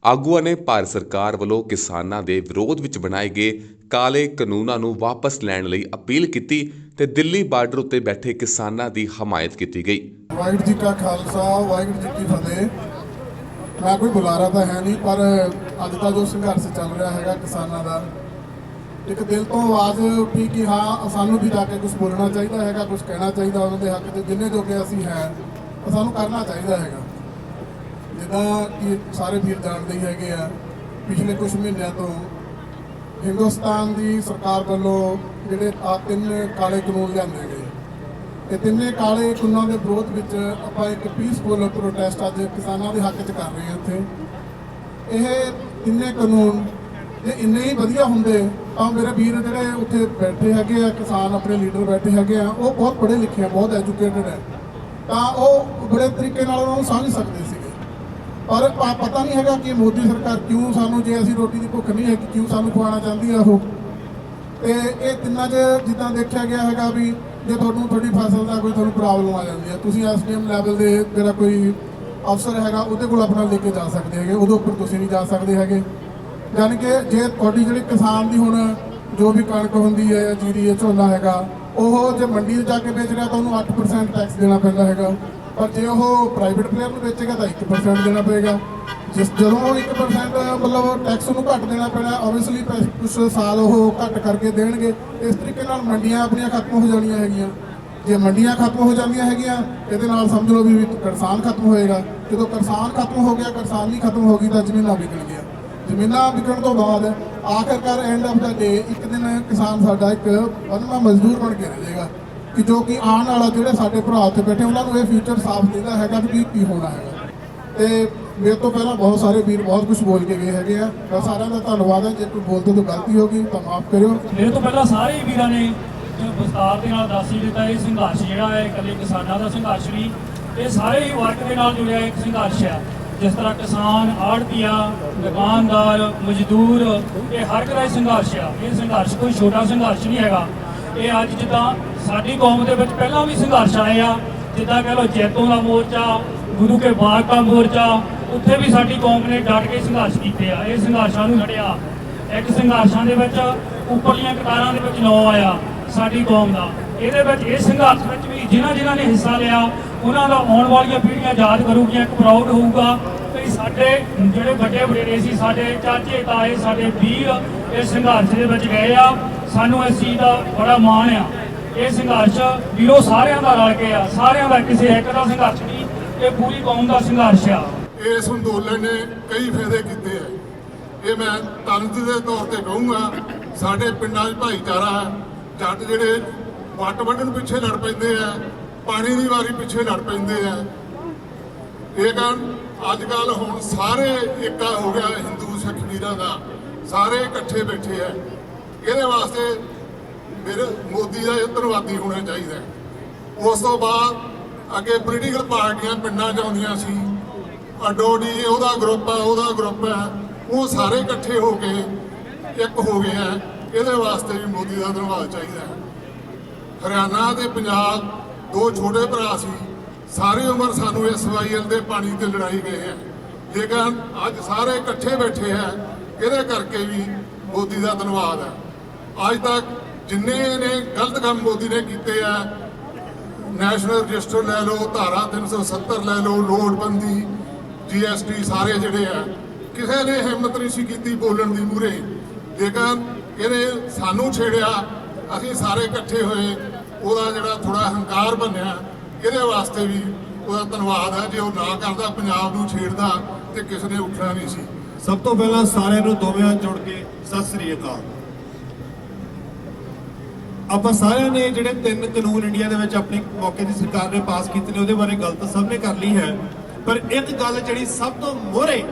ਆਗੂਆਂ ਨੇ ਭਾਰਤ ਸਰਕਾਰ ਵੱਲੋਂ ਕਿਸਾਨਾਂ ਦੇ ਵਿਰੋਧ ਵਿੱਚ ਬਣਾਏ ਗਏ ਕਾਲੇ ਕਾਨੂੰਨਾਂ ਨੂੰ ਵਾਪਸ ਲੈਣ ਲਈ ਅਪੀਲ ਕੀਤੀ ਤੇ ਦਿੱਲੀ ਬਾਰਡਰ ਉੱਤੇ ਬੈਠੇ ਕਿਸਾਨਾਂ ਦੀ ਹਮਾਇਤ ਕੀਤੀ ਗਈ। ਵਾਹਿਗੁਰੂ ਜੀ ਕਾ ਖਾਲਸਾ ਵਾਹਿਗੁਰੂ ਜੀ ਕੀ ਫਤਿਹ। ਮੈਂ ਕੋਈ ਬੁਲਾਰਾ ਤਾਂ ਹੈ ਨਹੀਂ ਪਰ ਅੱਜ ਦਾ ਜੋ ਸੰਘਰਸ਼ ਚੱਲ ਰਿਹਾ ਹੈਗਾ ਕਿਸਾਨਾਂ ਦਾ ਇੱਕ ਦਿਲ ਤੋਂ ਆਵਾਜ਼ ਉੱਠੀ ਕਿ ਹਾਂ ਸਾਨੂੰ ਵੀ ਜਾ ਕੇ ਕੁਝ ਬੋਲਣਾ ਚਾਹੀਦਾ ਹੈਗਾ ਕੁਝ ਕਹਿਣਾ ਚਾਹੀਦਾ ਉਹਨਾਂ ਦੇ ਹੱਕ 'ਚ ਜਿੰਨੇ ਜੋਗੇ ਅਸੀਂ ਹੈ ਸਾਨੂੰ ਕਰਨਾ ਚਾਹੀਦਾ ਹੈਗਾ। ਜਿੱਦਾਂ ਕਿ ਸਾਰੇ ਵੀਰ ਜਾਣਦੇ ਹੀ ਹੈਗੇ ਆ ਪਿਛਲੇ ਕੁਝ ਮਹੀਨਿਆਂ ਤੋਂ ਹਿੰਦੁਸਤਾਨ ਦੀ ਸਰਕਾਰ ਵੱਲੋਂ ਜਿਹੜੇ 3 ਕਾਲੇ ਕਾਨੂੰਨ ਲਿਆਂਦੇ ਗਏ ਇਹ 3 ਕਾਲੇ ਕਾਨੂੰਨਾਂ ਦੇ ਵਿਰੋਧ ਵਿੱਚ ਆਪਾਂ ਇੱਕ ਪੀਸਫੁਲ ਪ੍ਰੋਟੈਸਟ ਅੱਜ ਕਿਸਾਨਾਂ ਦੇ ਹੱਕ 'ਚ ਕਰ ਰਹੇ ਹਾਂ ਇੱਥੇ। ਇਹ 3 ਕਾਨੂੰਨ ਜੇ ਇੰਨੇ ਹੀ ਵਧੀਆ ਹੁੰਦੇ ਤਾਂ ਮੇਰੇ ਵੀਰ ਜਿਹੜੇ ਉੱਥੇ ਬੈਠੇ ਹੈਗੇ ਆ ਕਿਸਾਨ ਆਪਣੇ ਲੀਡਰ ਬੈਠੇ ਹੈਗੇ ਆ ਉਹ ਬਹੁਤ ਪੜ੍ਹੇ ਲਿਖੇ ਆ ਬਹੁਤ ਐਜੂਕੇਟਡ ਹੈ ਤਾਂ ਉਹ ਬੜੇ ਤਰੀਕੇ ਨਾਲ ਉਹਨਾਂ ਨੂੰ ਸਮਝ ਸਕਦੇ ਸੀਗੇ। ਪਰ ਪਤਾ ਨਹੀਂ ਹੈਗਾ ਕਿ ਮੋਦੀ ਸਰਕਾਰ ਕਿਉਂ ਸਾਨੂੰ ਜੇ ਅਸੀਂ ਰੋਟੀ ਦੀ ਭੁੱਖ ਨਹੀਂ ਹੈ ਕਿ ਕਿਉਂ ਸਾਨੂੰ ਖਵਾਉਣਾ ਚਾਹੁੰਦੀ ਆ ਉਹ। ਤੇ ਇਹ ਤਿੰਨਾਂ 'ਚ ਜਿੱਦਾਂ ਦੇਖਿਆ ਗਿਆ ਹੈਗਾ ਵੀ ਜੇ ਤੁਹਾਡੀ ਫਸਲ ਦਾ ਕੋਈ ਤੁਹਾਨੂੰ ਪ੍ਰੋਬਲਮ ਆ ਜਾਂਦੀ ਹੈ ਤੁਸੀਂ SDM ਲੈਵਲ ਦੇ ਜਿਹੜਾ ਕੋਈ ਅਫਸਰ ਹੈਗਾ ਉਹਦੇ ਕੋਲ ਆਪਣਾ ਲੈ ਕੇ ਜਾ ਸਕਦੇ ਹੈਗੇ ਉਹਦੇ ਉੱਪਰ ਤੁਸੀਂ ਨਹੀਂ ਜਾ ਸਕਦੇ ਹੈਗੇ। ਯਾਨੀ ਕਿ ਜੇ ਤੁਹਾਡੀ ਜਿਹੜੀ ਕਿਸਾਨ ਦੀ ਹੁਣ ਜੋ ਵੀ ਕਣਕ ਹੁੰਦੀ ਹੈ ਜਾਂ ਜੀਰੀ ਹੈ ਝੋਨਾ ਹੈਗਾ, ਉਹ ਜੇ ਮੰਡੀ 'ਚ ਜਾ ਕੇ ਵੇਚ ਰਿਹਾ ਤਾਂ ਉਹਨੂੰ 8% ਟੈਕਸ ਦੇਣਾ ਪੈਂਦਾ ਹੈਗਾ, ਪਰ ਜੇ ਉਹ ਪ੍ਰਾਈਵੇਟ ਪਲੇਅਰ ਨੂੰ ਵੇਚੇਗਾ ਤਾਂ 1% ਦੇਣਾ ਪਏਗਾ। ਜਦੋਂ 1% ਮਤਲਬ ਟੈਕਸ ਨੂੰ ਘੱਟ ਦੇਣਾ ਪੈਣਾ, ਓਬਵੀਅਸਲੀ ਕੁਛ ਸਾਲ ਉਹ ਘੱਟ ਕਰਕੇ ਦੇਣਗੇ। ਇਸ ਤਰੀਕੇ ਨਾਲ ਮੰਡੀਆਂ ਆਪਣੀਆਂ ਖਤਮ ਹੋ ਜਾਣੀਆਂ ਹੈਗੀਆਂ। ਜੇ ਮੰਡੀਆਂ ਖਤਮ ਹੋ ਜਾਂਦੀਆਂ ਹੈਗੀਆਂ, ਇਹਦੇ ਨਾਲ ਸਮਝ ਲਓ ਵੀ ਕਿਸਾਨ ਖਤਮ ਹੋਏਗਾ। ਜਦੋਂ ਕਿਸਾਨ ਖਤਮ ਹੋ ਗਿਆ, ਕਿਸਾਨੀ ਖਤਮ ਹੋ ਗਈ ਤਾਂ ਜ਼ਮੀਨਾਂ ਵਿਕਣ ਗਿਆ। ਜ਼ਮੀਨਾਂ ਵਿਕਣ ਤੋਂ ਬਾਅਦ ਆਖਰਕਾਰ ਐਂਡ ਆਫ ਦਾ ਡੇ ਇੱਕ ਦਿਨ ਕਿਸਾਨ ਸਾਡਾ ਇੱਕ ਬੰਨ੍ਹਵਾਂ ਮਜ਼ਦੂਰ ਬਣ ਕੇ ਰਹਿ ਜਾਏਗਾ, ਕਿ ਜੋ ਕਿ ਆਉਣ ਵਾਲਾ ਜਿਹੜੇ ਸਾਡੇ ਭਰਾ ਉੱਥੇ ਬੈਠੇ ਉਹਨਾਂ ਨੂੰ ਇਹ ਫਿਊਚਰ ਸਾਫ਼ ਦਿਖਦਾ ਹੈਗਾ ਕਿ ਕੀ ਹੋਣਾ ਹੈਗਾ। ਤੇ ਮੇਰੇ ਤੋਂ ਪਹਿਲਾਂ ਬਹੁਤ ਸਾਰੇ ਵੀਰ ਬਹੁਤ ਕੁਝ ਬੋਲ ਕੇ ਗਏ ਹੈਗੇ ਆ, ਮੈਂ ਸਾਰਿਆਂ ਦਾ ਧੰਨਵਾਦ ਹੈ। ਜੇ ਕੋਈ ਬੋਲਦੇ ਤੋਂ ਗਲਤੀ ਹੋ ਗਈ ਤਾਂ ਮਾਫ ਕਰਿਓ। ਮੇਰੇ ਤੋਂ ਪਹਿਲਾਂ ਸਾਰੇ ਵੀਰਾਂ ਨੇ ਵਿਸਤਾਰ ਦੇ ਨਾਲ ਦੱਸ ਹੀ ਦਿੱਤਾ। ਇਹ ਸੰਘਰਸ਼ ਜਿਹੜਾ ਹੈ ਇਕੱਲੇ ਕਿਸਾਨਾਂ ਦਾ ਸੰਘਰਸ਼ ਨਹੀਂ, ਇਹ ਸਾਰੇ ਹੀ ਵਰਗ ਦੇ ਨਾਲ ਜੁੜਿਆ ਇੱਕ ਸੰਘਰਸ਼ ਹੈ। ਜਿਸ ਤਰ੍ਹਾਂ ਕਿਸਾਨ, ਆੜ੍ਹਤੀਆ, ਦੁਕਾਨਦਾਰ, ਮਜ਼ਦੂਰ, ਇਹ ਹਰ ਇੱਕ ਦਾ ਹੀ ਸੰਘਰਸ਼ ਆ। ਇਹ ਸੰਘਰਸ਼ ਕੋਈ ਛੋਟਾ ਸੰਘਰਸ਼ ਨਹੀਂ ਹੈਗਾ। ਇਹ ਅੱਜ ਜਿੱਦਾਂ ਸਾਡੀ ਕੌਮ ਦੇ ਵਿੱਚ ਪਹਿਲਾਂ ਵੀ ਸੰਘਰਸ਼ ਆਏ ਆ, ਜਿੱਦਾਂ ਕਹਿ ਲਓ ਜੈਤੋਂ ਦਾ ਮੋਰਚਾ, ਗੁਰੂ ਕੇ ਬਾਗ ਦਾ ਮੋਰਚਾ, ਉੱਥੇ ਵੀ ਸਾਡੀ ਕੌਮ ਨੇ ਡਟ ਕੇ ਸੰਘਰਸ਼ ਕੀਤੇ ਆ। ਇਹ ਸੰਘਰਸ਼ਾਂ ਨੂੰ ਲੜਿਆ। ਇੱਕ ਸੰਘਰਸ਼ਾਂ ਦੇ ਵਿੱਚ ਉੱਪਰਲੀਆਂ ਕਤਾਰਾਂ ਦੇ ਵਿੱਚ ਨਾਂ ਆਇਆ ਸਾਡੀ ਕੌਮ ਦਾ। ਇਹਦੇ ਵਿੱਚ ਇਹ ਸੰਘਰਸ਼ ਵਿੱਚ ਵੀ ਜਿਨ੍ਹਾਂ ਨੇ ਹਿੱਸਾ ਲਿਆ ਉਹਨਾਂ ਦਾ ਆਉਣ ਵਾਲੀਆਂ ਪੀੜ੍ਹੀਆਂ ਯਾਦ ਕਰੂਗੀਆਂ, ਇੱਕ ਪ੍ਰਾਊਡ ਹੋਊਗਾ ਕਿ ਸਾਡੇ ਜਿਹੜੇ ਵੱਡੇ ਵਡੇਰੇ ਸੀ, ਸਾਡੇ ਚਾਚੇ ਤਾਏ, ਸਾਡੇ ਵੀਰ ਇਸ ਸੰਘਰਸ਼ ਦੇ ਵਿੱਚ ਗਏ ਆ। ਸਾਨੂੰ ਇਸ ਚੀਜ਼ ਦਾ ਬੜਾ ਮਾਣ ਆ। ਇਹ ਸੰਘਰਸ਼ ਵੀਰੋ ਸਾਰਿਆਂ ਦਾ ਰਲ ਕੇ ਆ, ਸਾਰਿਆਂ ਦਾ, ਕਿਸੇ ਇੱਕ ਦਾ ਸੰਘਰਸ਼ ਨਹੀਂ, ਇਹ ਪੂਰੀ ਕੌਮ ਦਾ ਸੰਘਰਸ਼ ਆ। ਇਸ ਅੰਦੋਲਨ ਨੇ ਕਈ ਫਾਇਦੇ ਕੀਤੇ ਆ। ਇਹ ਮੈਂ ਤੰਜ ਦੇ ਤੌਰ ਤੇ ਕਹੂੰਗਾ, ਸਾਡੇ ਪਿੰਡਾਂ 'ਚ ਭਾਈਚਾਰਾ ਹੈ। ਜੱਟ ਜਿਹੜੇ ਵੱਟ ਵੱਢਣ ਪਿੱਛੇ ਲੜ ਪੈਂਦੇ ਆ, ਪਾਣੀ ਦੀ ਵਾਰੀ ਪਿੱਛੇ ਲੜ ਪੈਂਦੇ ਆ। ਇਹ ਕਾਰਨ ਅੱਜ ਕੱਲ੍ਹ ਹੁਣ ਸਾਰੇ ਏਕਾ ਹੋ ਗਿਆ ਹਿੰਦੂ ਸਿੱਖ ਵੀਰਾਂ ਦਾ, ਸਾਰੇ ਇਕੱਠੇ ਬੈਠੇ ਆ। ਇਹਦੇ ਵਾਸਤੇ ਮੇਰੇ ਮੋਦੀ ਦਾ ਧੰਨਵਾਦੀ ਹੋਣਾ ਚਾਹੀਦਾ। ਉਸ ਤੋਂ ਬਾਅਦ ਅੱਗੇ ਪੋਲੀਟੀਕਲ ਪਾਰਟੀਆਂ ਪਿੰਡਾਂ 'ਚ ਆਉਂਦੀਆਂ ਸੀ, ਅਡੋਡੀ ਉਹਦਾ ਗਰੁੱਪ ਹੈ, ਉਹ ਸਾਰੇ ਇਕੱਠੇ ਹੋ ਕੇ ਇੱਕ ਹੋ ਗਏ ਆ। ਇਹਦੇ ਵਾਸਤੇ ਵੀ ਮੋਦੀ ਦਾ ਧੰਨਵਾਦ ਚਾਹੀਦਾ ਹੈ। ਹਰਿਆਣਾ ਤੇ ਪੰਜਾਬ ਦੋ ਛੋਟੇ ਭਰਾ ਸੀ, ਸਾਰੀ ਉਮਰ ਸਾਨੂੰ SYL ਦੇ ਪਾਣੀ ਤੇ ਲੜਾਈ ਗਏ ਆ, ਲੇਕਿਨ ਅੱਜ ਸਾਰੇ ਇਕੱਠੇ ਬੈਠੇ ਆ। ਇਹਦੇ ਕਰਕੇ ਵੀ ਮੋਦੀ ਦਾ ਧੰਨਵਾਦ ਹੈ। ਅੱਜ ਤੱਕ ਜਿੰਨੇ ਨੇ ਗਲਤ ਕੰਮ ਮੋਦੀ ਨੇ ਕੀਤੇ ਆ, ਨੈਸ਼ਨਲ ਰਜਿਸਟਰ ਲੈ ਲਓ, ਧਾਰਾ 370 ਲੈ ਲਓ, ਨੋਟਬੰਦੀ, GST, ਸਾਰੇ ਜਿਹੜੇ ਆ, ਕਿਸੇ ਨੇ ਹਿੰਮਤ ਨਹੀਂ ਸੀ ਕੀਤੀ ਬੋਲਣ ਦੀ ਮੂਹਰੇ, ਲੇਕਿਨ ਇਹਨੇ ਸਾਨੂੰ ਛੇੜਿਆ। ਅਸੀਂ ਸਾਰੇ ਇਕੱਠੇ ਹੋਏ, ਉਹਦਾ ਜਿਹੜਾ ਥੋੜਾ ਹੰਕਾਰ ਬਣਿਆ, ਇਹਦੇ ਵਾਸਤੇ ਵੀ ਉਹਦਾ ਧੰਨਵਾਦ ਹੈ। ਜੇ ਉਹ ਨਾ ਕਰਦਾ, ਪੰਜਾਬ ਨੂੰ ਛੇੜਦਾ, ਤੇ ਕਿਸੇ ਨੇ ਉੱਠਣਾ ਨਹੀਂ ਸੀ। ਸਭ ਤੋਂ ਪਹਿਲਾਂ ਸਾਰਿਆਂ ਨੂੰ ਦੋਵੇਂ ਹੱਥ ਜੋੜ ਕੇ ਸਤਿ ਸ੍ਰੀ ਅਕਾਲ। ਆਪਾਂ ਸਾਰਿਆਂ ਨੇ ਜਿਹੜੇ 3 ਕਾਨੂੰਨ ਇੰਡੀਆ ਦੇ ਵਿੱਚ ਆਪਣੀ ਮੌਕੇ ਦੀ ਸਰਕਾਰ ਨੇ ਪਾਸ ਕੀਤੇ ਨੇ, ਉਹਦੇ ਬਾਰੇ ਗੱਲ ਤਾਂ ਸਭ ਨੇ ਕਰ ਲਈ ਹੈ, ਪਰ ਇੱਕ ਗੱਲ ਜਿਹੜੀ ਸਭ ਤੋਂ ਮੋਹਰੇ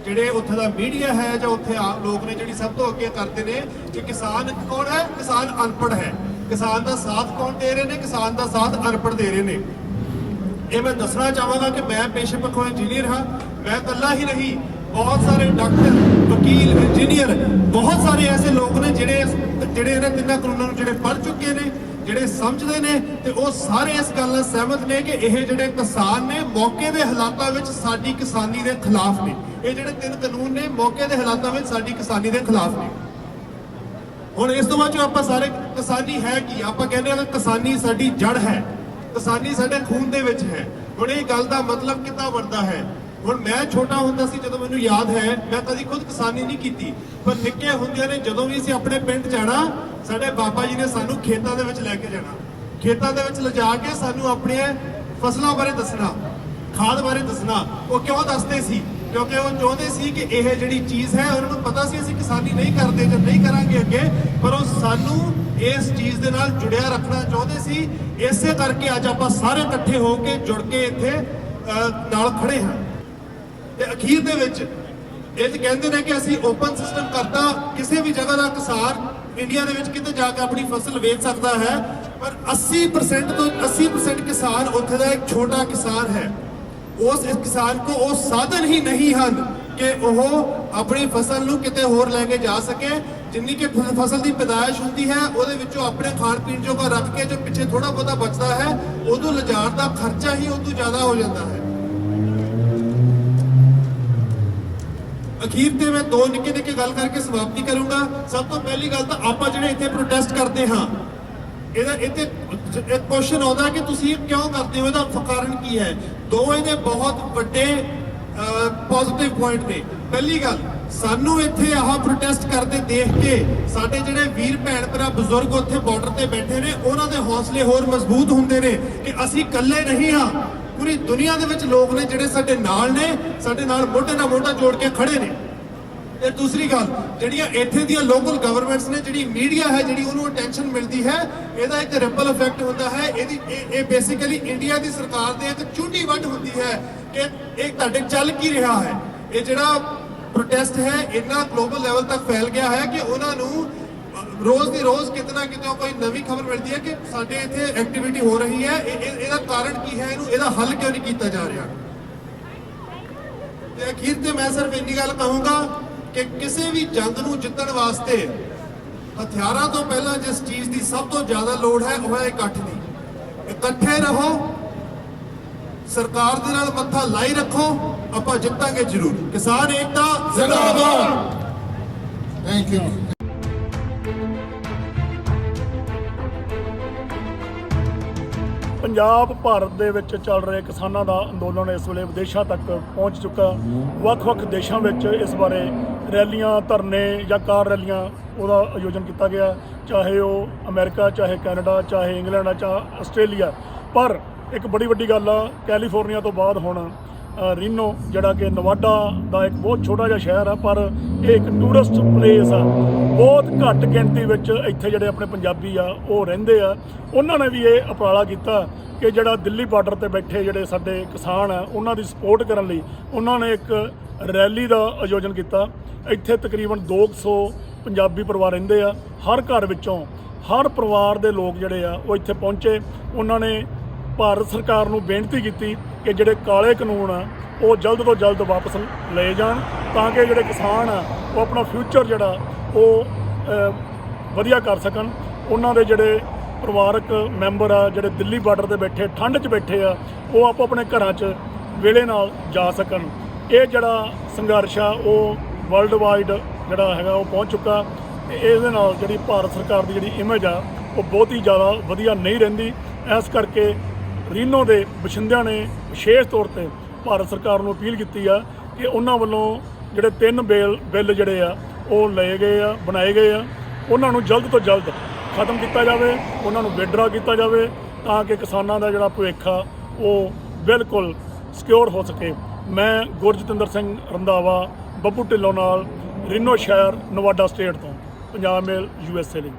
ਜਿਹੜੇ ਉੱਥੇ ਦਾ ਮੀਡੀਆ ਹੈ ਜਾਂ ਉੱਥੇ ਆਮ ਲੋਕ ਨੇ ਜਿਹੜੀ ਸਭ ਤੋਂ ਅੱਗੇ ਕਰਦੇ ਨੇ ਕਿ ਕਿਸਾਨ ਕੌਣ ਹੈ? ਕਿਸਾਨ ਅਨਪੜ੍ਹ ਹੈ। ਕਿਸਾਨ ਦਾ ਸਾਥ ਕੌਣ ਦੇ ਰਹੇ ਨੇ? ਕਿਸਾਨ ਦਾ ਸਾਥ ਅਨਪੜ੍ਹ ਦੇ ਰਹੇ ਨੇ। ਇਹ ਮੈਂ ਦੱਸਣਾ ਚਾਹਾਂਗਾ ਕਿ ਮੈਂ ਪੇਸ਼ੇ ਪੱਖੋਂ ਇੰਜੀਨੀਅਰ ਹਾਂ। ਮੈਂ ਇਕੱਲਾ ਹੀ ਨਹੀਂ, ਬਹੁਤ ਸਾਰੇ ਡਾਕਟਰ, ਵਕੀਲ, ਇੰਜੀਨੀਅਰ, ਬਹੁਤ ਸਾਰੇ ਐਸੇ ਲੋਕ ਨੇ ਜਿਹੜੇ ਇਹਨਾਂ 3 ਕਾਨੂੰਨਾਂ ਨੂੰ ਜਿਹੜੇ ਪੜ੍ਹ ਚੁੱਕੇ ਨੇ, ਜਿਹੜੇ ਸਮਝਦੇ ਨੇ, ਤੇ ਉਹ ਸਾਰੇ ਇਸ ਗੱਲ ਨਾਲ ਸਹਿਮਤ ਨੇ ਕਿ ਇਹ ਜਿਹੜੇ ਕਿਸਾਨ ਨੇ ਮੌਕੇ ਦੇ ਹਾਲਾਤਾਂ ਵਿੱਚ ਸਾਡੀ ਕਿਸਾਨੀ ਦੇ ਖਿਲਾਫ ਨੇ। ਇਹ ਜਿਹੜੇ 3 ਕਾਨੂੰਨ ਨੇ ਮੌਕੇ ਦੇ ਹਾਲਾਤਾਂ ਵਿੱਚ ਸਾਡੀ ਕਿਸਾਨੀ ਦੇ ਖਿਲਾਫ ਨੇ। ਹੁਣ ਇਸ ਤੋਂ ਬਾਅਦ ਜੋ ਆਪਾਂ ਸਾਰੇ ਕਿਸਾਨੀ ਹੈ ਕੀ? ਆਪਾਂ ਕਹਿੰਦੇ ਹਾਂ ਕਿ ਕਿਸਾਨੀ ਸਾਡੀ ਜੜ ਹੈ, ਕਿਸਾਨੀ ਸਾਡੇ ਖੂਨ ਦੇ ਵਿੱਚ ਹੈ। ਹੁਣ ਇਹ ਗੱਲ ਦਾ ਮਤਲਬ ਕਿੱਦਾਂ ਬਣਦਾ ਹੈ? ਹੁਣ ਮੈਂ ਛੋਟਾ ਹੁੰਦਾ ਸੀ, ਜਦੋਂ ਮੈਨੂੰ ਯਾਦ ਹੈ, ਮੈਂ ਕਦੀ ਖੁਦ ਕਿਸਾਨੀ ਨਹੀਂ ਕੀਤੀ, ਪਰ ਨਿੱਕੇ ਹੁੰਦਿਆਂ ਨੇ ਜਦੋਂ ਵੀ ਅਸੀਂ ਆਪਣੇ ਪਿੰਡ ਜਾਣਾ, ਸਾਡੇ ਬਾਬਾ ਜੀ ਨੇ ਸਾਨੂੰ ਖੇਤਾਂ ਦੇ ਵਿੱਚ ਲੈ ਕੇ ਜਾਣਾ। ਖੇਤਾਂ ਦੇ ਵਿੱਚ ਲਿਜਾ ਕੇ ਸਾਨੂੰ ਆਪਣੇ ਫਸਲਾਂ ਬਾਰੇ ਦੱਸਣਾ, ਖਾਦ ਬਾਰੇ ਦੱਸਣਾ। ਉਹ ਕਿਉਂ ਦੱਸਦੇ ਸੀ? ਕਿਉਂਕਿ ਉਹ ਚਾਹੁੰਦੇ ਸੀ ਕਿ ਇਹ ਜਿਹੜੀ ਚੀਜ਼ ਹੈ, ਉਹਨਾਂ ਨੂੰ ਪਤਾ ਸੀ ਅਸੀਂ ਕਿਸਾਨੀ ਨਹੀਂ ਕਰਦੇ ਜਾਂ ਨਹੀਂ ਕਰਾਂਗੇ ਅੱਗੇ, ਪਰ ਉਹ ਸਾਨੂੰ ਇਸ ਚੀਜ਼ ਦੇ ਨਾਲ ਜੁੜਿਆ ਰੱਖਣਾ ਚਾਹੁੰਦੇ ਸੀ। ਇਸੇ ਕਰਕੇ ਅੱਜ ਆਪਾਂ ਸਾਰੇ ਇਕੱਠੇ ਹੋ ਕੇ ਜੁੜ ਕੇ ਇੱਥੇ ਨਾਲ ਖੜੇ ਹਾਂ। ਤੇ ਅਖੀਰ ਦੇ ਵਿੱਚ ਇਹ ਕਹਿੰਦੇ ਨੇ ਕਿ ਅਸੀਂ ਓਪਨ ਸਿਸਟਮ ਕਰਤਾ, ਕਿਸੇ ਵੀ ਜਗ੍ਹਾ ਦਾ ਕਿਸਾਨ ਇੰਡੀਆ ਦੇ ਵਿੱਚ ਕਿਤੇ ਜਾ ਕੇ ਆਪਣੀ ਫਸਲ ਵੇਚ ਸਕਦਾ ਹੈ, ਪਰ 80% ਤੋਂ 80% ਕਿਸਾਨ ਉੱਥੇ ਦਾ ਇੱਕ ਛੋਟਾ ਕਿਸਾਨ ਹੈ। ਉਸ ਕਿਸਾਨ ਕੋ ਉਹ ਸਾਧਨ ਹੀ ਨਹੀਂ ਹਨ ਕਿ ਉਹ ਆਪਣੀ ਫਸਲ ਨੂੰ ਕਿਤੇ ਹੋਰ ਲੈ ਕੇ ਜਾ ਸਕੇ। ਜਿੰਨੀ ਕਿ ਫਸਲ ਦੀ ਪੈਦਾਇਸ਼ ਹੁੰਦੀ ਹੈ, ਉਹਦੇ ਵਿੱਚੋਂ ਆਪਣੇ ਖਾਣ ਪੀਣ ਜੋਗਾ ਰੱਖ ਕੇ ਜੋ ਪਿੱਛੇ ਥੋੜਾ ਬਹੁਤਾ ਬਚਦਾ ਹੈ, ਉਦੋਂ ਲਿਜਾਣ ਦਾ ਖਰਚਾ ਹੀ ਉਦੋਂ ਜ਼ਿਆਦਾ ਹੋ ਜਾਂਦਾ ਹੈ। ਅਖੀਰ ਤੇ ਮੈਂ ਦੋ ਨਿੱਕੇ ਗੱਲ ਕਰਕੇ ਸਮਾਪਤੀ ਕਰੂੰਗਾ। ਸਭ ਤੋਂ ਪਹਿਲੀ ਗੱਲ ਤਾਂ ਆਪਾਂ ਜਿਹੜੇ ਇੱਥੇ ਪ੍ਰੋਟੈਸਟ ਕਰਦੇ ਹਾਂ, ਇਹਦਾ ਇੱਥੇ ਇੱਕ ਕੁਐਸਚਨ ਆਉਂਦਾ ਕਿ ਤੁਸੀਂ ਇਹ ਕਿਉਂ ਕਰਦੇ ਹੋ, ਇਹਦਾ ਕਾਰਨ ਕੀ ਹੈ। ਦੋ ਇਹਦੇ ਬਹੁਤ ਵੱਡੇ ਪੋਜ਼ਿਟਿਵ ਪੁਆਇੰਟ ਨੇ। ਪਹਿਲੀ ਗੱਲ, ਸਾਨੂੰ ਇੱਥੇ ਆਹ ਪ੍ਰੋਟੈਸਟ ਕਰਦੇ ਦੇਖ ਕੇ ਸਾਡੇ ਜਿਹੜੇ ਵੀਰ ਭੈਣ ਭਰਾ ਬਜ਼ੁਰਗ ਉੱਥੇ ਬਾਰਡਰ ਤੇ ਬੈਠੇ ਨੇ, ਉਹਨਾਂ ਦੇ ਹੌਸਲੇ ਹੋਰ ਮਜ਼ਬੂਤ ਹੁੰਦੇ ਨੇ ਕਿ ਅਸੀਂ ਇਕੱਲੇ ਨਹੀਂ ਹਾਂ। ਪੂਰੀ ਦੁਨੀਆ ਦੇ ਵਿੱਚ ਲੋਕ ਨੇ ਜਿਹੜੇ ਸਾਡੇ ਨੇ, ਸਾਡੇ ਨਾਲ ਮੋਢੇ ਨਾਲ ਮੋਢਾ ਜੋੜ ਕੇ ਖੜੇ ਨੇ। ਤੇ ਦੂਸਰੀ ਗੱਲ, ਜਿਹੜੀਆਂ ਇੱਥੇ ਦੀਆਂ ਲੋਕਲ ਗਵਰਨਮੈਂਟਸ ਨੇ, ਜਿਹੜੀ ਮੀਡੀਆ ਹੈ, ਜਿਹੜੀ ਉਹਨੂੰ ਅਟੈਂਸ਼ਨ ਮਿਲਦੀ ਹੈ, ਇਹਦਾ ਇੱਕ ਰਿਪਲ ਇਫੈਕਟ ਹੁੰਦਾ ਹੈ। ਇਹ ਬੇਸਿਕਲੀ ਇੰਡੀਆ ਦੀ ਸਰਕਾਰ ਦੇ ਇੱਕ ਚੂੰਡੀ ਵੱਢ ਹੁੰਦੀ ਹੈ ਕਿ ਇਹ ਤੁਹਾਡੇ ਚੱਲ ਕੀ ਰਿਹਾ ਹੈ। ਇਹ ਜਿਹੜਾ ਪ੍ਰੋਟੈਸਟ ਹੈ ਇੰਨਾ ਗਲੋਬਲ ਲੈਵਲ ਤੱਕ ਫੈਲ ਗਿਆ ਹੈ ਕਿ ਉਹਨਾਂ ਨੂੰ ਰੋਜ਼ ਦੀ ਰੋਜ਼ ਕਿਤਨਾ ਕਿਤੇ ਕੋਈ ਨਵੀਂ ਖਬਰ ਮਿਲਦੀ ਹੈ ਕਿ ਸਾਡੇ ਇੱਥੇ ਐਕਟੀਵਿਟੀ ਹੋ ਰਹੀ ਹੈ। ਇਹਦਾ ਕਾਰਨ ਕੀ ਹੈ, ਇਹਦਾ ਹੱਲ ਕਿਉਂ ਨਹੀਂ ਕੀਤਾ ਜਾ ਰਿਹਾ। ਤੇ ਅਖੀਰ ਤੇ ਮੈਂ ਸਿਰਫ ਇੰਨੀ ਗੱਲ ਕਹੂੰਗਾ ਕਿ ਕਿਸੇ ਵੀ ਜੰਗ ਨੂੰ ਜਿੱਤਣ ਵਾਸਤੇ ਹਥਿਆਰਾਂ ਤੋਂ ਪਹਿਲਾਂ ਜਿਸ ਚੀਜ਼ ਦੀ ਸਭ ਤੋਂ ਜ਼ਿਆਦਾ ਲੋੜ ਹੈ ਉਹ ਹੈ ਇਕੱਠ ਦੀ। ਇਕੱਠੇ ਰਹੋ, ਸਰਕਾਰ ਦੇ ਨਾਲ ਮੱਥਾ ਲਾਈ ਰੱਖੋ, ਆਪਾਂ ਜਿੱਤਾਂਗੇ ਜ਼ਰੂਰ। ਕਿਸਾਨ ਏਕਤਾ ਜ਼ਿੰਦਾਬਾਦ। Thank you. ਪੰਜਾਬ ਭਾਰਤ ਦੇ ਵਿੱਚ ਚੱਲ ਰਹੇ ਕਿਸਾਨਾਂ ਦਾ ਅੰਦੋਲਨ ਇਸ ਵੇਲੇ ਵਿਦੇਸ਼ਾਂ ਤੱਕ ਪਹੁੰਚ ਚੁੱਕਾ। ਵੱਖ-ਵੱਖ ਦੇਸ਼ਾਂ ਵਿੱਚ ਇਸ ਬਾਰੇ ਰੈਲੀਆਂ, ਧਰਨੇ ਜਾਂ ਕਾਰ ਰੈਲੀਆਂ ਉਹਦਾ ਆਯੋਜਨ ਕੀਤਾ ਗਿਆ, ਚਾਹੇ ਉਹ ਅਮਰੀਕਾ, ਚਾਹੇ ਕੈਨੇਡਾ, ਚਾਹੇ ਇੰਗਲੈਂਡ, ਚਾਹੇ ਆਸਟ੍ਰੇਲੀਆ। ਪਰ ਇੱਕ ਬੜੀ ਵੱਡੀ ਗੱਲ ਆ, ਕੈਲੀਫੋਰਨੀਆ ਤੋਂ ਬਾਅਦ ਹੁਣ ਰੀਨੋ, ਜਿਹੜਾ ਕਿ ਨਵਾਡਾ ਦਾ ਇੱਕ ਬਹੁਤ ਛੋਟਾ ਜਿਹਾ ਸ਼ਹਿਰ ਆ, ਪਰ ਇਹ ਇੱਕ ਟੂਰਿਸਟ ਪਲੇਸ ਆ। ਬਹੁਤ ਘੱਟ ਗਿਣਤੀ ਵਿੱਚ ਇੱਥੇ ਜਿਹੜੇ ਆਪਣੇ ਪੰਜਾਬੀ ਆ ਉਹ ਰਹਿੰਦੇ ਆ। ਉਹਨਾਂ ਨੇ ਵੀ ਇਹ ਉਪਰਾਲਾ ਕੀਤਾ ਕਿ ਜਿਹੜਾ ਦਿੱਲੀ ਬਾਰਡਰ ਤੇ ਬੈਠੇ ਜਿਹੜੇ ਸਾਡੇ ਕਿਸਾਨ ਆ, ਉਹਨਾਂ ਦੀ ਸਪੋਰਟ ਕਰਨ ਲਈ ਉਹਨਾਂ ਨੇ ਇੱਕ ਰੈਲੀ ਦਾ ਆਯੋਜਨ ਕੀਤਾ। ਇੱਥੇ ਤਕਰੀਬਨ 200 ਪੰਜਾਬੀ ਪਰਿਵਾਰ ਰਹਿੰਦੇ ਆ। ਹਰ ਘਰ ਵਿੱਚੋਂ ਹਰ ਪਰਿਵਾਰ ਦੇ ਲੋਕ ਜਿਹੜੇ ਆ ਉਹ ਇੱਥੇ ਪਹੁੰਚੇ। ਉਹਨਾਂ ਨੇ ਭਾਰਤ ਸਰਕਾਰ ਨੂੰ ਬੇਨਤੀ ਕੀਤੀ ਕਿ ਜਿਹੜੇ ਕਾਲੇ ਕਾਨੂੰਨ ਆ ਉਹ ਜਲਦ ਤੋਂ ਜਲਦ ਵਾਪਸ ਲਏ ਜਾਣ, ਤਾਂ ਕਿ ਜਿਹੜੇ ਕਿਸਾਨ ਆ ਉਹ ਆਪਣਾ ਫਿਊਚਰ ਜਿਹੜਾ ਉਹ ਵਧੀਆ ਕਰ ਸਕਣ। ਉਹਨਾਂ ਦੇ ਜਿਹੜੇ ਪਰਿਵਾਰਕ ਮੈਂਬਰ ਆ ਜਿਹੜੇ ਦਿੱਲੀ ਬਾਰਡਰ ਤੇ ਬੈਠੇ, ਠੰਡ 'ਚ ਬੈਠੇ ਆ, ਉਹ ਆਪੋ ਆਪਣੇ ਘਰਾਂ 'ਚ ਵੇਲੇ ਨਾਲ ਜਾ ਸਕਣ। ਇਹ ਜਿਹੜਾ ਸੰਘਰਸ਼ ਆ ਉਹ ਵਰਲਡ ਵਾਈਡ ਜਿਹੜਾ ਹੈਗਾ ਉਹ ਪਹੁੰਚ ਚੁੱਕਾ। ਇਹਦੇ ਨਾਲ ਜਿਹੜੀ ਭਾਰਤ ਸਰਕਾਰ ਦੀ ਜਿਹੜੀ ਇਮੇਜ ਆ ਉਹ ਬਹੁਤ ਹੀ ਜ਼ਿਆਦਾ ਵਧੀਆ ਨਹੀਂ ਰਹਿੰਦੀ। ਇਸ ਕਰਕੇ ਰੀਨੋ ਦੇ ਵਸਿੰਦਿਆਂ ਨੇ ਵਿਸ਼ੇਸ਼ ਤੌਰ ਤੇ ਭਾਰਤ ਸਰਕਾਰ ਨੂੰ ਅਪੀਲ ਕੀਤੀ ਆ ਕਿ ਉਹਨਾਂ ਵੱਲੋਂ ਜਿਹੜੇ 3 ਬਿੱਲ ਜਿਹੜੇ ਆ ਉਹ ਲਏ ਗਏ ਆ, ਬਣਾਏ ਗਏ ਆ, ਉਹਨਾਂ ਨੂੰ ਜਲਦ ਤੋਂ ਜਲਦ ਖਤਮ ਕੀਤਾ ਜਾਵੇ, ਉਹਨਾਂ ਨੂੰ ਵਿਦਡਰਾ ਕੀਤਾ ਜਾਵੇ, ਤਾਂ ਕਿ ਕਿਸਾਨਾਂ ਦਾ ਜਿਹੜਾ ਭਵਿੱਖ ਆ ਉਹ ਬਿਲਕੁਲ ਸਿਕਿਉਰ ਹੋ ਸਕੇ। ਮੈਂ ਗੁਰਜਤਿੰਦਰ ਸਿੰਘ ਰੰਧਾਵਾ, ਬੱਬੂ ਢਿੱਲੋਂ ਨਾਲ, ਰੀਨੋ ਸ਼ਹਿਰ, ਨਵਾਡਾ ਸਟੇਟ ਤੋਂ, ਪੰਜਾਬ ਮੇਲ USA ਲਈ।